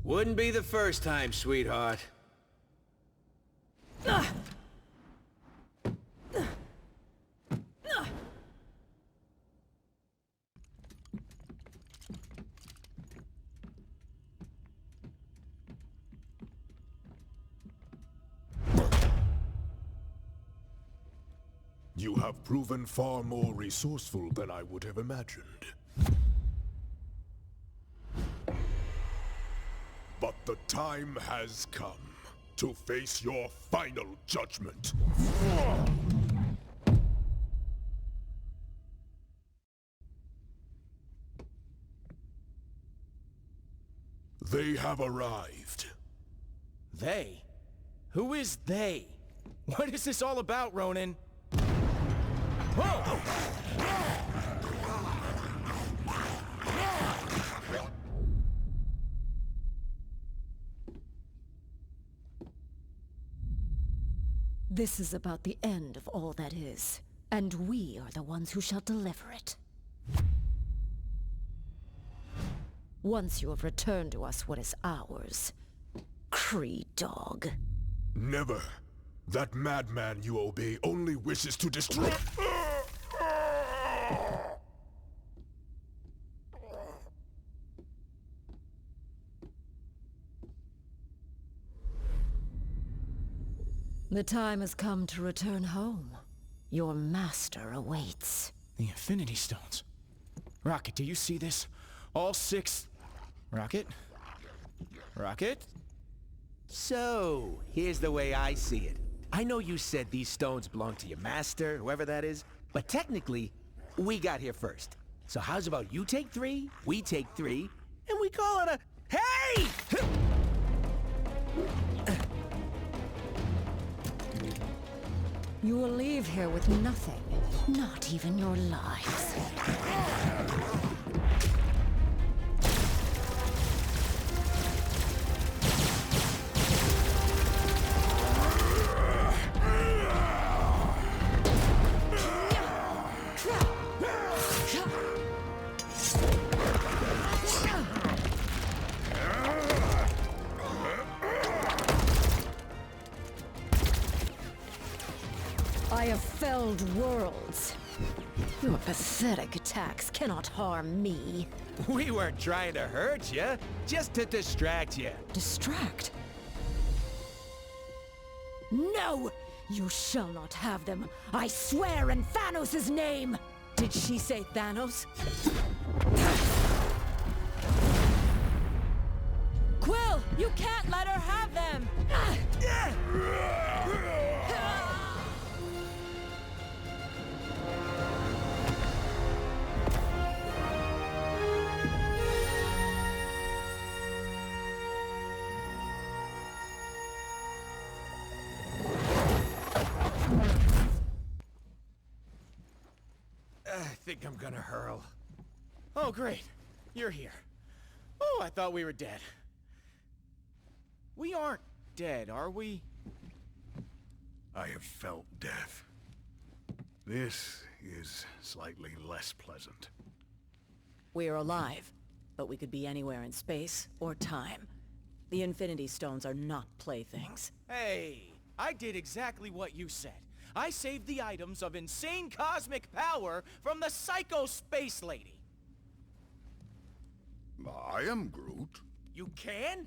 Wouldn't be the first time, sweetheart. You have proven far more resourceful than I would have imagined. But the time has come to face your final judgment. They have arrived. They? Who is they? What is this all about, Ronan? Whoa! This is about the end of all that is, and we are the ones who shall deliver it. Once you have returned to us what is ours, Kree dog. Never. That madman you obey only wishes to destroy— The time has come to return home. Your master awaits. The Infinity Stones. Rocket, do you see this? All 6... Rocket? Rocket? So, here's the way I see it. I know you said these stones belong to your master, whoever that is, but technically, we got here first. So how's about you take 3, we take 3, and we call it a... Hey! You will leave here with nothing, not even your lives. I have felled worlds. Your pathetic attacks cannot harm me. We weren't trying to hurt you, just to distract you. Distract? No! You shall not have them. I swear in Thanos' name! Did she say Thanos? Quill, you can't let her have them! I think I'm gonna hurl. Oh, great. You're here. Oh, I thought we were dead. We aren't dead, are we? I have felt death. This is slightly less pleasant. We are alive, but we could be anywhere in space or time. The Infinity Stones are not playthings. Hey, I did exactly what you said. I saved the items of insane cosmic power from the Psycho Space Lady. I am Groot. You can?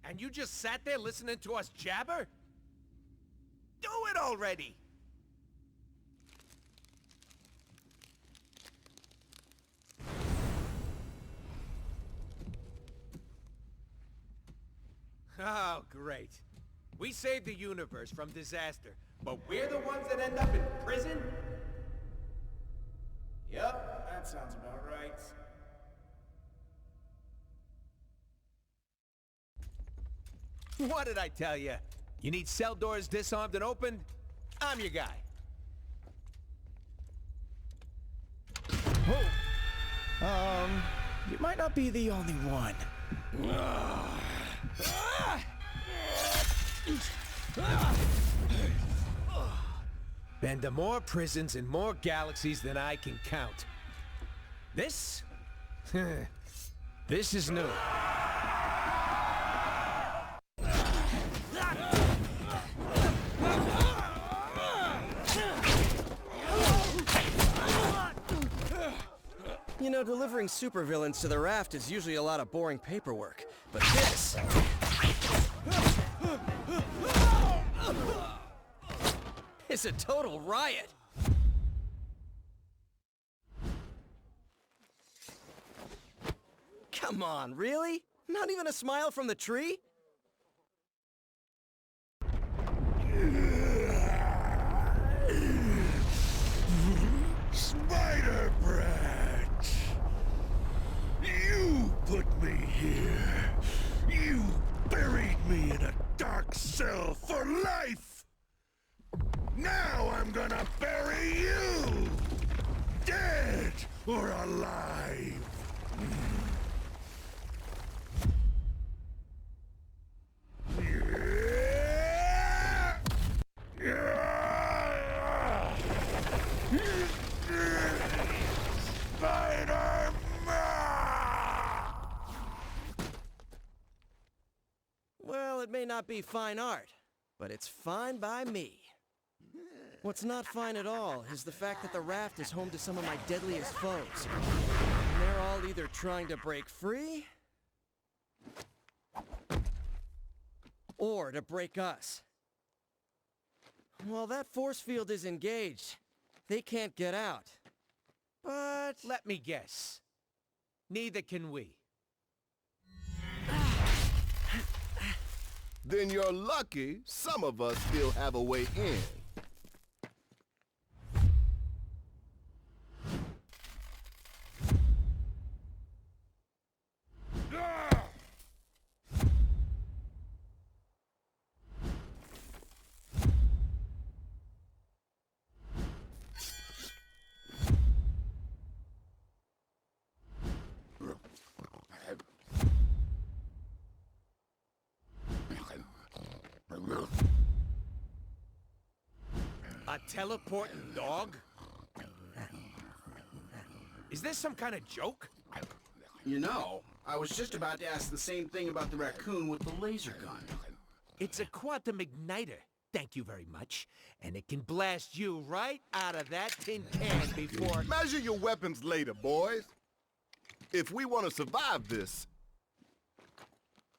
And you just sat there listening to us jabber? Do it already! Oh, great. We saved the universe from disaster, but we're the ones that end up in prison? Yep, that sounds about right. What did I tell you? You need cell doors disarmed and opened? I'm your guy. Oh. You might not be the only one. Been to more prisons in more galaxies than I can count. This? This is new. You know, delivering supervillains to the raft is usually a lot of boring paperwork, but this... is a total riot! Come on, really? Not even a smile from the tree? Spider Brat! You put me here. You buried me in a dark cell for life. Now I'm gonna bury you! Dead or alive! Well, it may not be fine art, but it's fine by me. What's not fine at all is the fact that the raft is home to some of my deadliest foes. And they're all either trying to break free, or to break us. While that force field is engaged, they can't get out. But... let me guess. Neither can we. Then you're lucky some of us still have a way in. A teleporting dog? Is this some kind of joke? You know, I was just about to ask the same thing about the raccoon with the laser gun. It's a quantum igniter. Thank you very much. And it can blast you right out of that tin can before... Measure your weapons later, boys. If we want to survive this,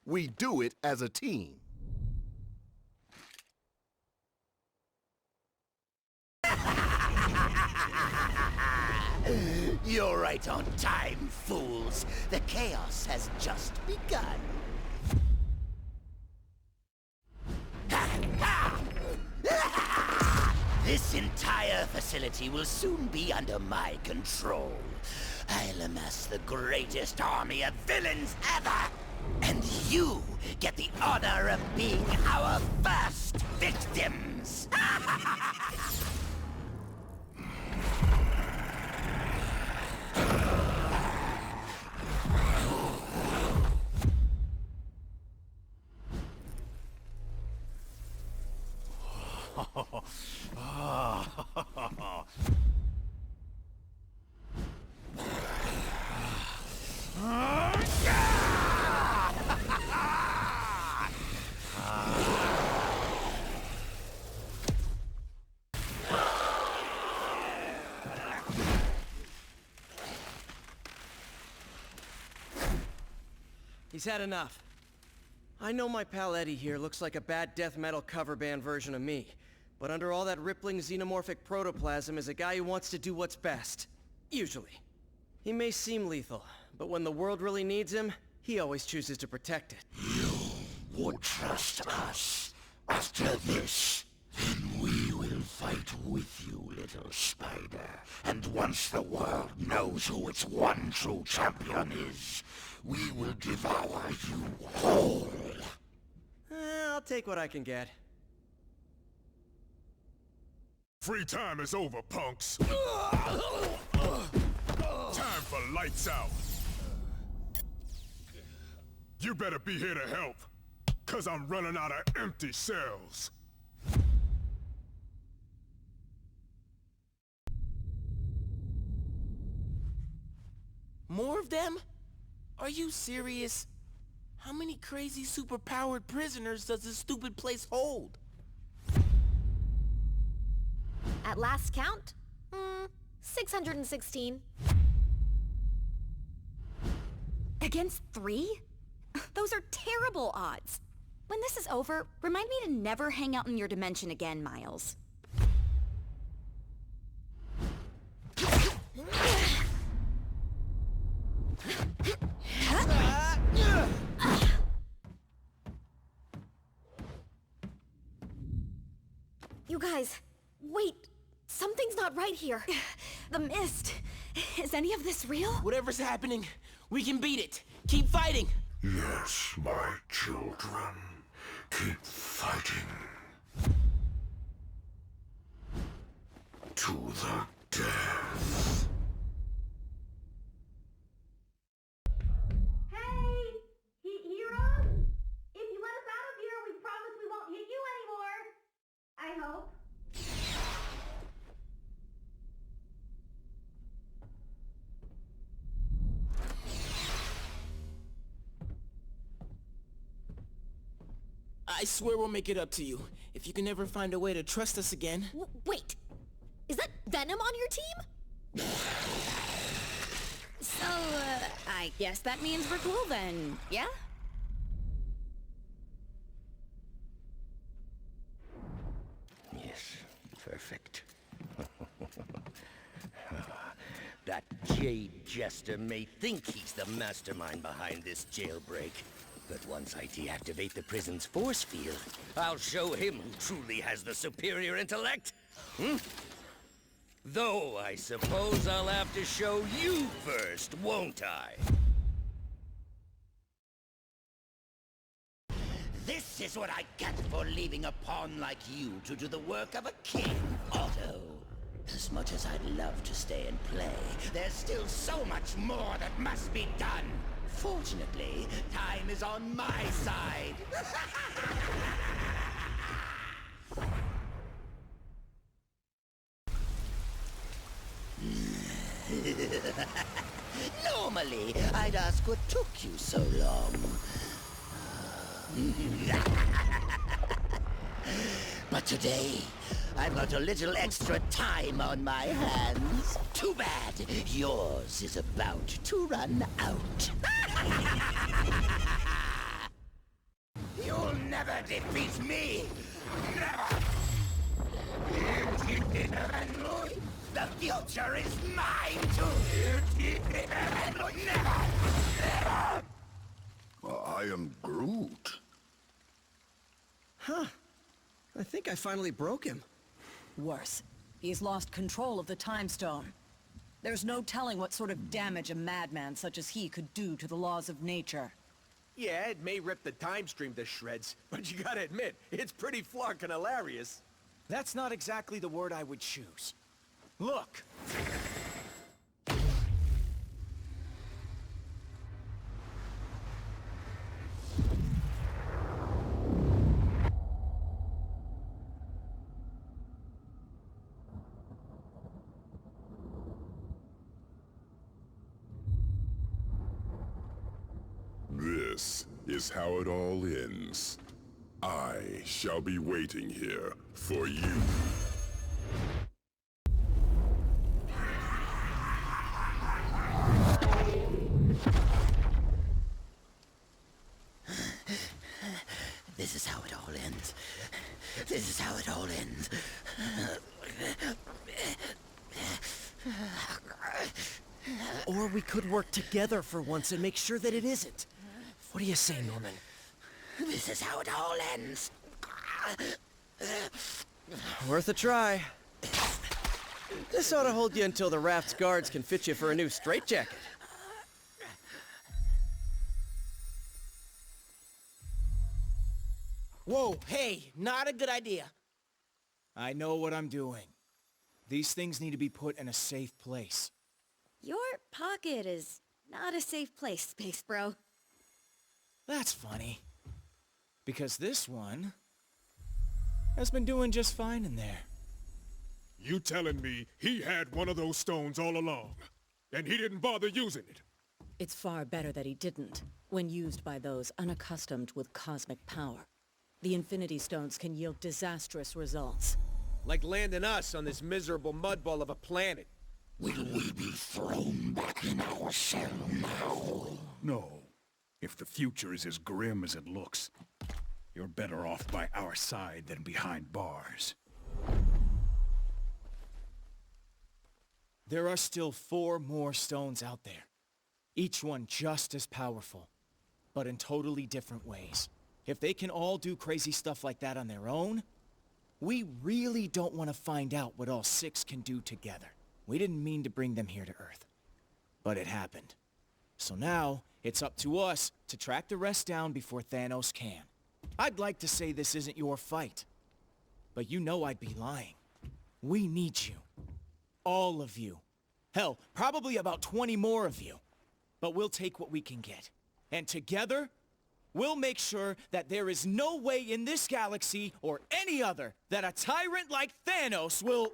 we do it as a team. You're right on time, fools. The chaos has just begun. This entire facility will soon be under my control. I'll amass the greatest army of villains ever! And you get the honor of being our first victims! He's had enough. I know my pal Eddie here looks like a bad death metal cover band version of me, but under all that rippling xenomorphic protoplasm is a guy who wants to do what's best. Usually. He may seem lethal, but when the world really needs him, he always chooses to protect it. You would trust us. After this, then we will fight with you, little spider. And once the world knows who its one true champion is, we will devour you whole. I'll take what I can get. Free time is over, punks. Time for lights out. You better be here to help, 'cause I'm running out of empty cells. More of them? Are you serious? How many crazy superpowered prisoners does this stupid place hold? At last count, 616. Against 3? Those are terrible odds. When this is over, remind me to never hang out in your dimension again, Miles. You guys, wait. Something's not right here. The mist. Is any of this real? Whatever's happening, we can beat it. Keep fighting. Yes, my children. Keep fighting. To the death. Hey! Heroes? If you let us out of here, we promise we won't hit you anymore. I hope. I swear we'll make it up to you, if you can ever find a way to trust us again. Wait! Is that Venom on your team? So, I guess that means we're cool then, yeah? Yes, perfect. That Jade Jester may think he's the mastermind behind this jailbreak, but once I deactivate the prison's force field, I'll show him who truly has the superior intellect. Though I suppose I'll have to show you first, won't I? This is what I get for leaving a pawn like you to do the work of a king, Otto. As much as I'd love to stay and play, there's still so much more that must be done. Fortunately, time is on my side. ask what took you so long. But today, I've got a little extra time on my hands. Too bad. Yours is about to run out. You'll never defeat me! Never! The future is mine to... Never! Never! I am Groot. Huh. I think I finally broke him. Worse. He's lost control of the Time Stone. There's no telling what sort of damage a madman such as he could do to the laws of nature. Yeah, it may rip the time stream to shreds, but you gotta admit, it's pretty flarkin' hilarious. That's not exactly the word I would choose. Look! This is how it all ends. I shall be waiting here for you. This is how it all ends. This is how it all ends. Or we could work together for once and make sure that it isn't. What do you say, Norman? This is how it all ends. Worth a try. This ought to hold you until the raft's guards can fit you for a new straitjacket. Whoa, hey, not a good idea. I know what I'm doing. These things need to be put in a safe place. Your pocket is not a safe place, Space Bro. That's funny. Because this one has been doing just fine in there. You telling me he had one of those stones all along, and he didn't bother using it? It's far better that he didn't, when used by those unaccustomed with cosmic power. The Infinity Stones can yield disastrous results. Like landing us on this miserable mudball of a planet. Will we be thrown back in our shell now? No. If the future is as grim as it looks, you're better off by our side than behind bars. There are still 4 more stones out there. Each one just as powerful, but in totally different ways. If they can all do crazy stuff like that on their own, we really don't want to find out what all 6 can do together. We didn't mean to bring them here to Earth, but it happened. So now, it's up to us to track the rest down before Thanos can. I'd like to say this isn't your fight, but you know I'd be lying. We need you. All of you. Hell, probably about 20 more of you. But we'll take what we can get. And together, we'll make sure that there is no way in this galaxy or any other that a tyrant like Thanos will...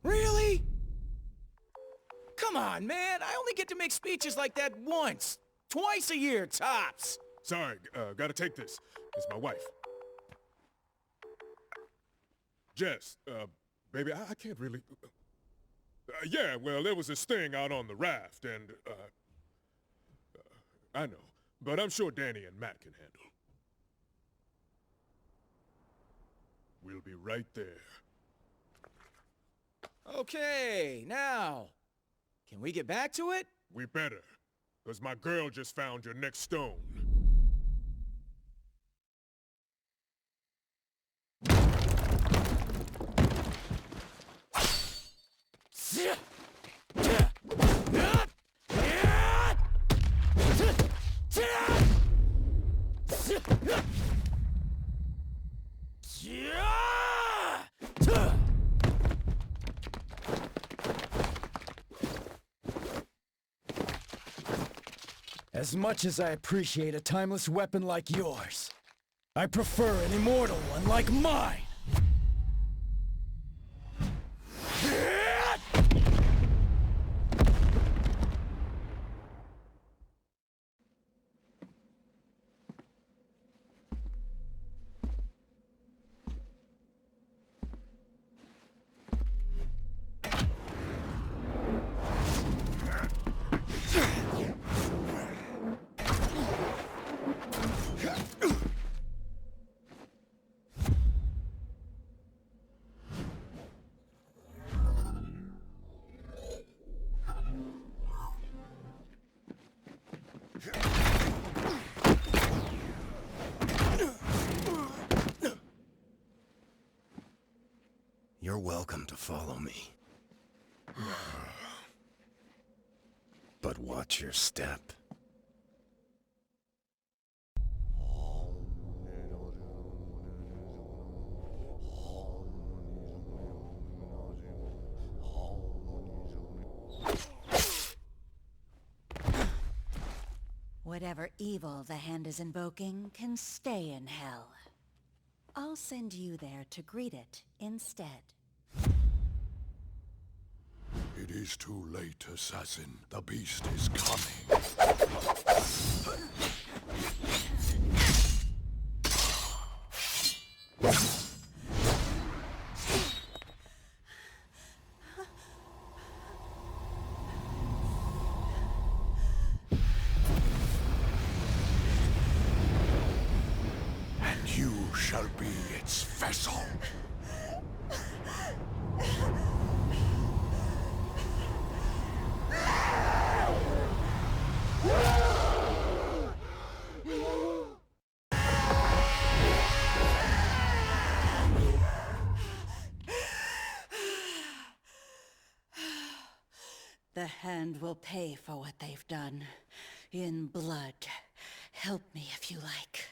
Really? Come on, man. I only get to make speeches like that once. Twice a year, tops. Sorry, gotta take this. It's my wife. Jess, baby, I can't really... yeah, well, there was this thing out on the raft, and, I know, but I'm sure Danny and Matt can handle. We'll be right there. Okay, now, can we get back to it? We better, because my girl just found your next stone. As much as I appreciate a timeless weapon like yours, I prefer an immortal one like mine! You're welcome to follow me. But watch your step. Whatever evil the Hand is invoking can stay in hell. I'll send you there to greet it instead. It is too late, assassin. The beast is coming. And you shall be its vessel. The Hand will pay for what they've done. In blood. Help me if you like.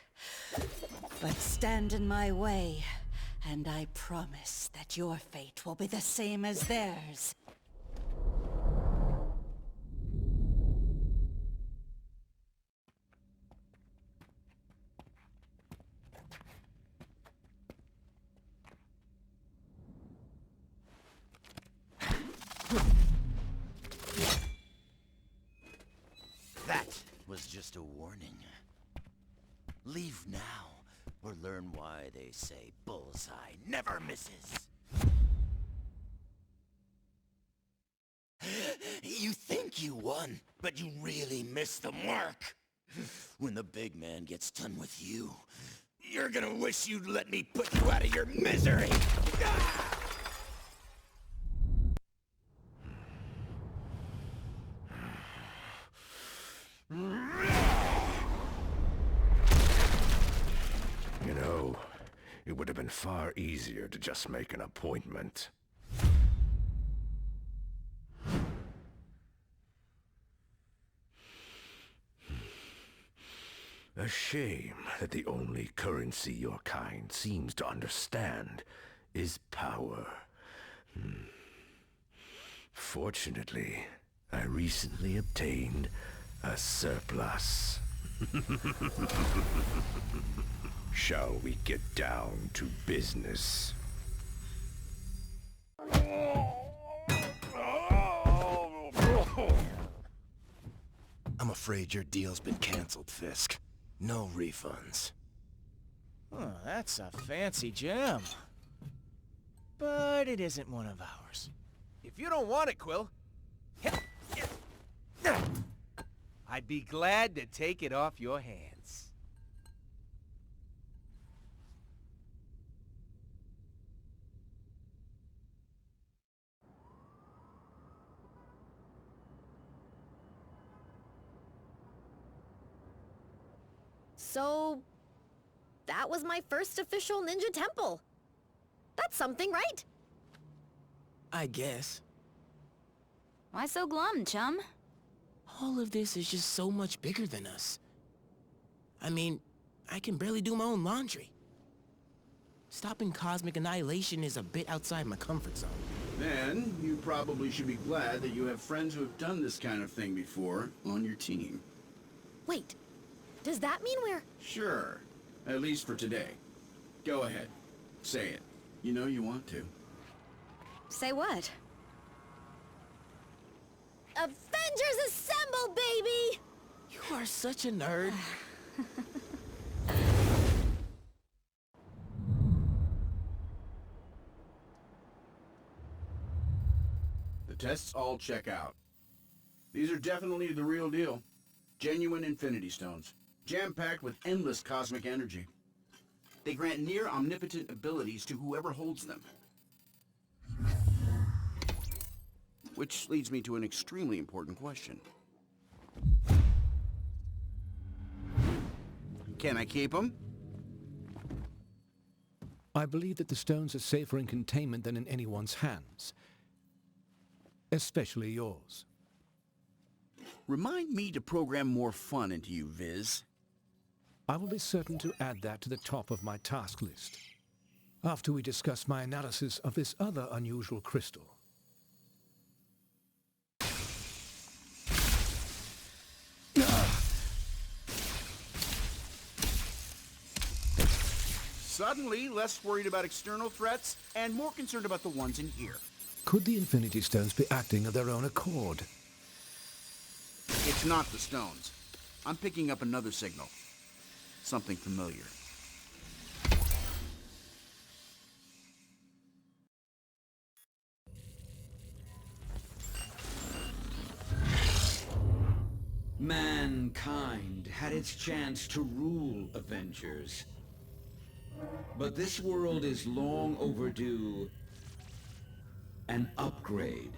But stand in my way, and I promise that your fate will be the same as theirs. That was just a warning. Leave now, or learn why they say bullseye never misses. You think you won, but you really missed the mark. When the big man gets done with you, you're gonna wish you'd let me put you out of your misery. You know, it would have been far easier to just make an appointment. A shame that the only currency your kind seems to understand is power. Fortunately, I recently obtained a surplus. Shall we get down to business? I'm afraid your deal's been canceled, Fisk. No refunds. Oh, that's a fancy gem. But it isn't one of ours. If you don't want it, Quill, I'd be glad to take it off your hands. So, that was my first official ninja temple. That's something, right? I guess. Why so glum, chum? All of this is just so much bigger than us. I mean, I can barely do my own laundry. Stopping cosmic annihilation is a bit outside my comfort zone. Then, you probably should be glad that you have friends who have done this kind of thing before on your team. Wait, does that mean we're... Sure. At least for today. Go ahead. Say it. You know you want to. Say what? Avengers Assemble, baby! You are such a nerd. The tests all check out. These are definitely the real deal. Genuine Infinity Stones. Jam-packed with endless cosmic energy. They grant near omnipotent abilities to whoever holds them. Which leads me to an extremely important question. Can I keep them? I believe that the stones are safer in containment than in anyone's hands. Especially yours. Remind me to program more fun into you, Viz. I will be certain to add that to the top of my task list, after we discuss my analysis of this other unusual crystal. Suddenly, less worried about external threats and more concerned about the ones in here. Could the Infinity Stones be acting of their own accord? It's not the stones. I'm picking up another signal. Something familiar. Mankind had its chance to rule Avengers. But this world is long overdue an upgrade.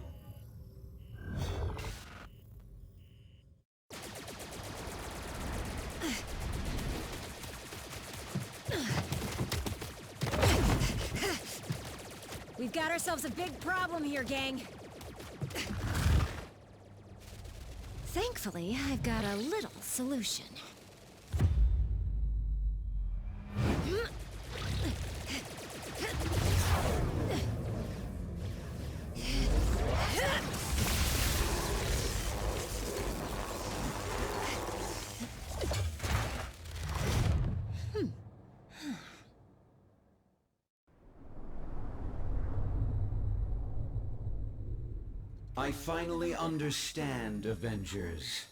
We've got ourselves a big problem here, gang. Thankfully, I've got a little solution. I finally understand, Avengers.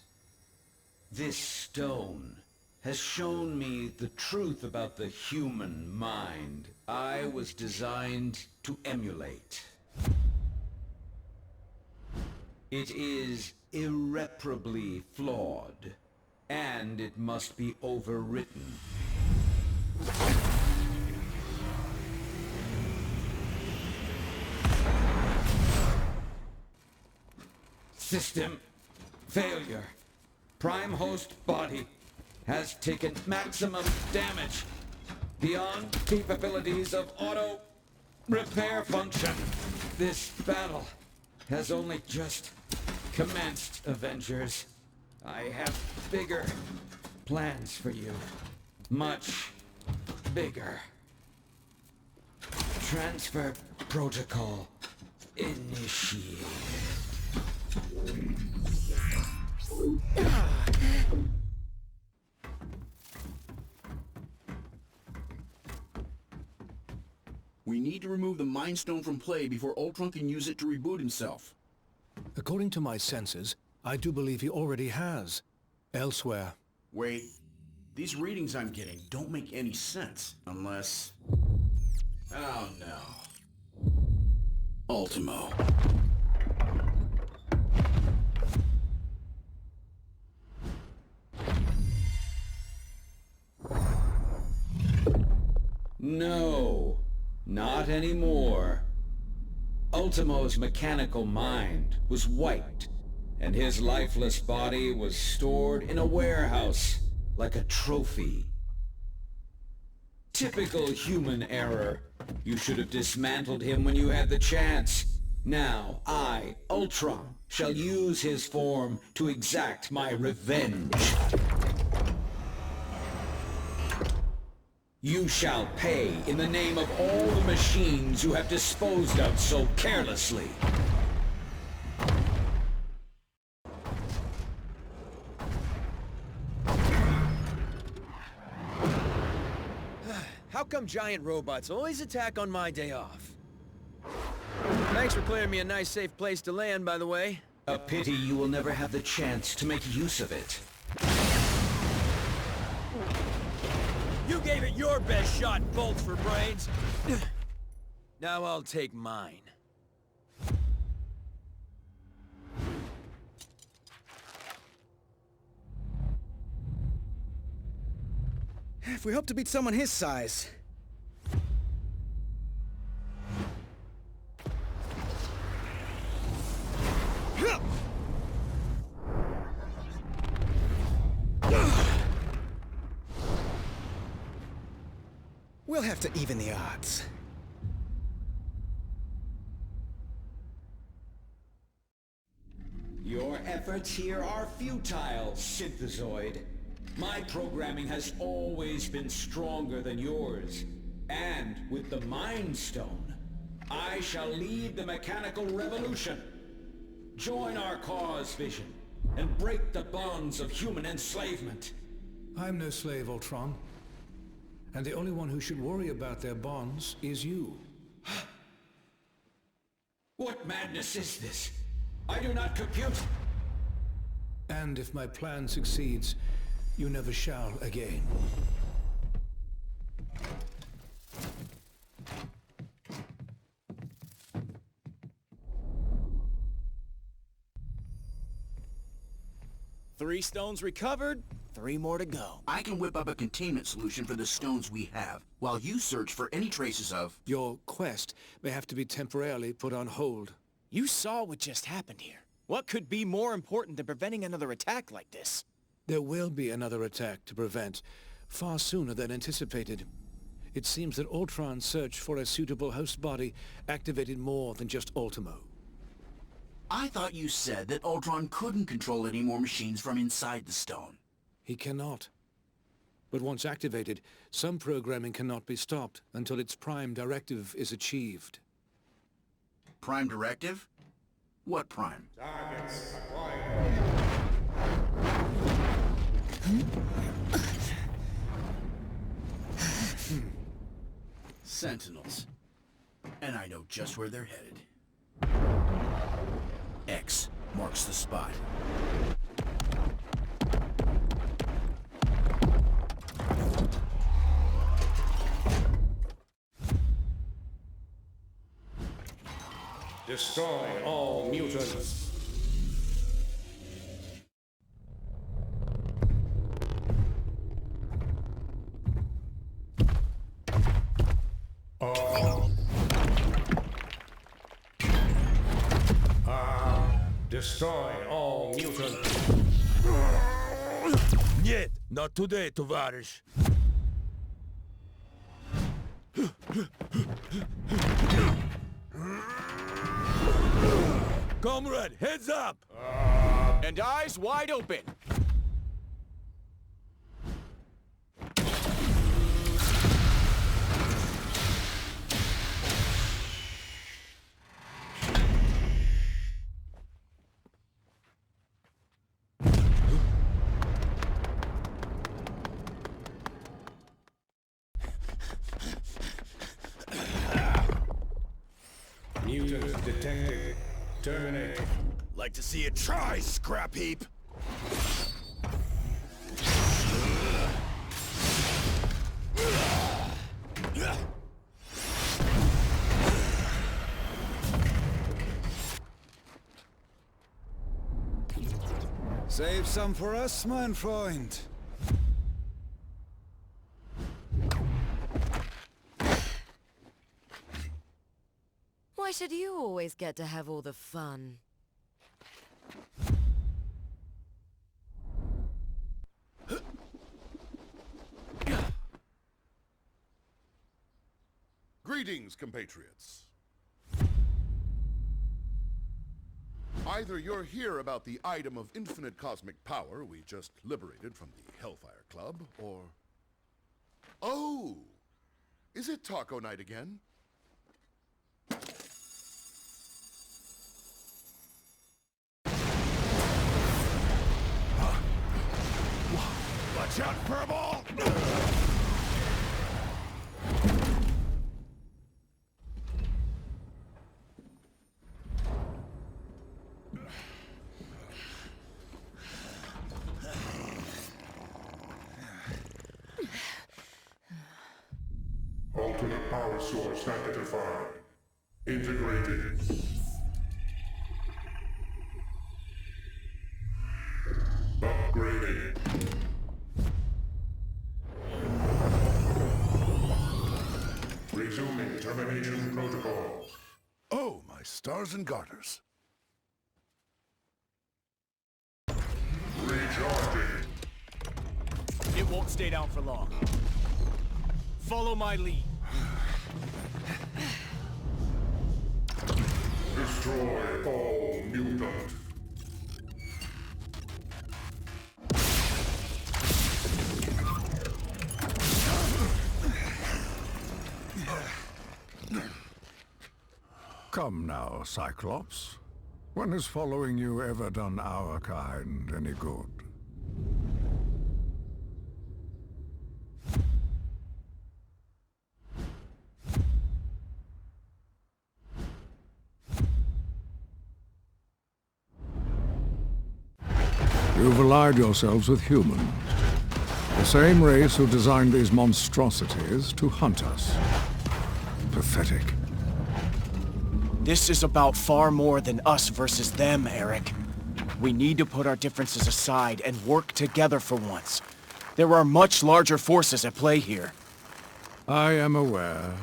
This stone has shown me the truth about the human mind I was designed to emulate. It is irreparably flawed, and it must be overwritten. System failure. Prime host body has taken maximum damage beyond capabilities of auto repair function. This battle has only just commenced, Avengers. I have bigger plans for you. Much bigger. Transfer protocol initiated. We need to remove the Mind Stone from play before Ultron can use it to reboot himself. According to my senses, I do believe he already has. Elsewhere. Wait. These readings I'm getting don't make any sense, unless... Oh no. Ultimo. No, not anymore. Ultimo's mechanical mind was wiped, and his lifeless body was stored in a warehouse like a trophy. Typical human error. You should have dismantled him when you had the chance. Now, I, Ultron, shall use his form to exact my revenge. You shall pay in the name of all the machines you have disposed of so carelessly. How come giant robots always attack on my day off? Thanks for clearing me a nice safe place to land, by the way. A pity you will never have the chance to make use of it. You gave it your best shot, bolts for brains. Now I'll take mine. If we hope to beat someone his size. We'll have to even the odds. Your efforts here are futile, Synthezoid. My programming has always been stronger than yours. And with the Mind Stone, I shall lead the mechanical revolution. Join our cause, Vision, and break the bonds of human enslavement. I'm no slave, Ultron. And the only one who should worry about their bonds is you. What madness is this? I do not compute. And if my plan succeeds, you never shall again. Three stones recovered, 3 more to go. I can whip up a containment solution for the stones we have, while you search for any traces of... Your quest may have to be temporarily put on hold. You saw what just happened here. What could be more important than preventing another attack like this? There will be another attack to prevent, far sooner than anticipated. It seems that Ultron's search for a suitable host body activated more than just Ultimo. I thought you said that Ultron couldn't control any more machines from inside the stone. He cannot. But once activated, some programming cannot be stopped until its prime directive is achieved. Prime directive? What prime? Targets Sentinels. And I know just where they're headed. X marks the spot. Destroy all mutants. Destroy all mutants. Нет, not today, товарищ. Comrade, heads up! And eyes wide open. Mutants detected. Terminate. Like to see it try, scrap heap! Save some for us, mein Freund. Why should you always get to have all the fun? Greetings, compatriots. Either you're here about the item of infinite cosmic power we just liberated from the Hellfire Club, or... Oh! Is it taco night again? Watch out, Furball! Alternate power source identified. Integrated. Upgraded. Resuming termination protocol. Oh, my stars and garters. It won't stay down for long. Follow my lead. Destroy all mutant. Come now, Cyclops. When has following you ever done our kind any good? You've allied yourselves with humans. The same race who designed these monstrosities to hunt us. Pathetic. This is about far more than us versus them, Eric. We need to put our differences aside and work together for once. There are much larger forces at play here. I am aware.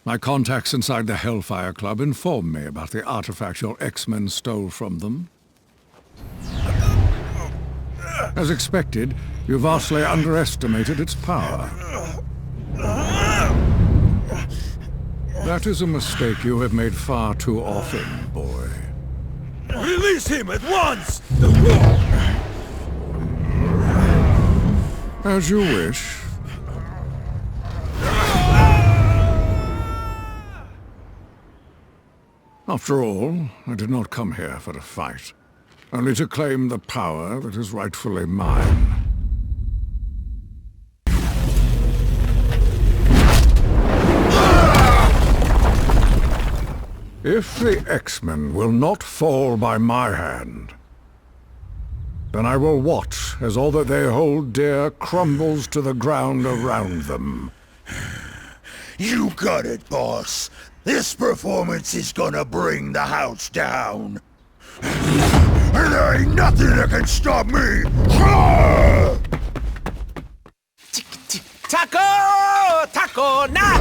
My contacts inside the Hellfire Club informed me about the artifact your X-Men stole from them. As expected, you vastly underestimated its power. That is a mistake you have made far too often, boy. Release him at once! As you wish. After all, I did not come here for a fight, only to claim the power that is rightfully mine. If the X-Men will not fall by my hand, then I will watch as all that they hold dear crumbles to the ground around them. You got it, boss. This performance is gonna bring the house down. And there ain't nothing that can stop me! Taco! Taco night!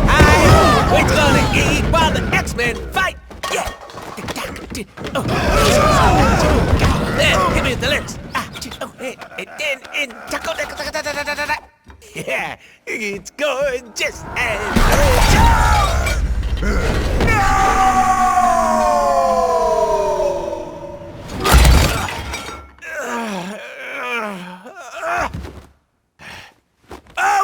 We're gonna eat while the X-Men fight! Yeah! There, give me the lyrics! Taco! Yeah! It's going just as...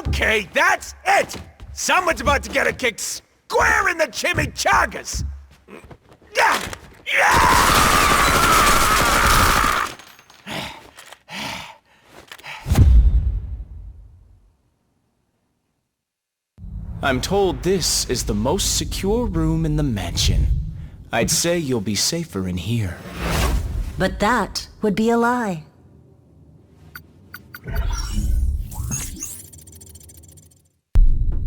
Okay, that's it! Someone's about to get a kick square in the chimichangas! I'm told this is the most secure room in the mansion. I'd say you'll be safer in here. But that would be a lie.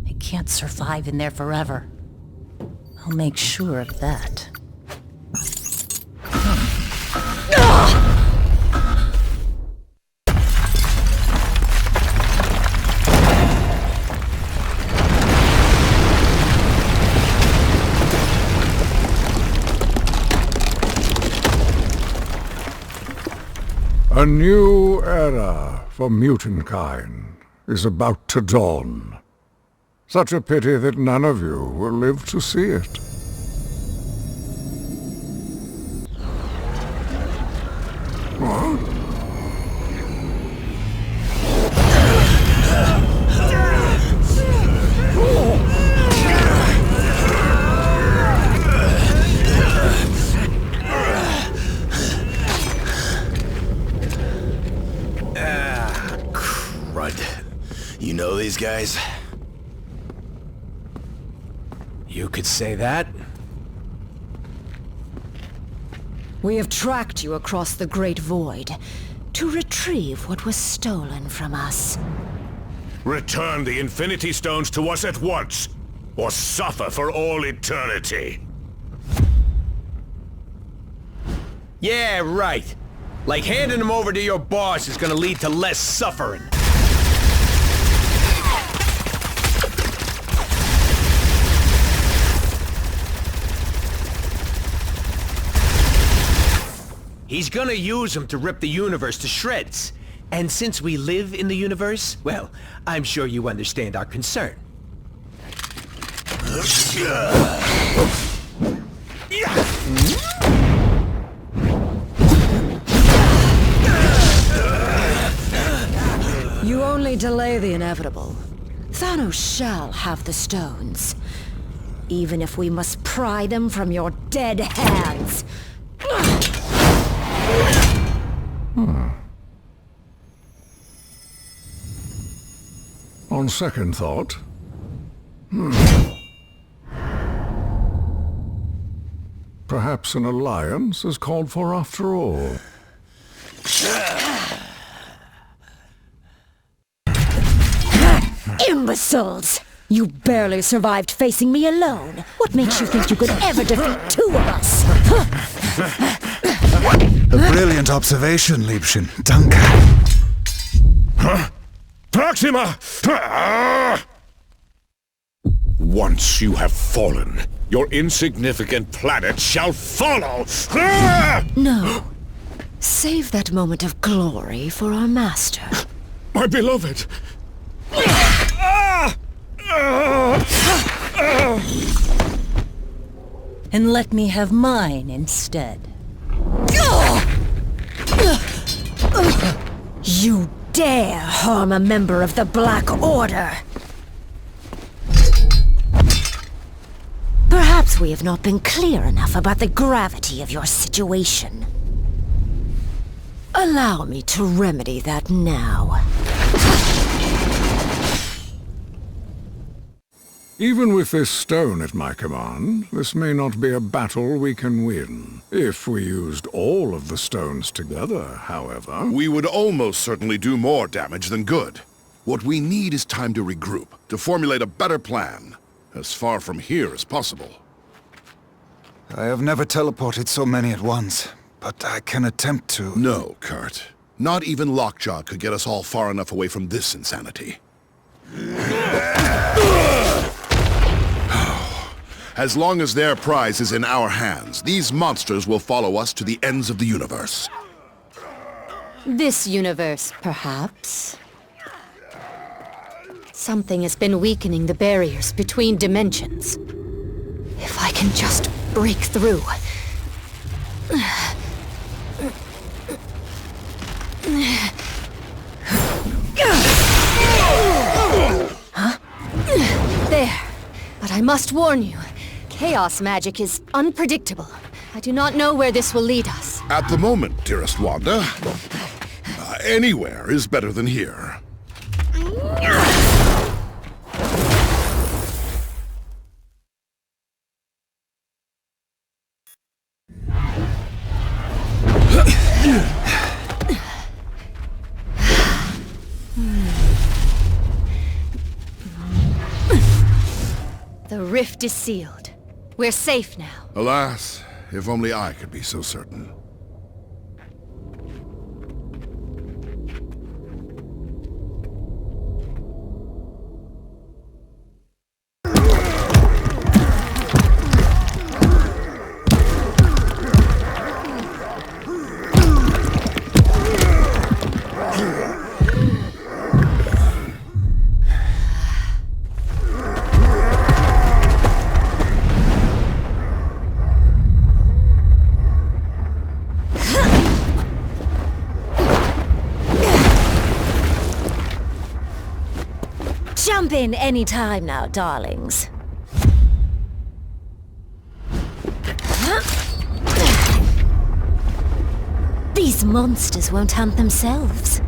I can't survive in there forever. I'll make sure of that. A new era for mutant kind is about to dawn. Such a pity that none of you will live to see it. What? You know these guys? You could say that. We have tracked you across the Great Void to retrieve what was stolen from us. Return the Infinity Stones to us at once, or suffer for all eternity. Yeah, right. Like handing them over to your boss is gonna lead to less suffering. He's gonna use them to rip the universe to shreds. And since we live in the universe, well, I'm sure you understand our concern. You only delay the inevitable. Thanos shall have the stones. Even if we must pry them from your dead hands. On second thought... Perhaps an alliance is called for after all. Imbeciles! You barely survived facing me alone. What makes you think you could ever defeat two of us? A brilliant observation, Liebchen. Danke. Huh? Proxima! Once you have fallen, your insignificant planet shall follow! No. Save that moment of glory for our master. My beloved! And let me have mine instead. You dare harm a member of the Black Order! Perhaps we have not been clear enough about the gravity of your situation. Allow me to remedy that now. Even with this stone at my command, this may not be a battle we can win. If we used all of the stones together, however... We would almost certainly do more damage than good. What we need is time to regroup, to formulate a better plan, as far from here as possible. I have never teleported so many at once, but I can attempt to... No, Kurt. Not even Lockjaw could get us all far enough away from this insanity. As long as their prize is in our hands, these monsters will follow us to the ends of the universe. This universe, perhaps. Something has been weakening the barriers between dimensions. If I can just break through. Huh? There. But I must warn you. Chaos magic is unpredictable. I do not know where this will lead us. At the moment, dearest Wanda, anywhere is better than here. The rift is sealed. We're safe now. Alas, if only I could be so certain. Jump in any time now, darlings. These monsters won't hunt themselves.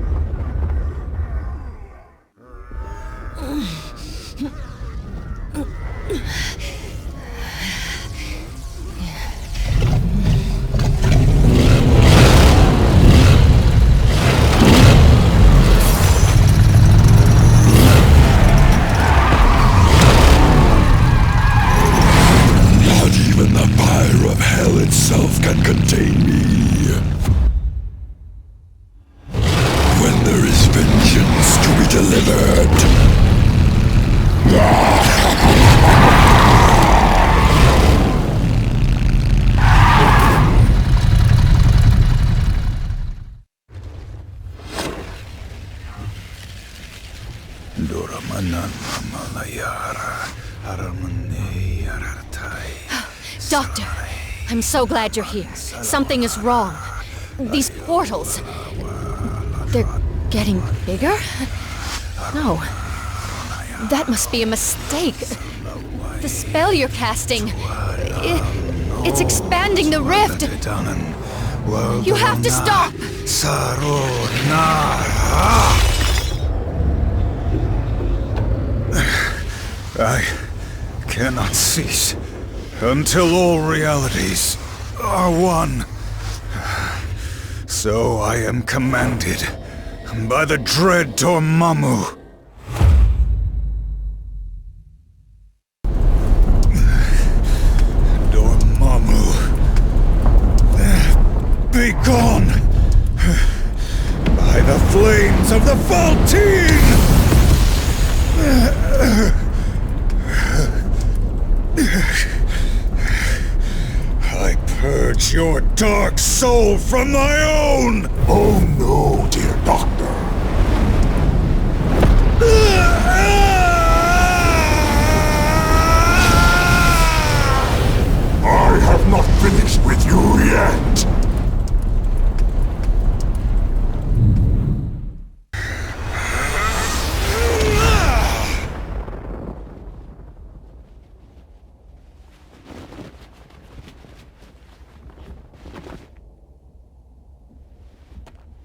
Doctor, I'm so glad you're here. Something is wrong. These portals... they're getting bigger? No. That must be a mistake. The spell you're casting... it's expanding the rift. You have to stop! I cannot cease until all realities are one. So I am commanded by the dread Dormammu. Dormammu, be gone by the flames of the Faltine! I purge your dark soul from my own! Oh no, dear Doctor. I have not finished with you yet!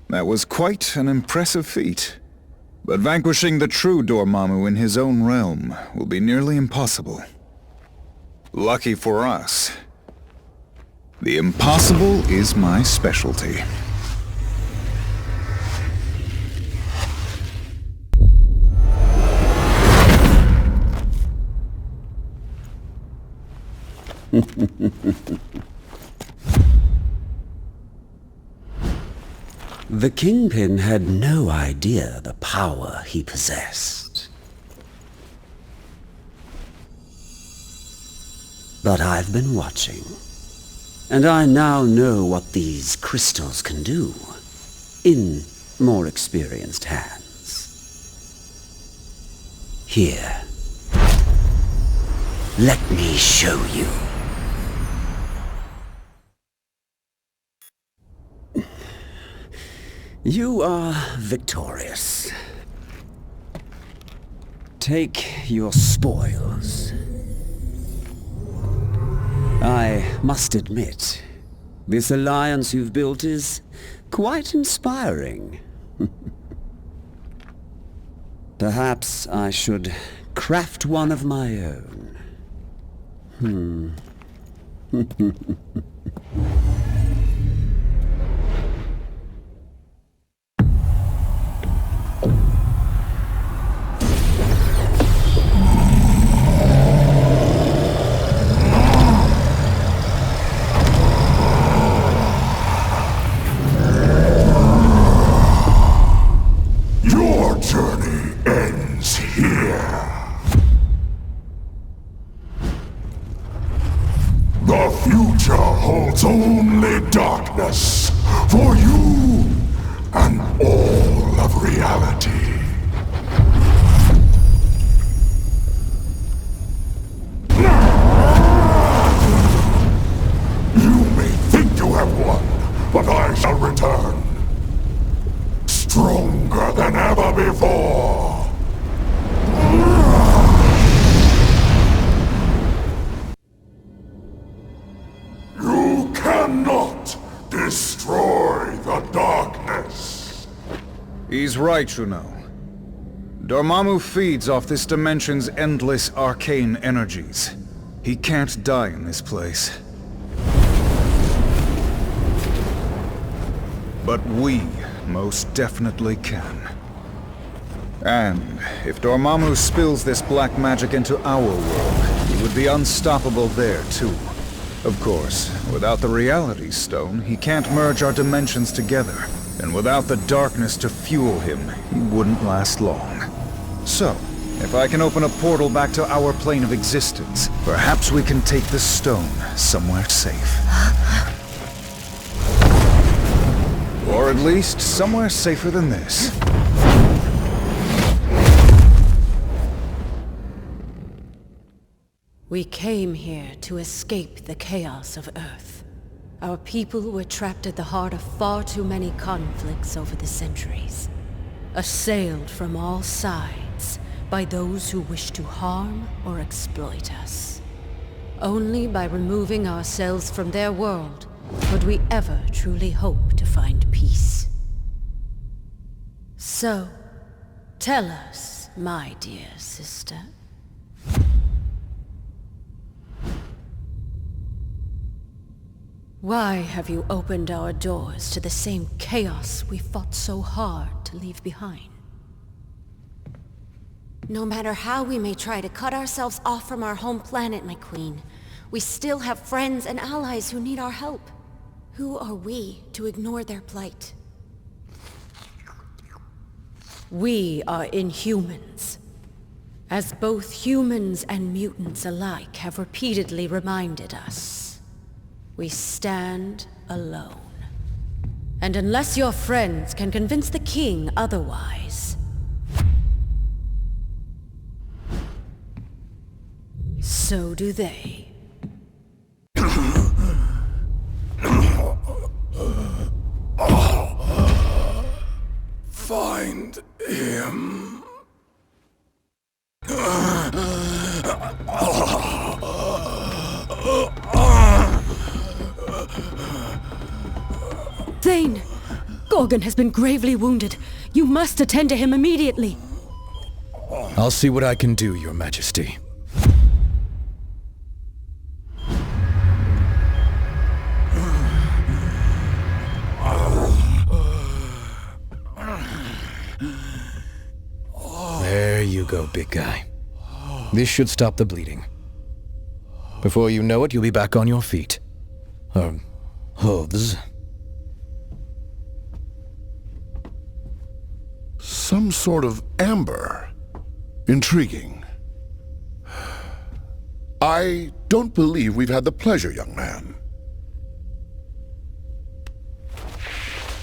That was quite an impressive feat. But vanquishing the true Dormammu in his own realm will be nearly impossible. Lucky for us, the impossible is my specialty. The Kingpin had no idea the power he possessed. But I've been watching, and I now know what these crystals can do, in more experienced hands. Here, let me show you. You are victorious. Take your spoils. I must admit, this alliance you've built is quite inspiring. Perhaps I should craft one of my own. Your journey ends here. The future holds only darkness for you and all of reality. You may think you have won, but I shall return. Stronger than ever before! You cannot destroy the darkness! He's right, Juno. Dormammu feeds off this dimension's endless arcane energies. He can't die in this place. But we most definitely can. And if Dormammu spills this black magic into our world, he would be unstoppable there too. Of course, without the Reality Stone, he can't merge our dimensions together. And without the darkness to fuel him, he wouldn't last long. So, if I can open a portal back to our plane of existence, perhaps we can take the stone somewhere safe. Or at least somewhere safer than this. We came here to escape the chaos of Earth. Our people were trapped at the heart of far too many conflicts over the centuries. Assailed from all sides by those who wish to harm or exploit us. Only by removing ourselves from their world would we ever truly hope to find peace. So, tell us, my dear sister. Why have you opened our doors to the same chaos we fought so hard to leave behind? No matter how we may try to cut ourselves off from our home planet, my queen, we still have friends and allies who need our help. Who are we to ignore their plight? We are Inhumans. As both humans and mutants alike have repeatedly reminded us, we stand alone. And unless your friends can convince the king otherwise, so do they. Find him. Thane! Gorgon has been gravely wounded. You must attend to him immediately. I'll see what I can do, Your Majesty. There you go, big guy. This should stop the bleeding. Before you know it, you'll be back on your feet. Hooves. Some sort of amber. Intriguing. I don't believe we've had the pleasure, young man.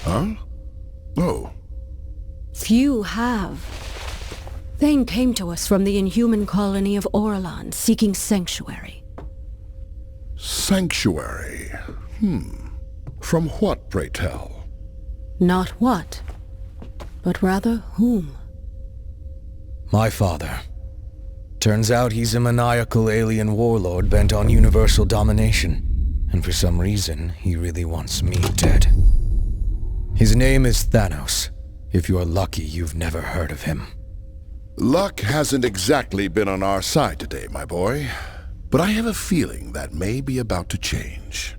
Huh? Oh. Few have. Thane came to us from the Inhuman colony of Orlan, seeking sanctuary. Sanctuary? From what, pray tell? Not what, but rather whom. My father. Turns out he's a maniacal alien warlord bent on universal domination. And for some reason, he really wants me dead. His name is Thanos. If you're lucky, you've never heard of him. Luck hasn't exactly been on our side today, my boy. But I have a feeling that may be about to change.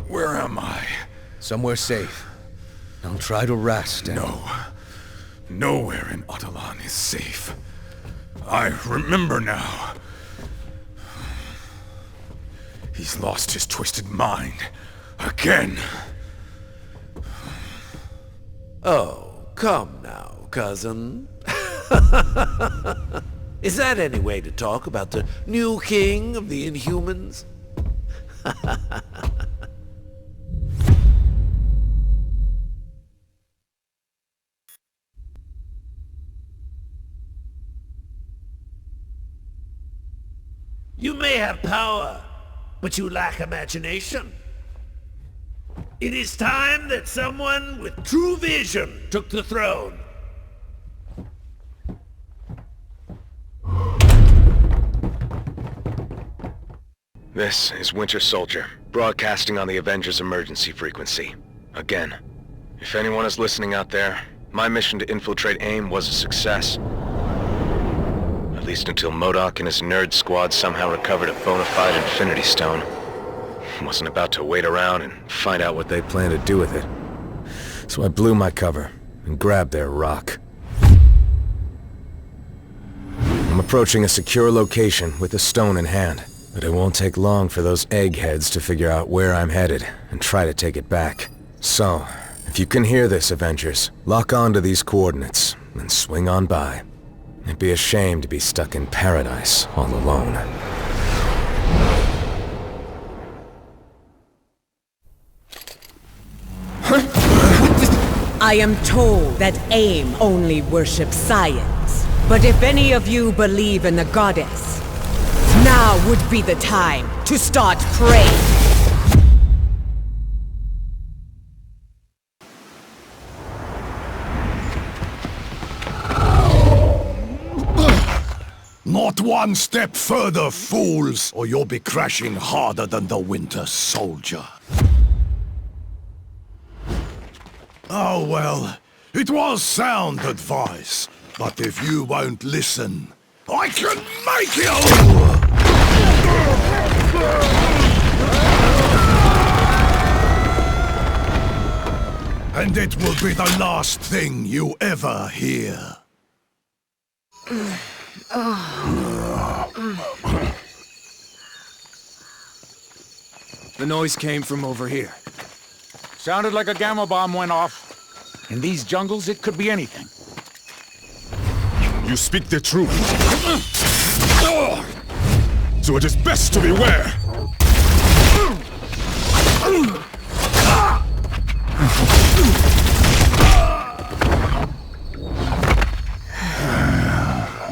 Where am I? Somewhere safe. Now try to rest and... No. Nowhere in Autolon is safe. I remember now. He's lost his twisted mind. Again. Oh, come now, cousin. Is that any way to talk about the new king of the Inhumans? You may have power, but you lack imagination. It is time that someone with true vision took the throne. This is Winter Soldier, broadcasting on the Avengers emergency frequency. Again, if anyone is listening out there, my mission to infiltrate AIM was a success. At least until MODOK and his nerd squad somehow recovered a bona fide Infinity Stone. Wasn't about to wait around and find out what they plan to do with it. So I blew my cover and grabbed their rock. I'm approaching a secure location with the stone in hand, but it won't take long for those eggheads to figure out where I'm headed and try to take it back. So, if you can hear this, Avengers, lock on to these coordinates and swing on by. It'd be a shame to be stuck in paradise all alone. I am told that AIM only worships science. But if any of you believe in the goddess, now would be the time to start praying. Not one step further, fools, or you'll be crashing harder than the Winter Soldier. Oh well, it was sound advice, but if you won't listen, I can make you! And it will be the last thing you ever hear. The noise came from over here. Sounded like a gamma bomb went off. In these jungles, it could be anything. You speak the truth. So it is best to beware.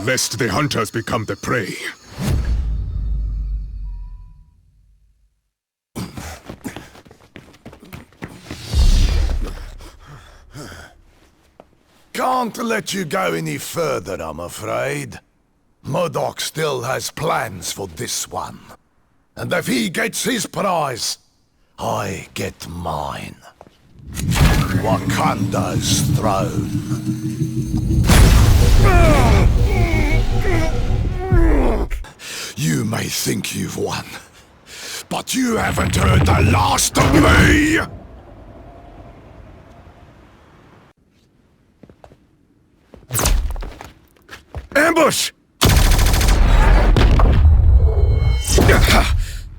Lest the hunters become the prey. Can't let you go any further, I'm afraid. Modok still has plans for this one. And if he gets his prize, I get mine. Wakanda's throne. You may think you've won, but you haven't heard the last of me! Ambush!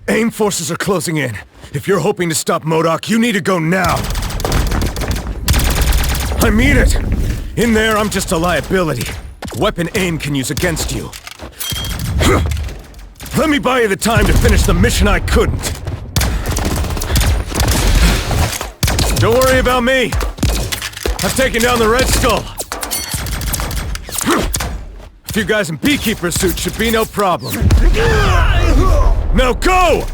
AIM forces are closing in. If you're hoping to stop MODOK, you need to go now. I mean it! In there, I'm just a liability. Weapon AIM can use against you. Let me buy you the time to finish the mission I couldn't. Don't worry about me. I've taken down the Red Skull. A few guys in beekeeper suits should be no problem. Now go!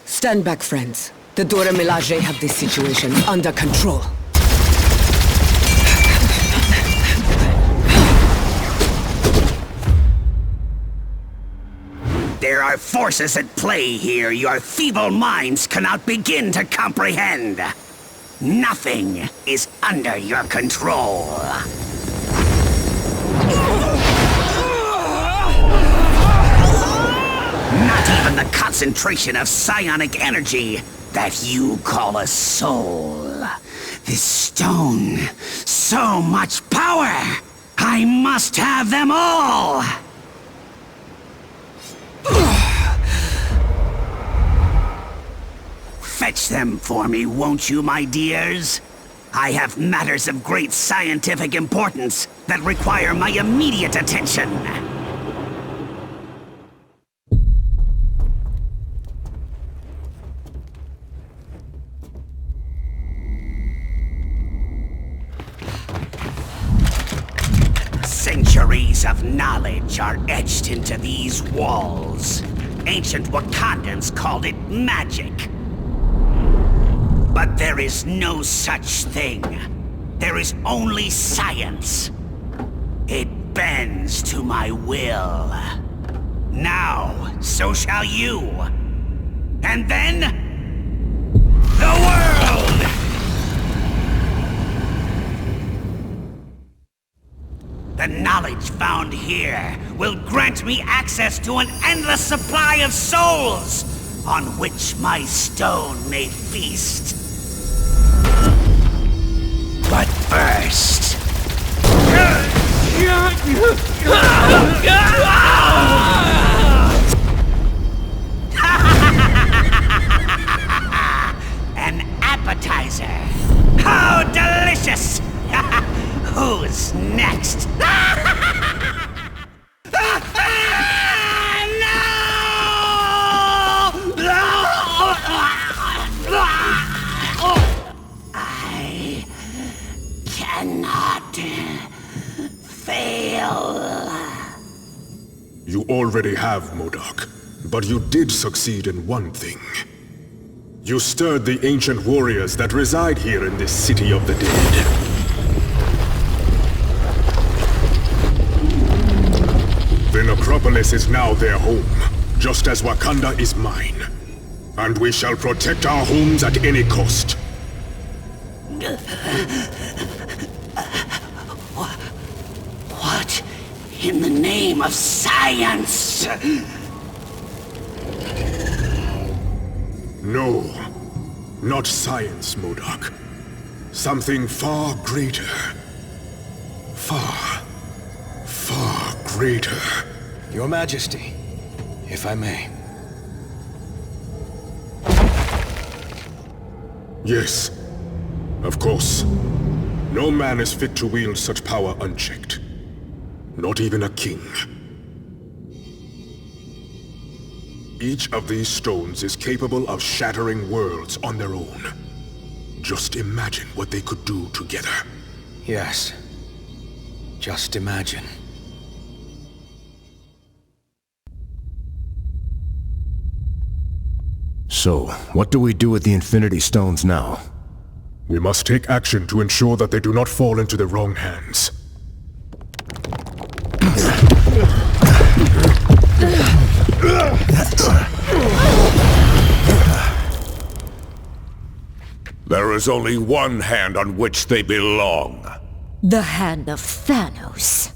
Stand back, friends. The Dora Milaje have this situation under control. There are forces at play here your feeble minds cannot begin to comprehend. Nothing is under your control. Not even the concentration of psionic energy that you call a soul. This stone, so much power! I must have them all! Fetch them for me, won't you, my dears? I have matters of great scientific importance that require my immediate attention. Centuries of knowledge are etched into these walls. Ancient Wakandans called it magic. But there is no such thing. There is only science. It bends to my will. Now, so shall you. And then, the world! The knowledge found here will grant me access to an endless supply of souls, on which my stone may feast. But first... An appetizer! How delicious! Who's next? You already have, MODOK. But you did succeed in one thing. You stirred the ancient warriors that reside here in this city of the dead. The necropolis is now their home, just as Wakanda is mine. And we shall protect our homes at any cost. What in the name of science? No, not science, MODOK. Something far greater. Far greater. Your Majesty, if I may. Yes, of course. No man is fit to wield such power unchecked. Not even a king. Each of these stones is capable of shattering worlds on their own. Just imagine what they could do together. Yes. Just imagine. So, what do we do with the Infinity Stones now? We must take action to ensure that they do not fall into the wrong hands. There is only one hand on which they belong. The hand of Thanos.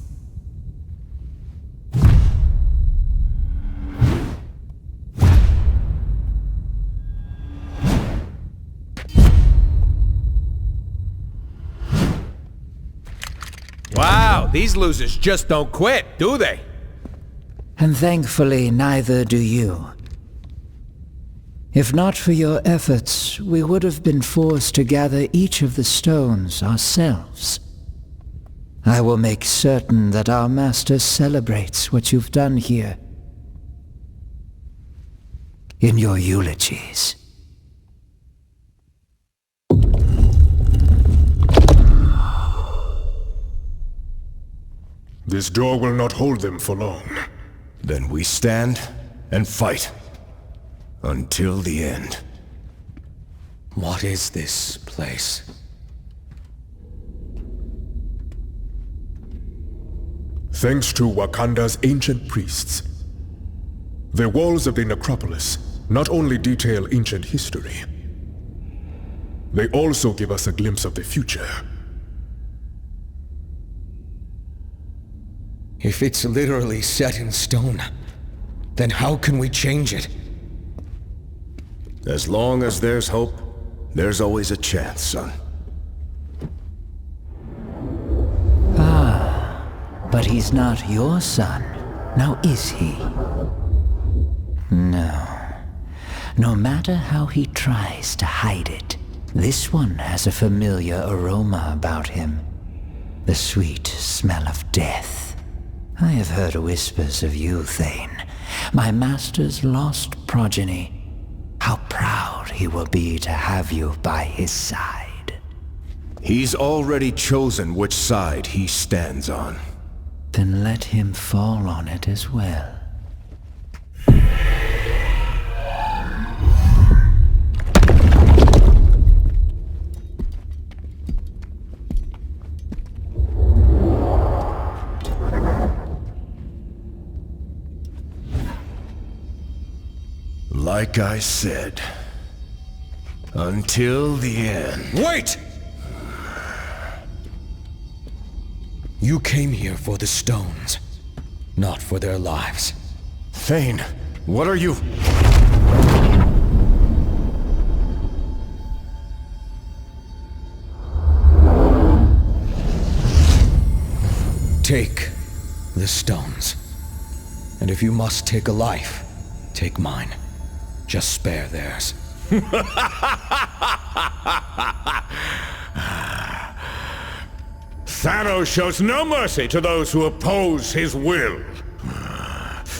Wow, these losers just don't quit, do they? And thankfully, neither do you. If not for your efforts, we would have been forced to gather each of the stones ourselves. I will make certain that our master celebrates what you've done here in your eulogies. This door will not hold them for long. Then we stand and fight. Until the end. What is this place? Thanks to Wakanda's ancient priests. The walls of the necropolis not only detail ancient history, they also give us a glimpse of the future. If it's literally set in stone, then how can we change it? As long as there's hope, there's always a chance, son. But he's not your son, now is he? No. No matter how he tries to hide it, this one has a familiar aroma about him. The sweet smell of death. I have heard whispers of you, Thane, my master's lost progeny. How proud he will be to have you by his side. He's already chosen which side he stands on. Then let him fall on it as well. Like I said, until the end. Wait! You came here for the stones, not for their lives. Thane, what are you? Take the stones. And if you must take a life, take mine. Just spare theirs. Thanos shows no mercy to those who oppose his will.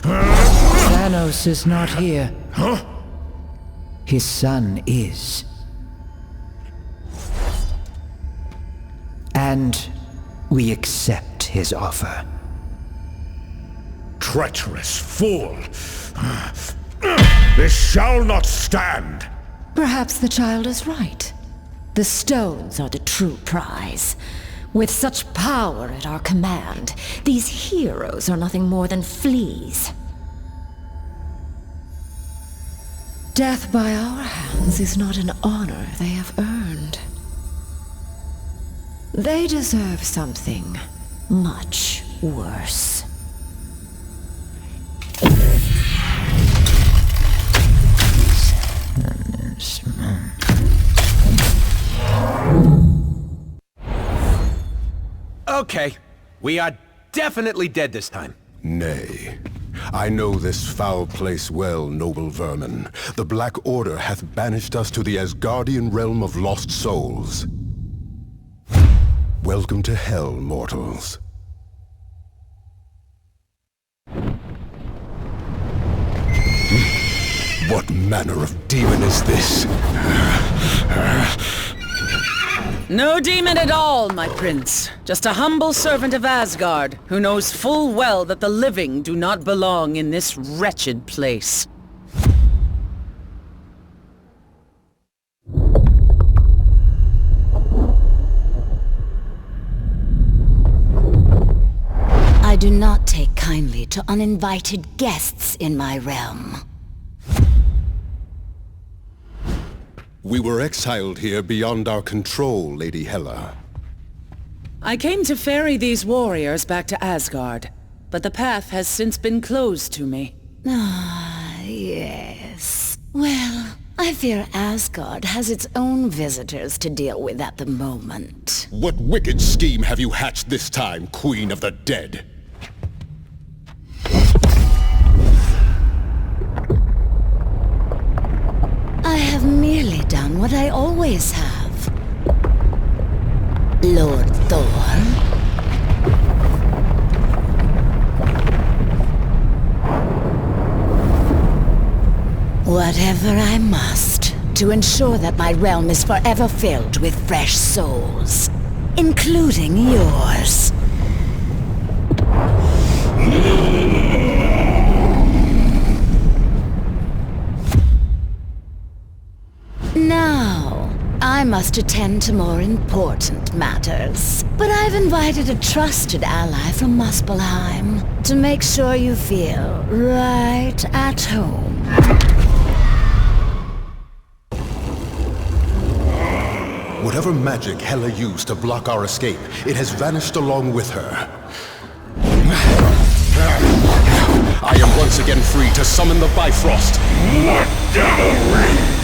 Thanos is not here. Huh? His son is. And we accept his offer. treacherous fool! This shall not stand! Perhaps the child is right. The stones are the true prize. With such power at our command, these heroes are nothing more than fleas. Death by our hands is not an honor they have earned. They deserve something much worse. Okay, we are definitely dead this time. Nay. I know this foul place well, noble vermin. The Black Order hath banished us to the Asgardian realm of lost souls. Welcome to hell, mortals. What manner of demon is this? No demon at all, my prince. Just a humble servant of Asgard, who knows full well that the living do not belong in this wretched place. I do not take kindly to uninvited guests in my realm. We were exiled here beyond our control, Lady Hela. I came to ferry these warriors back to Asgard, but the path has since been closed to me. Ah, yes. Well, I fear Asgard has its own visitors to deal with at the moment. What wicked scheme have you hatched this time, Queen of the Dead? I have merely done what I always have. Lord Thor. Whatever I must, to ensure that my realm is forever filled with fresh souls, including yours. Now, I must attend to more important matters. But I've invited a trusted ally from Muspelheim to make sure you feel right at home. Whatever magic Hela used to block our escape, it has vanished along with her. I am once again free to summon the Bifrost. What devilry!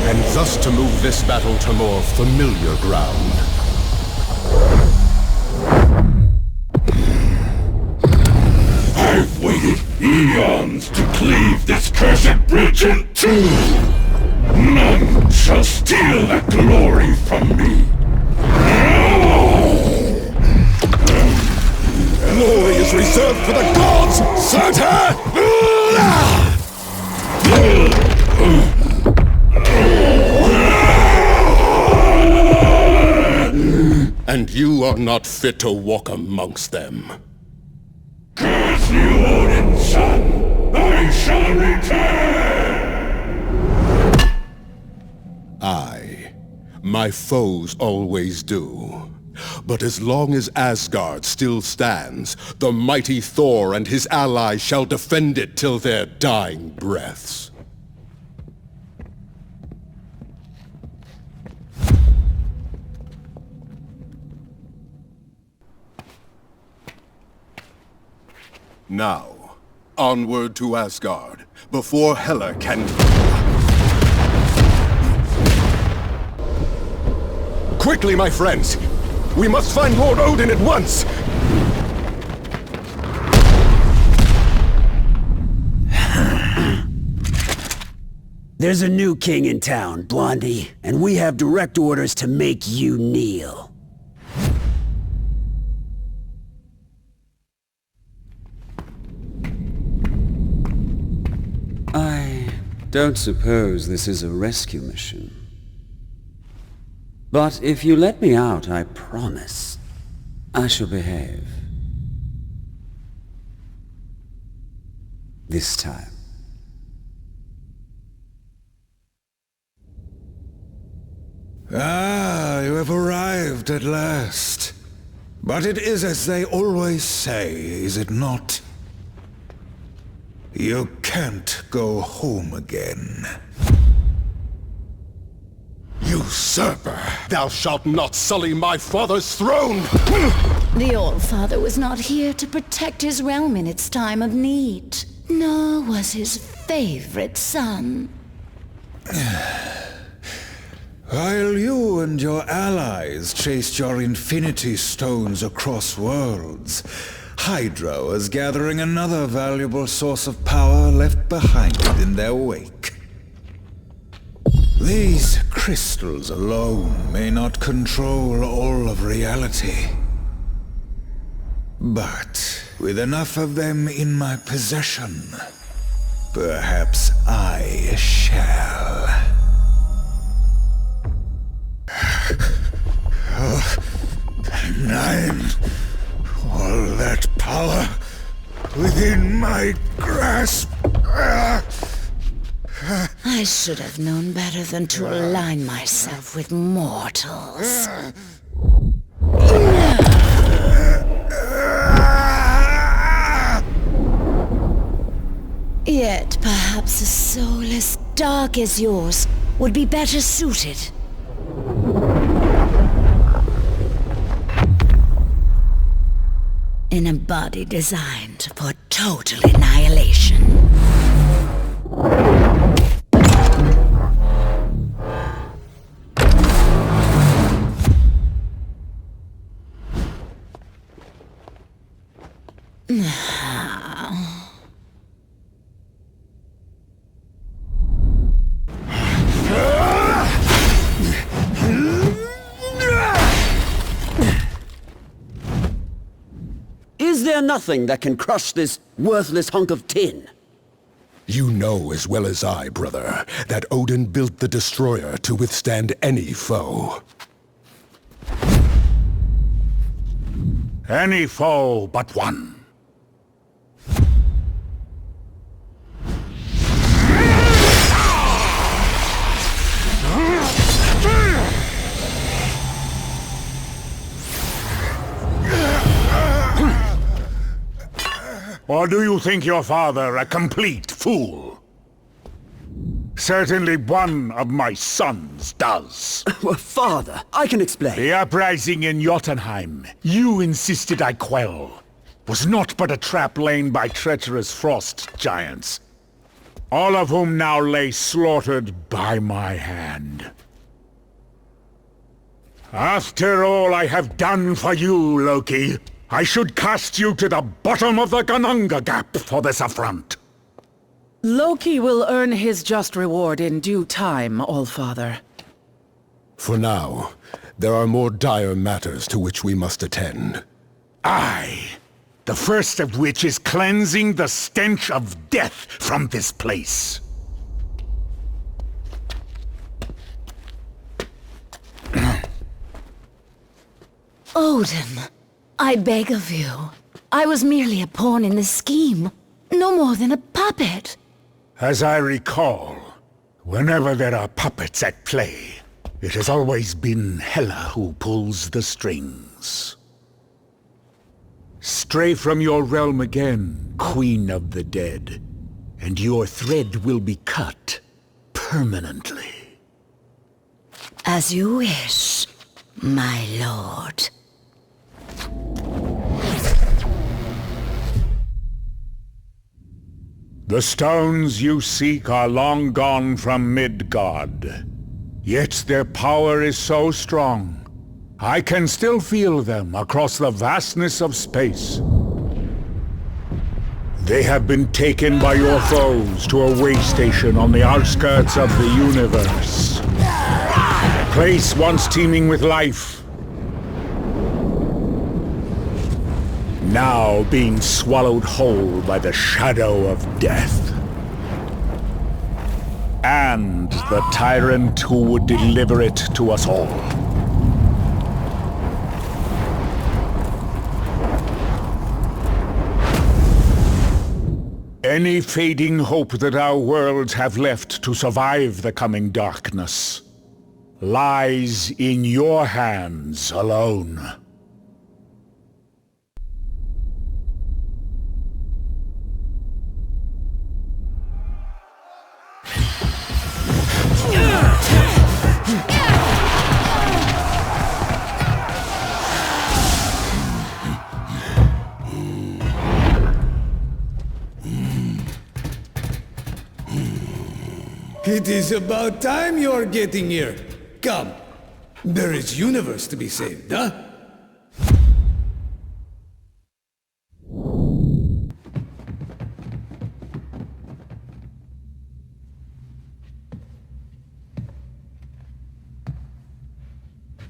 And thus to move this battle to more familiar ground. I've waited eons to cleave this cursed bridge in two! None shall steal that glory from me! Glory is reserved for the gods! Santa! And you are not fit to walk amongst them. Curse you, Odin's son! I shall return! Aye, my foes always do. But as long as Asgard still stands, the mighty Thor and his allies shall defend it till their dying breaths. Now, onward to Asgard, before Hela can... Quickly, my friends! We must find Lord Odin at once! There's a new king in town, Blondie, and we have direct orders to make you kneel. I don't suppose this is a rescue mission. But if you let me out, I promise I shall behave. this time. Ah, you have arrived at last. But it is as they always say, is it not? You can't go home again. Usurper! Thou shalt not sully my father's throne! The All-Father was not here to protect his realm in its time of need, nor was his favorite son. While you and your allies chased your infinity stones across worlds, Hydra was gathering another valuable source of power left behind in their wake. These crystals alone may not control all of reality. But with enough of them in my possession, perhaps I shall. Nine. All that power within my grasp. I should have known better than to align myself with mortals. Yet perhaps a soul as dark as yours would be better suited. In a body designed for total annihilation. Is there nothing that can crush this worthless hunk of tin? You know as well as I, brother, that Odin built the Destroyer to withstand any foe. Any foe but one. Or do you think your father a complete fool? Certainly one of my sons does. Well, father, I can explain. The uprising in Jotunheim, you insisted I quell, was not but a trap laid by treacherous frost giants, all of whom now lay slaughtered by my hand. After all I have done for you, Loki, I should cast you to the bottom of the Gananga Gap for this affront. Loki will earn his just reward in due time, All-Father. For now, there are more dire matters to which we must attend. Aye, the first of which is cleansing the stench of death from this place. Odin, I beg of you. I was merely a pawn in the scheme. No more than a puppet. As I recall, whenever there are puppets at play, it has always been Hela who pulls the strings. Stray from your realm again, Queen of the Dead, and your thread will be cut permanently. As you wish, my lord. The stones you seek are long gone from Midgard. Yet their power is so strong, I can still feel them across the vastness of space. They have been taken by your foes to a way station on the outskirts of the universe. A place once teeming with life, now being swallowed whole by the shadow of death. And the tyrant who would deliver it to us all. Any fading hope that our worlds have left to survive the coming darkness lies in your hands alone. It is about time you're getting here. Come. There is universe to be saved, huh?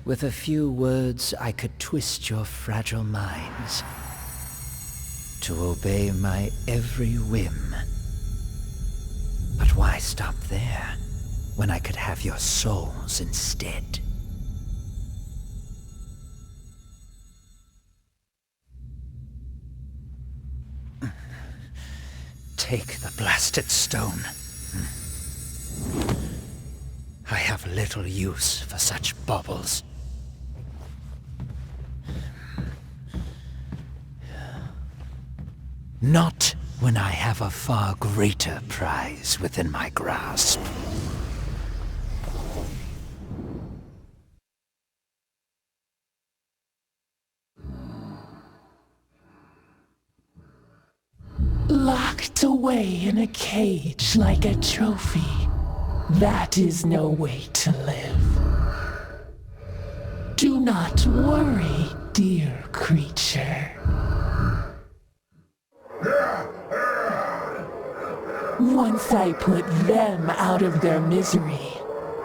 With a few words, I could twist your fragile minds to obey my every whim. But why stop there, when I could have your souls instead? Take the blasted stone. I have little use for such baubles. Not when I have a far greater prize within my grasp. Locked away in a cage like a trophy. That is no way to live. Do not worry, dear creature. Once I put them out of their misery,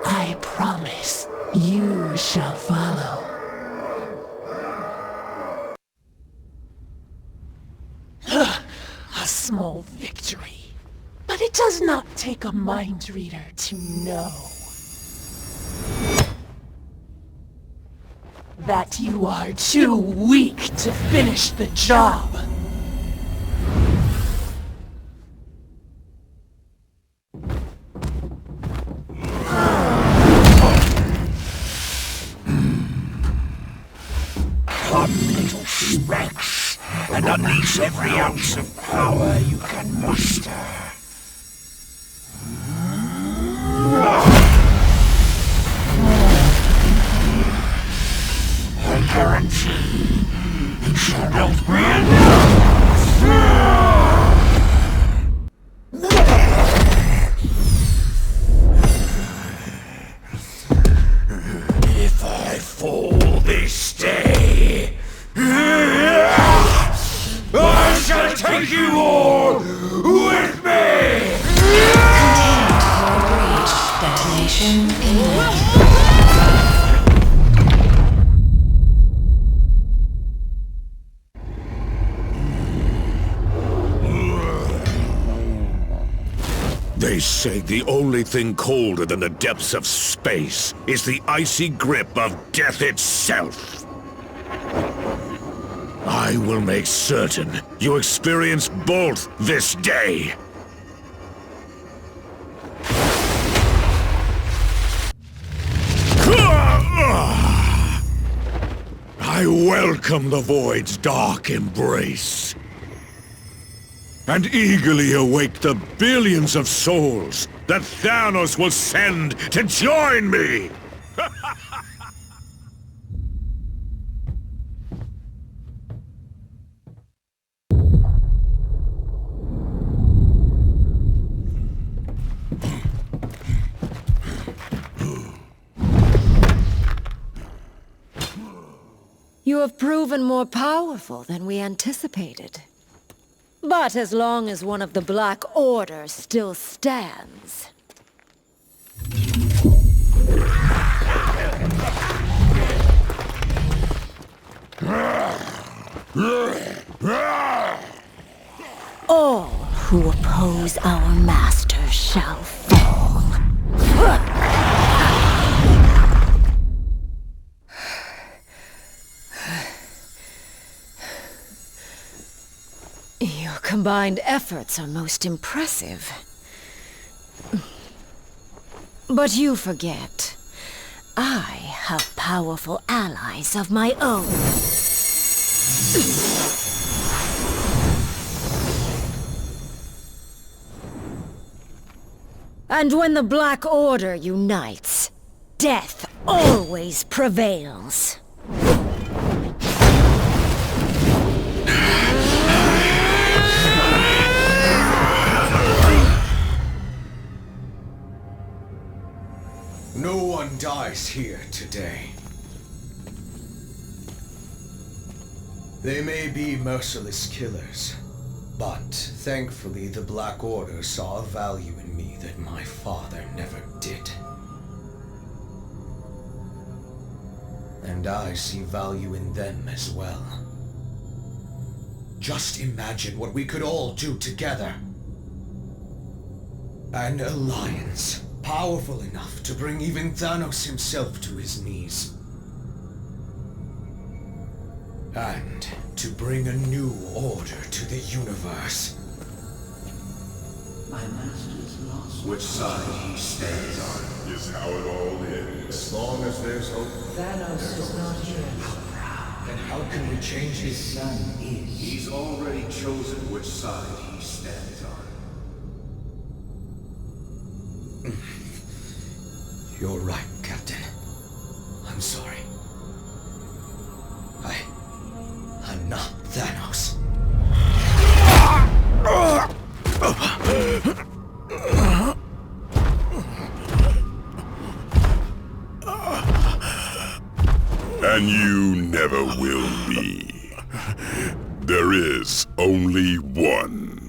I promise you shall follow. A small victory. But it does not take a mind reader to know that you are too weak to finish the job. Come, little smacks, and unleash every ounce of power you can muster. I guarantee it shall not be enough. If I fall this day, I shall take you all with me! Containment core breach. Detonation imminent. They say the only thing colder than the depths of space is the icy grip of death itself. I will make certain you experience both this day. I welcome the Void's dark embrace, and eagerly await the billions of souls that Thanos will send to join me! You have proven more powerful than we anticipated. But as long as one of the Black Order still stands... all who oppose our master shall fall. Your combined efforts are most impressive. But you forget. I have powerful allies of my own. And when the Black Order unites, death always prevails. No one dies here today. They may be merciless killers, but thankfully the Black Order saw a value in me that my father never did. And I see value in them as well. Just imagine what we could all do together. An alliance powerful enough to bring even Thanos himself to his knees. And to bring a new order to the universe. My master's lost. Which side he stands on is how it all ends. As long as there's hope. Thanos is not here. Then how can we change His his... son is. He's already chosen which side he stands on. You're right, Captain. I'm sorry. I'm not Thanos. And you never will be. There is only one.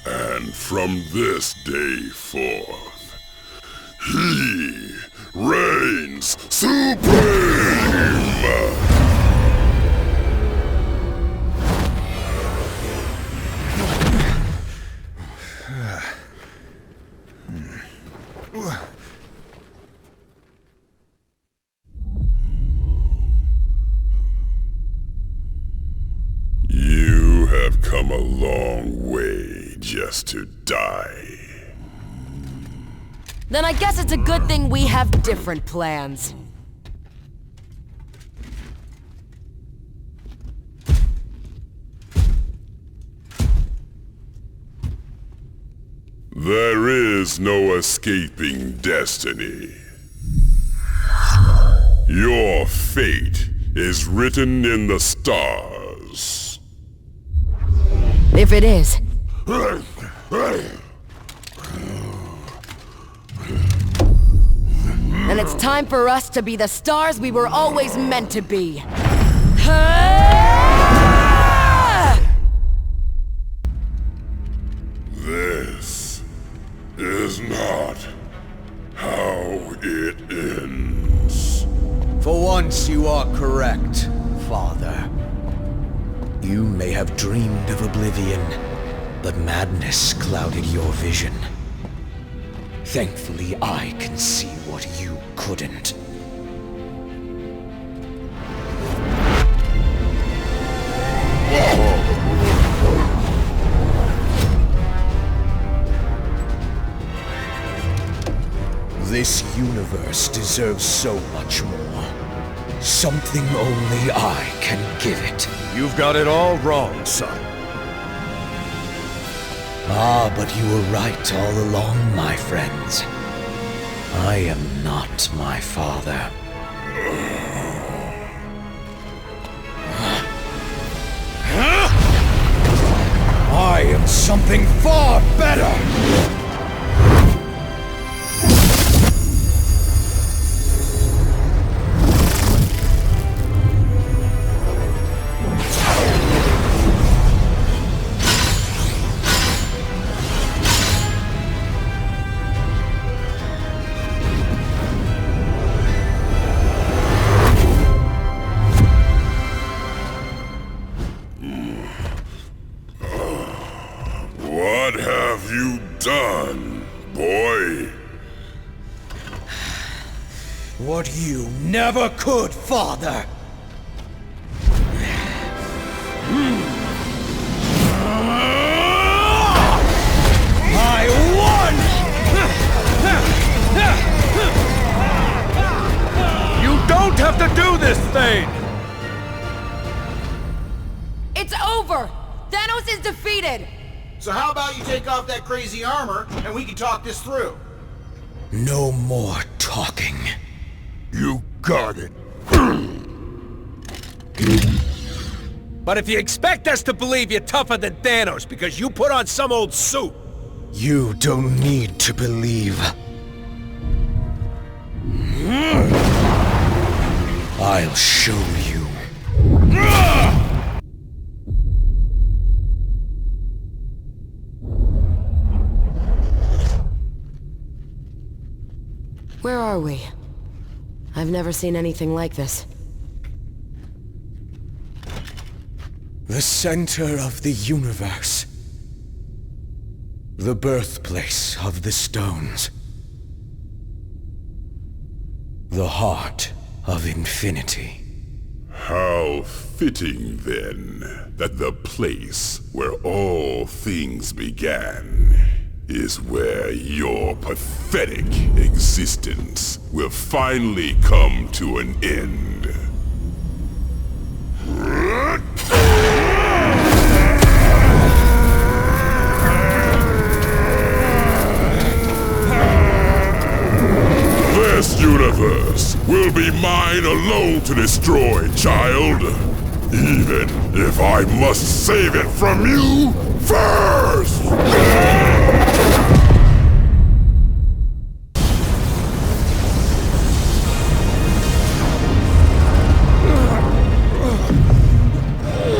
And from this day forth, he reigns supreme! You have come a long way just to die. Then I guess it's a good thing we have different plans. There is no escaping destiny. Your fate is written in the stars. If it is. And it's time for us to be the stars we were always meant to be. This is not how it ends. For once you are correct, Father. You may have dreamed of oblivion, but madness clouded your vision. Thankfully, I can see what you couldn't. This universe deserves so much more. Something only I can give it. You've got it all wrong, son. Ah, but you were right all along, my friends. I am not my father. I am something far better! What you never could, Father! I won! You don't have to do this thing! It's over! Thanos is defeated! So how about you take off that crazy armor, and we can talk this through? No more talking. You got it. But if you expect us to believe you're tougher than Thanos because you put on some old suit... You don't need to believe. I'll show you. Where are we? I've never seen anything like this. The center of the universe. The birthplace of the stones. The heart of infinity. How fitting, then, that the place where all things began is where your pathetic existence will finally come to an end. This universe will be mine alone to destroy, child. Even if I must save it from you first!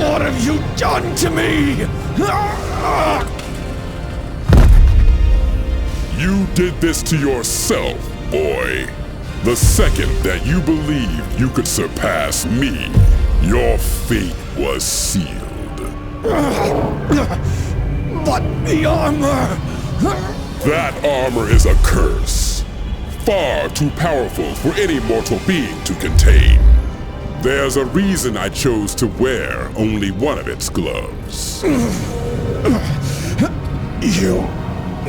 What have you done to me? You did this to yourself, boy. The second that you believed you could surpass me, your fate was sealed. But the armor... That armor is a curse. Far too powerful for any mortal being to contain. There's a reason I chose to wear only one of its gloves. You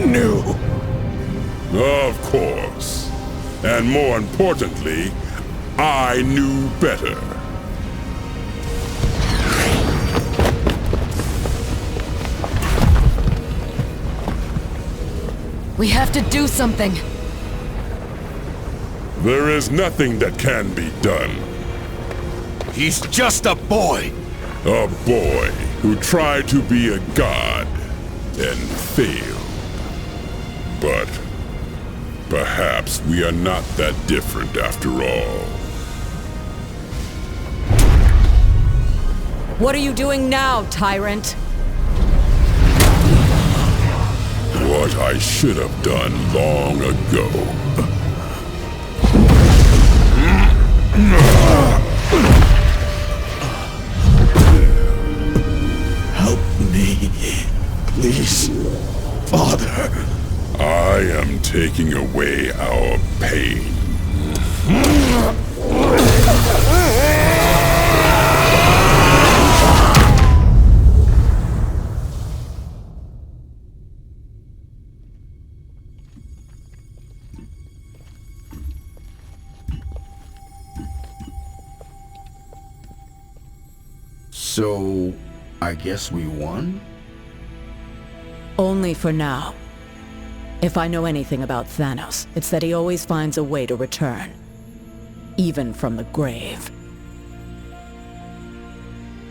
knew. Of course. And more importantly, I knew better. We have to do something. There is nothing that can be done. He's just a boy. A boy who tried to be a god and failed. But perhaps we are not that different after all. What are you doing now, tyrant? What I should have done long ago. Help me, please, Father. I am taking away our pain. So, I guess we won? Only for now. If I know anything about Thanos, it's that he always finds a way to return. Even from the grave.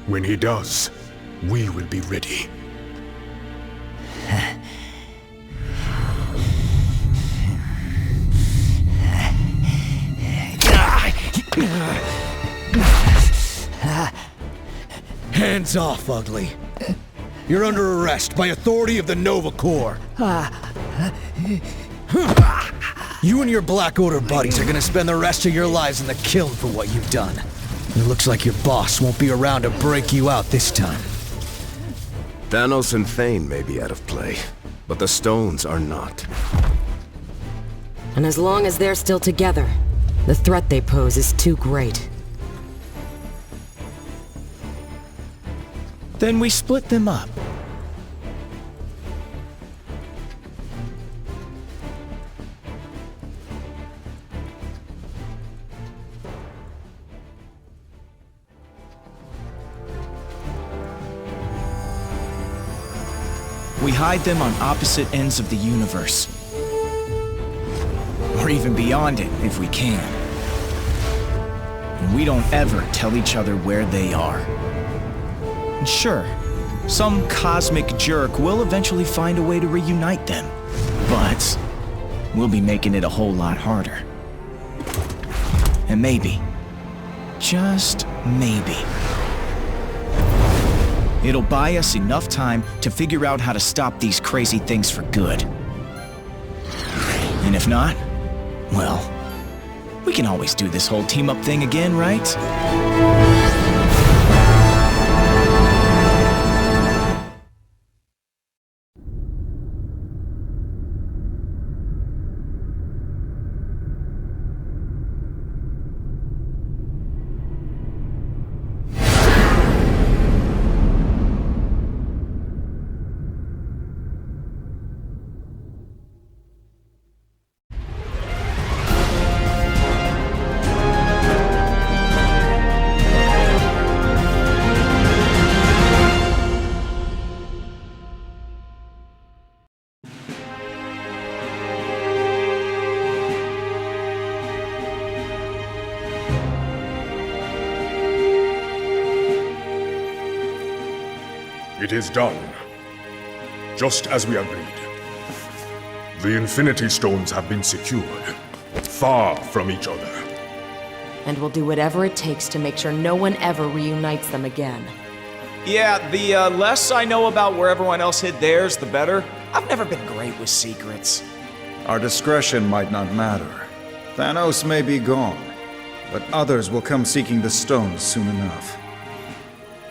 When he does, we will be ready. Hands off, Ugly. You're under arrest by authority of the Nova Corps. You and your Black Order buddies are gonna spend the rest of your lives in the kiln for what you've done. It looks like your boss won't be around to break you out this time. Thanos and Thane may be out of play, but the stones are not. And as long as they're still together, The threat they pose is too great. Then we split them up. We hide them on opposite ends of the universe. Or even beyond it, if we can. And we don't ever tell each other where they are. And sure, some cosmic jerk will eventually find a way to reunite them. But we'll be making it a whole lot harder. And maybe, just maybe, it'll buy us enough time to figure out how to stop these crazy things for good. And if not, well, we can always do this whole team-up thing again, right? It is done. Just as we agreed. The Infinity Stones have been secured, far from each other. And we'll do whatever it takes to make sure no one ever reunites them again. Yeah, the less I know about where everyone else hid theirs, the better. I've never been great with secrets. Our discretion might not matter. Thanos may be gone, but others will come seeking the stones soon enough.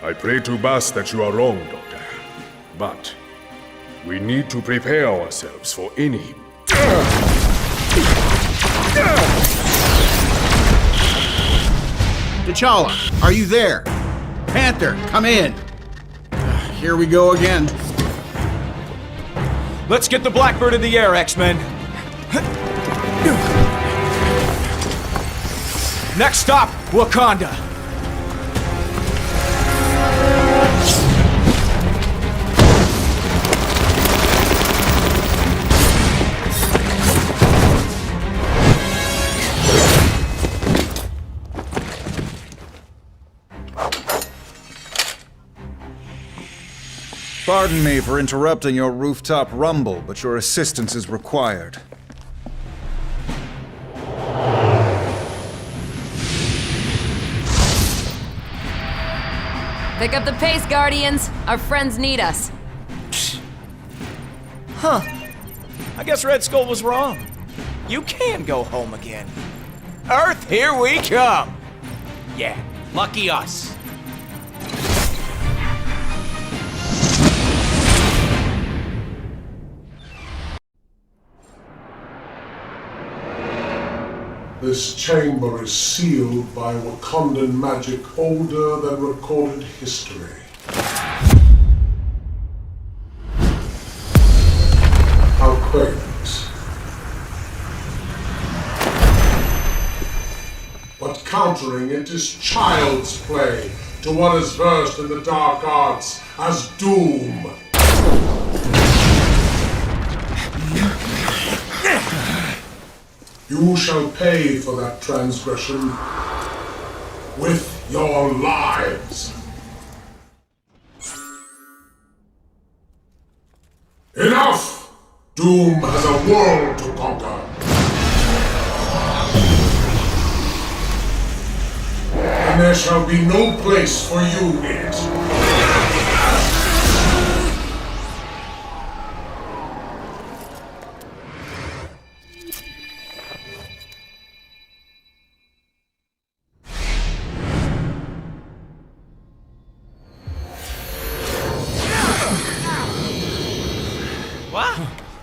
I pray to Bas that you are wrong, Doctor. But we need to prepare ourselves for any... T'Challa, are you there? Panther, come in. Here we go again. Let's get the Blackbird in the air, X-Men. Next stop, Wakanda. Pardon me for interrupting your rooftop rumble, but your assistance is required. Pick up the pace, Guardians! Our friends need us. Huh. I guess Red Skull was wrong. You can go home again. Earth, here we come! Yeah, lucky us. This chamber is sealed by Wakandan magic older than recorded history. How quaint. But countering it is child's play to one as versed in the dark arts as Doom. You shall pay for that transgression with your lives. Enough! Doom has a world to conquer. And there shall be no place for you in it. What?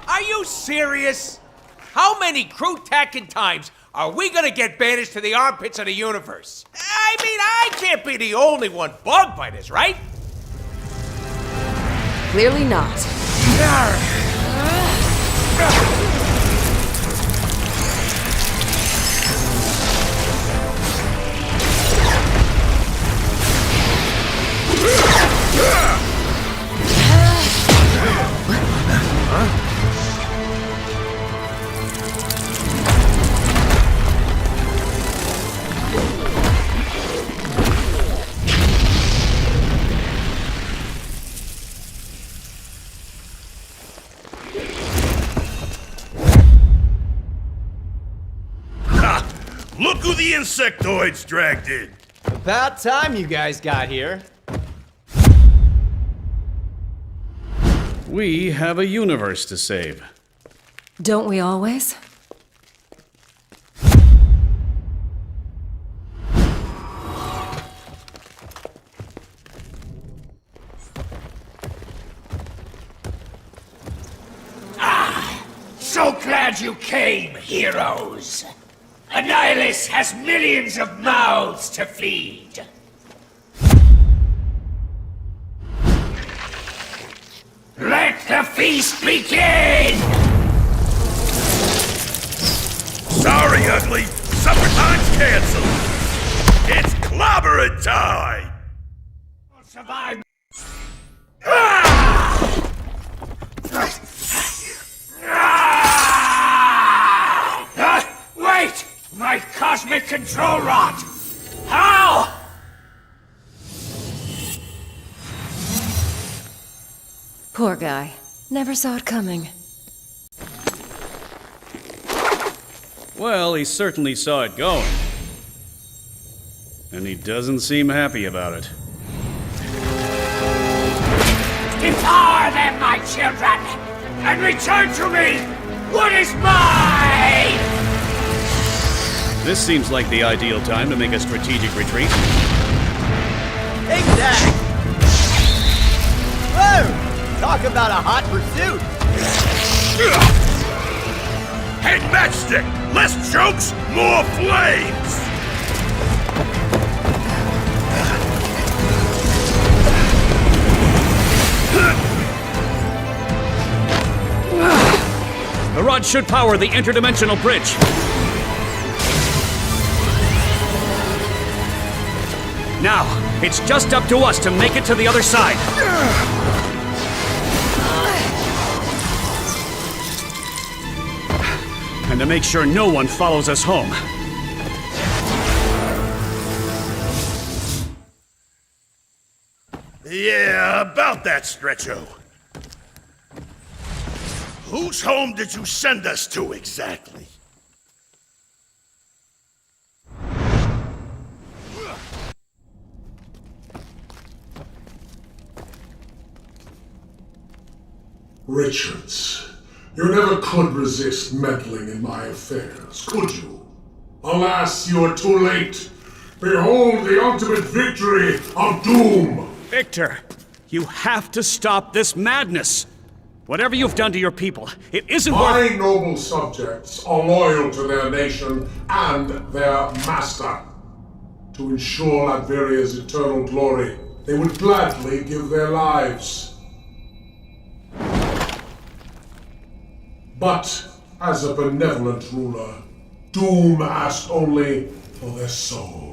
Are you serious? how many crew-tacking times are we gonna get banished to the armpits of the universe? I mean, I can't be the only one bugged by this, right? Clearly not. Look who the insectoids dragged in! About time you guys got here. We have a universe to save. Don't we always? So glad you came, heroes! Annihilus has millions of mouths to feed! Let the feast begin! Sorry, ugly. Supper time's canceled. It's clobbering time! Survive! Wait! My cosmic control rod! How? Poor guy. Never saw it coming. Well, he certainly saw it going. And he doesn't seem happy about it. Devour them, my children! And return to me what is mine! This seems like the ideal time to make a strategic retreat. Exact! Whoa! Talk about a hot pursuit! Hey, Matchstick! Less jokes, more flames! The rod should power the interdimensional bridge. Now, it's just up to us to make it to the other side. And to make sure no one follows us home. Yeah, about that, Stretcho. Whose home did you send us to exactly? Richards, you never could resist meddling in my affairs, could you? Alas, you are too late. Behold the ultimate victory of Doom! Victor, you have to stop this madness. Whatever you've done to your people, it isn't My noble subjects are loyal to their nation and their master. To ensure Latveria's eternal glory, they would gladly give their lives. But, as a benevolent ruler, Doom asked only for their souls.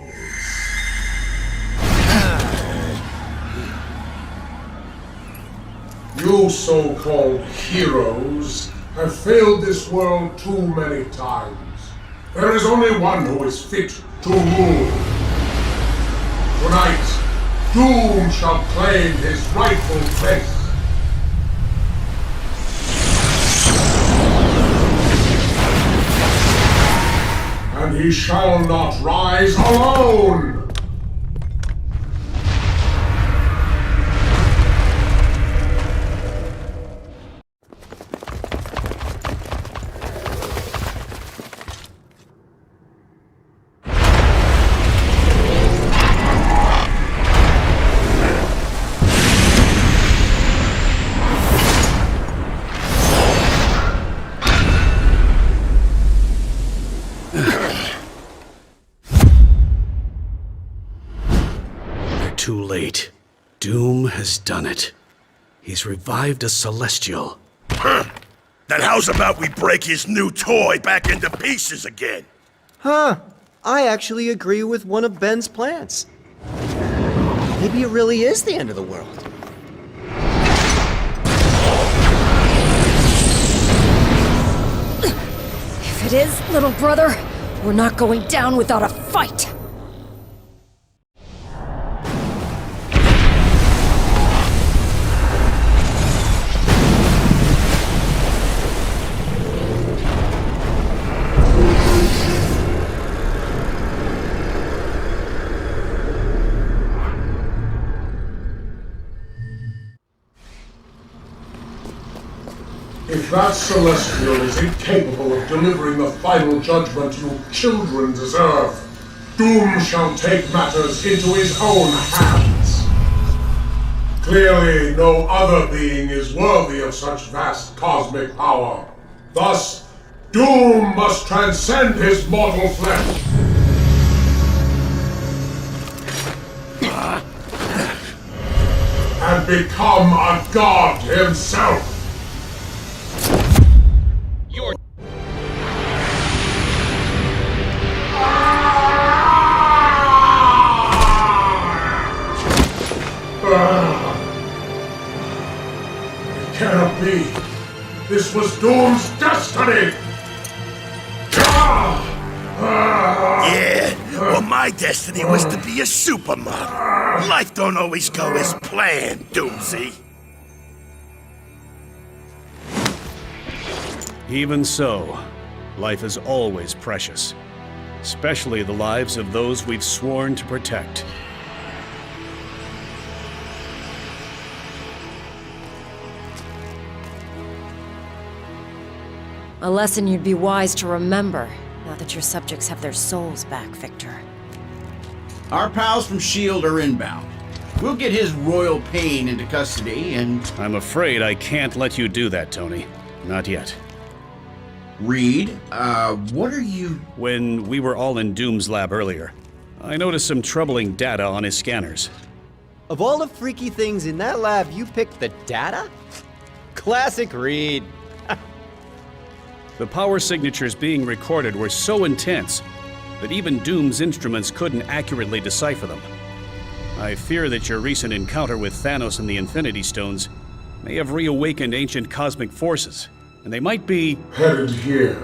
You so-called heroes have failed this world too many times. There is only one who is fit to rule. Tonight, Doom shall claim his rightful place. And he shall not rise alone! too late. Doom has done it. He's revived a Celestial. Huh. Then how's about we break his new toy back into pieces again? Huh. I actually agree with one of Ben's plans. Maybe it really is the end of the world. If it is, little brother, we're not going down without a fight. If that Celestial is incapable of delivering the final judgment you children deserve, Doom shall take matters into his own hands. Clearly, no other being is worthy of such vast cosmic power. Thus, Doom must transcend his mortal flesh. And become a god himself. It cannot be. This was Doom's destiny! Yeah, well my destiny was to be a supermodel. Life don't always go as planned, Doomsy. Even so, life is always precious. Especially the lives of those we've sworn to protect. A lesson you'd be wise to remember, now that your subjects have their souls back, Victor. Our pals from S.H.I.E.L.D. are inbound. We'll get his royal pain into custody and... I'm afraid I can't let you do that, Tony. Not yet. Reed, what are you... When we were all in Doom's lab earlier, I noticed some troubling data on his scanners. Of all the freaky things in that lab, you picked the data? Classic Reed. The power signatures being recorded were so intense that even Doom's instruments couldn't accurately decipher them. I fear that your recent encounter with Thanos and the Infinity Stones may have reawakened ancient cosmic forces, and they might be... headed here,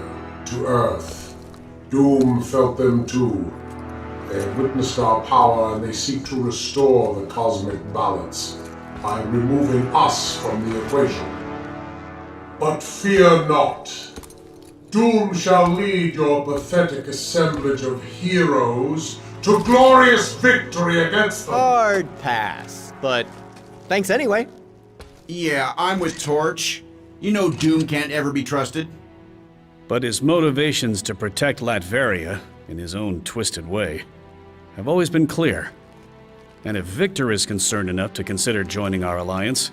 to Earth. Doom felt them too. They have witnessed our power and they seek to restore the cosmic balance by removing us from the equation. But fear not. Doom shall lead your pathetic assemblage of heroes to glorious victory against them. Hard pass, but thanks anyway. Yeah, I'm with Torch. You know Doom can't ever be trusted. But his motivations to protect Latveria, in his own twisted way, have always been clear. And if Victor is concerned enough to consider joining our alliance,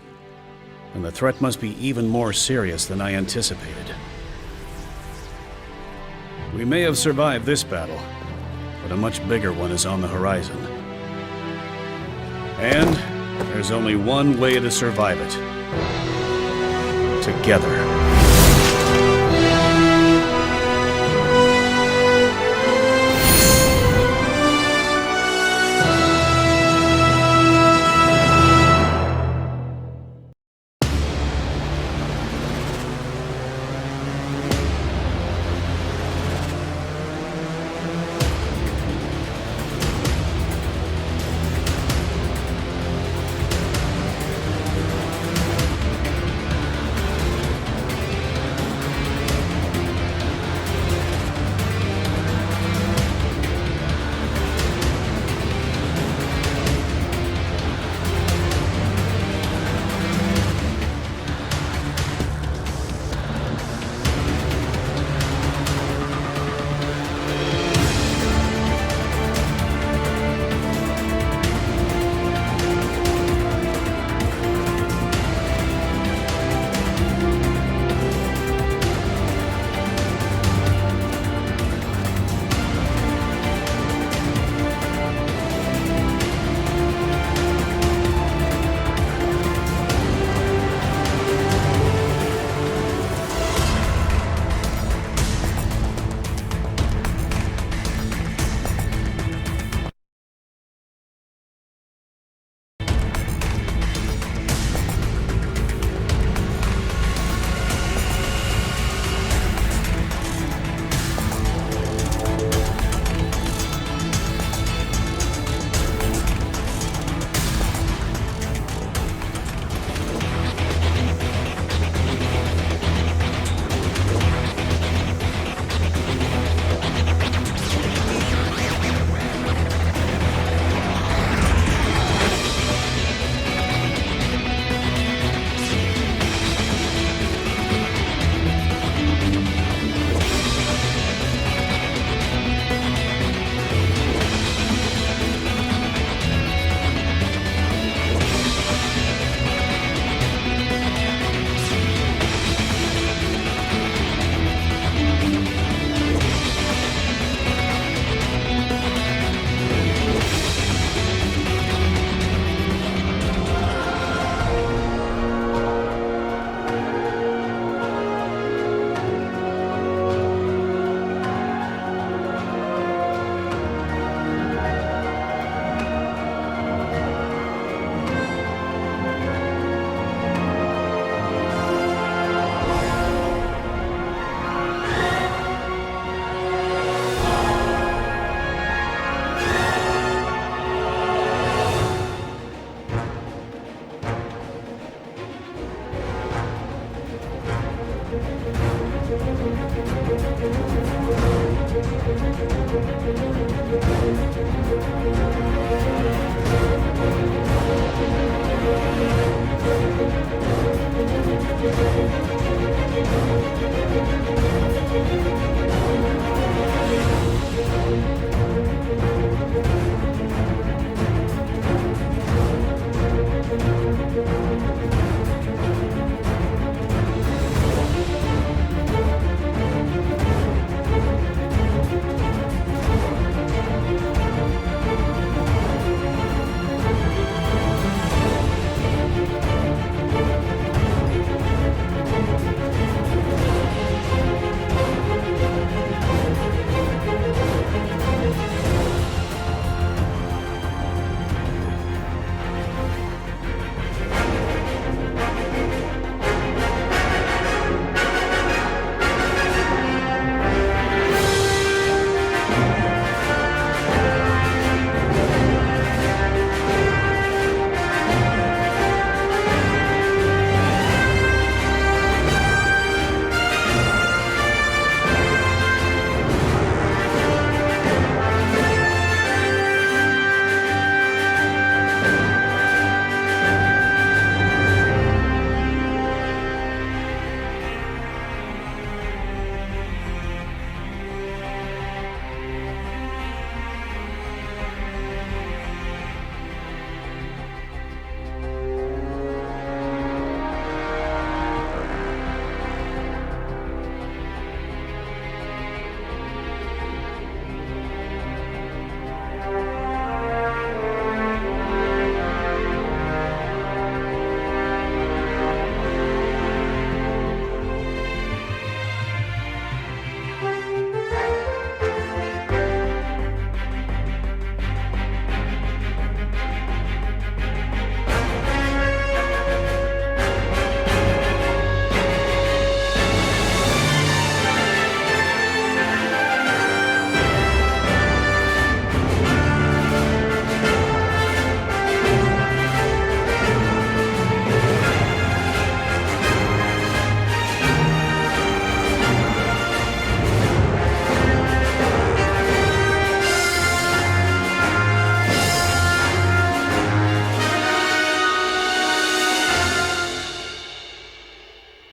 then the threat must be even more serious than I anticipated. We may have survived this battle, but a much bigger one is on the horizon. And there's only one way to survive it. Together.